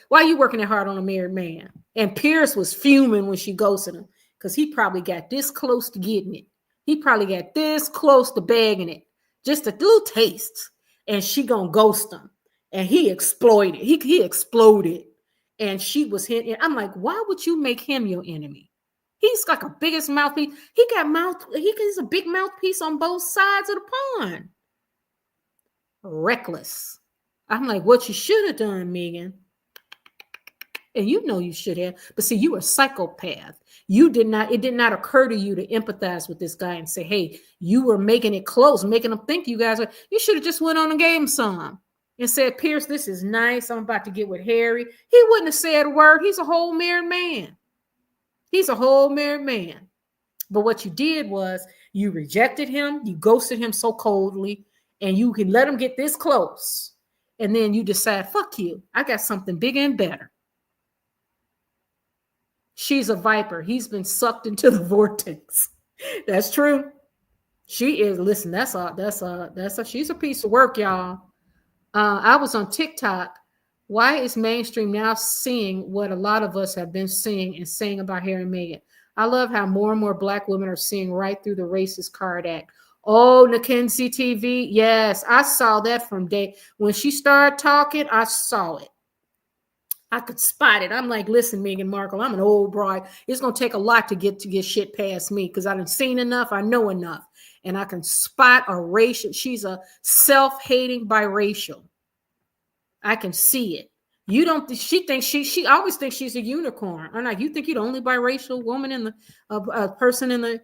Why are you working that hard on a married man? And Pierce was fuming when she ghosted him because he probably got this close to getting it. He probably got this close to bagging it, just a little taste, and she gonna ghost him. And he exploited. He exploded, and she was hitting. I'm like, why would you make him your enemy? He's like a biggest mouthpiece. He got mouth. He's a big mouthpiece on both sides of the pond. Reckless. I'm like, what you should have done, Megan. And you know you should have. But see, you were a psychopath. It did not occur to you to empathize with this guy and say, hey, you were making it close, making them think you guys you should have just went on and gave him some and said, Pierce, this is nice. I'm about to get with Harry. He wouldn't have said a word. He's a whole married man. He's a whole married man. But what you did was you rejected him. You ghosted him so coldly, and you can let him get this close. And then you decide, fuck you. I got something bigger and better. She's a viper. He's been sucked into the vortex. That's true. She is. Listen, she's a piece of work, y'all. I was on TikTok. Why is mainstream now seeing what a lot of us have been seeing and saying about Harry and Meghan? I love how more and more Black women are seeing right through the racist card act. Oh, Mackenzie TV. Yes, I saw that from day. When she started talking, I saw it. I could spot it. I'm like, listen, Meghan Markle, I'm an old bride. It's going to take a lot to get shit past me because I done seen enough. I know enough. And I can spot a racial. She's a self-hating biracial. I can see it. You don't, she thinks she always thinks she's a unicorn. I'm like, you think you're the only biracial woman in the, person in the,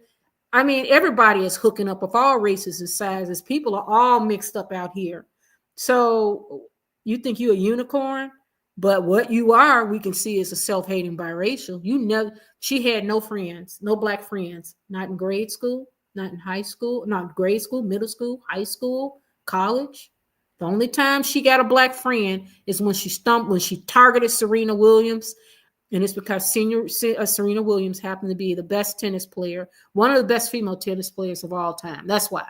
I mean, everybody is hooking up with all races and sizes. People are all mixed up out here. So you think you're a unicorn? But what you are, we can see, is a self-hating biracial. She had no friends, no Black friends, not in grade school, not in high school, not grade school, middle school, high school, college. The only time she got a Black friend is when she targeted Serena Williams. And it's because Serena Williams happened to be the best tennis player, one of the best female tennis players of all time. That's why.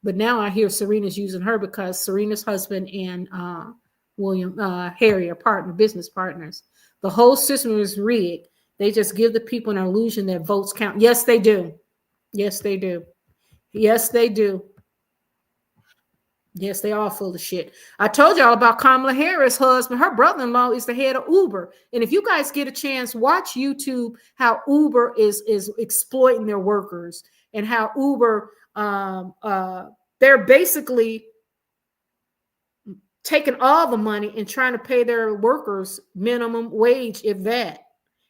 But now I hear Serena's using her because Serena's husband and Harry are business partners. The whole system is rigged. They just give the people an illusion that votes count. Yes, they do. Yes, they do. Yes, they do. Yes, they all full of shit. I told y'all about Kamala Harris' husband. Her brother-in-law is the head of Uber. And if you guys get a chance, watch YouTube how Uber is exploiting their workers and how Uber, they're basically taking all the money and trying to pay their workers minimum wage, if that.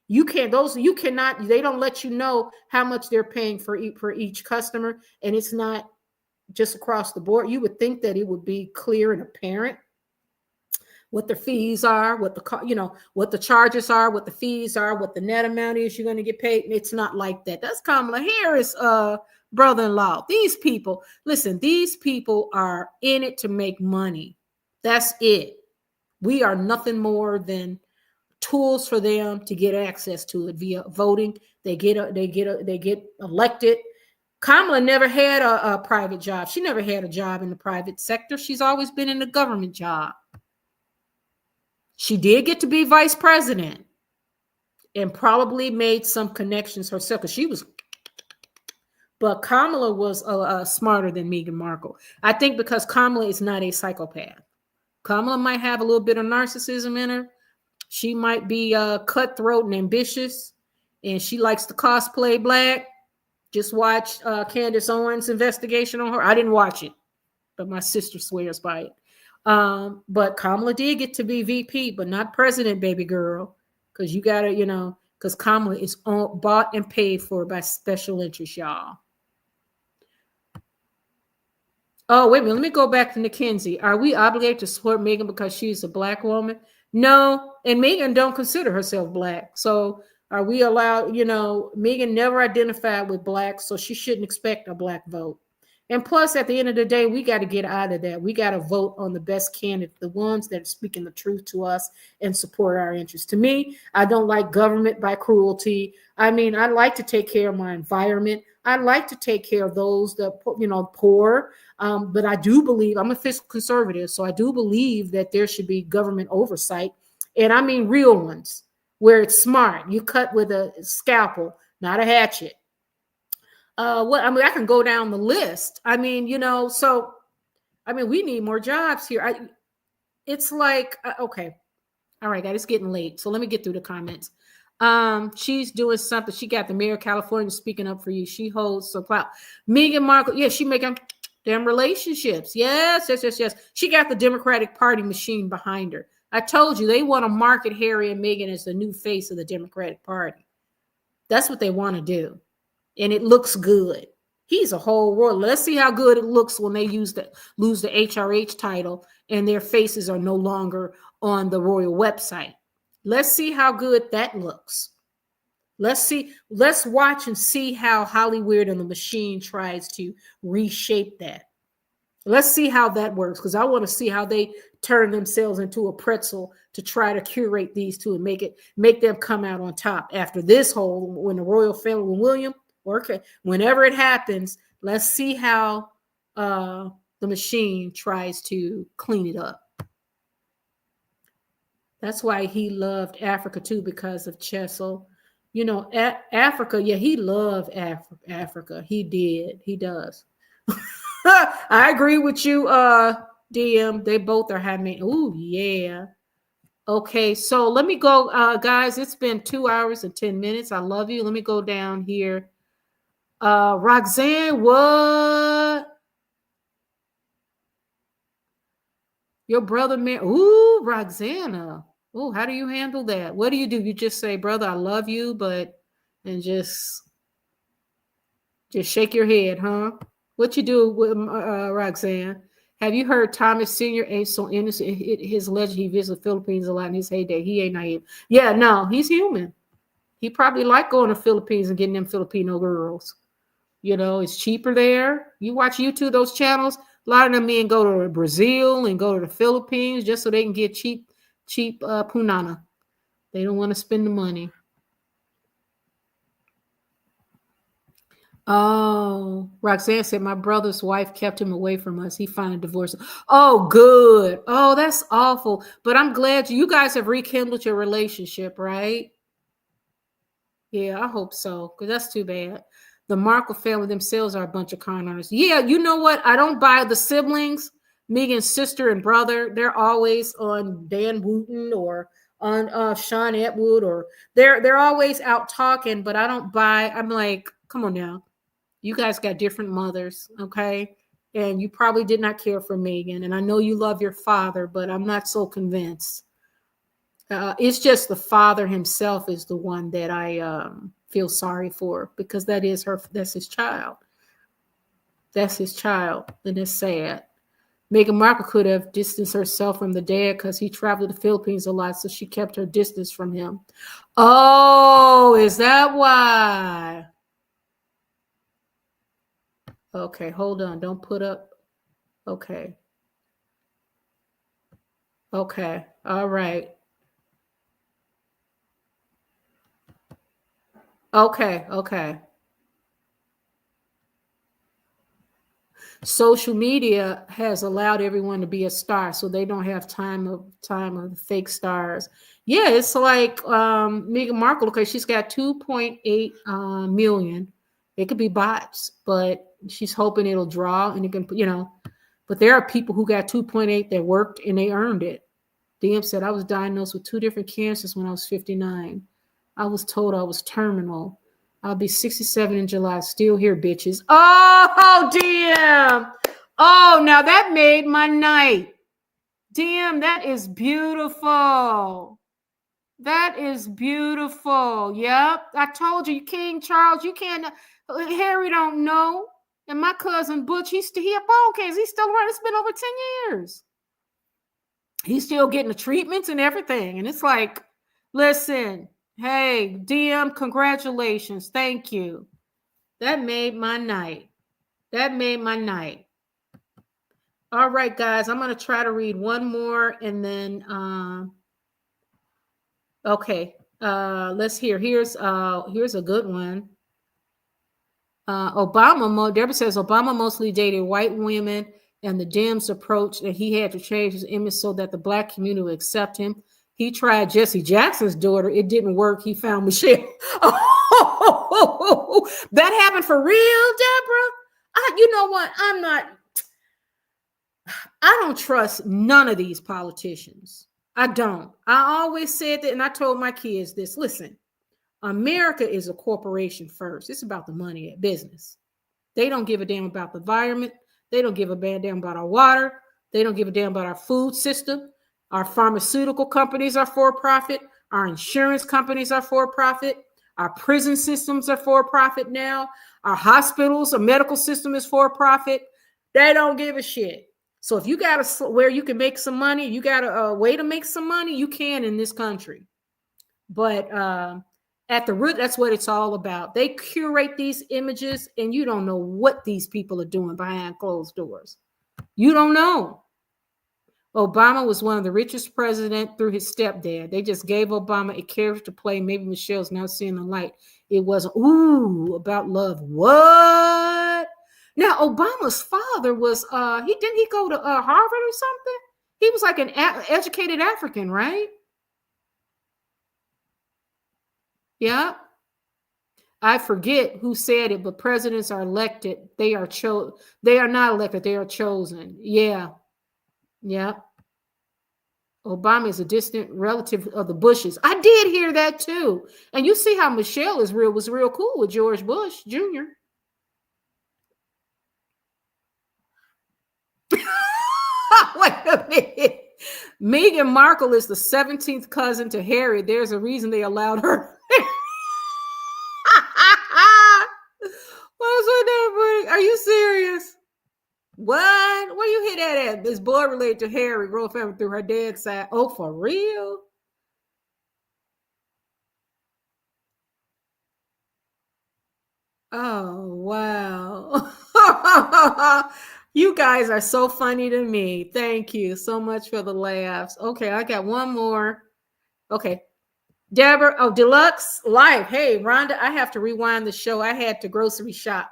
You cannot, they don't let you know how much they're paying for each customer. And it's not just across the board. You would think that it would be clear and apparent what the fees are, what the charges are, what the fees are, what the net amount is you're going to get paid. It's not like that. That's Kamala Harris' brother-in-law. These people are in it to make money. That's it. We are nothing more than tools for them to get access to it via voting. They get elected. Kamala never had a private job. She never had a job in the private sector. She's always been in the government job. She did get to be vice president and probably made some connections herself because but Kamala was smarter than Meghan Markle. I think because Kamala is not a psychopath. Kamala might have a little bit of narcissism in her. She might be cutthroat and ambitious, and she likes to cosplay Black. Just watch Candace Owens' investigation on her. I didn't watch it, but my sister swears by it. But Kamala did get to be VP, but not president, baby girl, because you got to, because Kamala is bought and paid for by special interests, y'all. Oh, wait a minute. Let me go back to Mackenzie. Are we obligated to support Meghan because she's a Black woman? No, and Meghan don't consider herself Black. So are we allowed, Meghan never identified with Black, so she shouldn't expect a Black vote. And plus, at the end of the day, we got to get out of that. We got to vote on the best candidate, the ones that are speaking the truth to us and support our interests. To me, I don't like government by cruelty. I mean, I like to take care of my environment. I like to take care of those that, poor. But I do believe, I'm a fiscal conservative, so I do believe that there should be government oversight. And I mean real ones, where it's smart. You cut with a scalpel, not a hatchet. I can go down the list. I mean, we need more jobs here. It's like, okay. All right, guys, it's getting late. So let me get through the comments. She's doing something. She got the mayor of California speaking up for you. She holds some clout. Meghan Markle, yeah, she making them relationships. Yes. She got the Democratic Party machine behind her. I told you they want to market Harry and Meghan as the new face of the Democratic Party. That's what they want to do. And it looks good. He's a whole world. Let's see how good it looks when they lose the HRH title and their faces are no longer on the royal website. Let's see how good that looks. Let's watch and see how Hollyweird and the machine tries to reshape that. Let's see how that works, because I want to see how they turn themselves into a pretzel to try to curate these two and make them come out on top after this whole, when the royal family, when William, okay, whenever it happens, let's see how the machine tries to clean it up. That's why he loved Africa too, because of Chesil. Africa, yeah, he loved Africa. He did. He does. I agree with you, DM. They both are having. Oh, yeah. Okay, so let me go, guys. It's been 2 hours and 10 minutes. I love you. Let me go down here. Roxanne, what? Your brother, man. Ooh, Roxana. Oh, how do you handle that? What do? You just say, brother, I love you, and just shake your head, huh? What you do with Roxanne? Have you heard Thomas Sr. ain't so innocent? His legend, he visited the Philippines a lot in his heyday. He ain't naive. Yeah, no, he's human. He probably like going to the Philippines and getting them Filipino girls. It's cheaper there. You watch YouTube, those channels, a lot of them men go to Brazil and go to the Philippines just so they can get cheap punana. They don't want to spend the money. Oh, Roxanne said my brother's wife kept him away from us. He finally divorced. Oh, good. Oh, that's awful. But I'm glad you guys have rekindled your relationship, right? Yeah, I hope so, because that's too bad. The Markle family themselves are a bunch of con artists. Yeah, you know what? I don't buy the siblings, Megan's sister and brother. They're always on Dan Wooten or on Sean Atwood, or they're always out talking, but I don't buy. I'm like, come on now. You guys got different mothers, okay? And you probably did not care for Megan. And I know you love your father, but I'm not so convinced. It's just the father himself is the one that I feel sorry for, because that's his child. That's his child, and it's sad. Meghan Markle could have distanced herself from the dad because he traveled to the Philippines a lot, so she kept her distance from him. Oh, is that why? Okay, hold on. Don't put up. Okay. Okay. All right. Okay. Social media has allowed everyone to be a star, so they don't have time of fake stars. Yeah, it's like Meghan Markle. Okay, she's got 2.8 million. It could be bots, but she's hoping it'll draw, and it can, But there are people who got 2.8 that worked and they earned it. DM said, I was diagnosed with 2 different cancers when I was 59. I was told I was terminal. I'll be 67 in July. Still here, bitches. Oh, DM. Oh, now that made my night. DM, that is beautiful. That is beautiful. Yep. I told you, King Charles, you can't. Harry don't know. And my cousin Butch, he a bone cancer. He's still around. It's been over 10 years. He's still getting the treatments and everything. And it's like, listen, hey, DM, congratulations. Thank you. That made my night. That made my night. All right, guys, I'm going to try to read one more and then, okay, let's hear. Here's a good one. Deborah says Obama mostly dated white women, and the Dems approached that he had to change his image so that the black community would accept him. He tried Jesse Jackson's daughter. It didn't work. He found Michelle. Oh, that happened for real, Deborah? You know what? I don't trust none of these politicians. I don't. I always said that, and I told my kids this. Listen, America is a corporation first. It's about the money at business. They don't give a damn about the environment. They don't give a damn about our water. They don't give a damn about our food system. Our pharmaceutical companies are for profit. Our insurance companies are for profit. Our prison systems are for profit now. Our hospitals, our medical system is for profit. They don't give a shit. So if you got where you can make some money, you got a way to make some money, you can in this country. But at the root, that's what it's all about. They curate these images, and you don't know what these people are doing behind closed doors. You don't know. Obama was one of the richest presidents through his stepdad. They just gave Obama a character to play. Maybe Michelle's now seeing the light. It wasn't, about love. What? Now, Obama's father was, didn't he go to Harvard or something? He was like an educated African, right? Yeah. I forget who said it, but presidents are elected. They are not elected. They are chosen. Yeah. Yeah. Obama is a distant relative of the Bushes. I did hear that too. And you see how Michelle was real cool with George Bush Jr. Wait a minute. Meghan Markle is the 17th cousin to Harry. There's a reason they allowed her. What's with that, buddy? Are you serious? What? Where you hit that at? This boy related to Harry, royal family through her dad's side. Oh, for real? Oh, wow. You guys are so funny to me. Thank you so much for the laughs. Okay, I got one more. Okay. Deborah, Deluxe Life. Hey, Rhonda, I have to rewind the show. I had to grocery shop.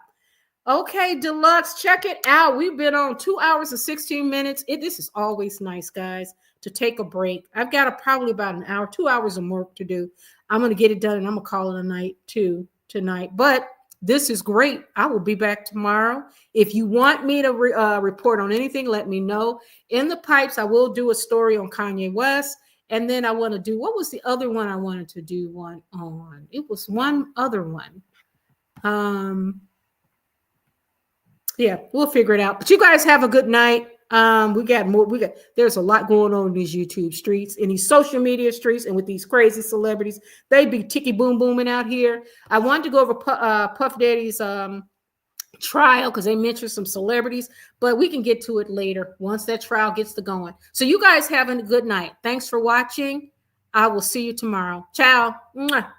Okay, Deluxe, check it out. We've been on 2 hours and 16 minutes. This is always nice, guys, to take a break. I've got probably about an hour, 2 hours of work to do. I'm going to get it done, and I'm going to call it a night tonight. But this is great. I will be back tomorrow. If you want me to report on anything, let me know. In the pipes, I will do a story on Kanye West. And then I want to do, what was the other one I wanted to do one on? It was one other one. Yeah, we'll figure it out. But you guys have a good night. There's a lot going on in these YouTube streets, in these social media streets, and with these crazy celebrities. They be ticky boom booming out here. I wanted to go over Puff Daddy's trial because they mentioned some celebrities, but we can get to it later once that trial gets to going. So you guys have a good night. Thanks for watching. I will see you tomorrow. Ciao. Mwah.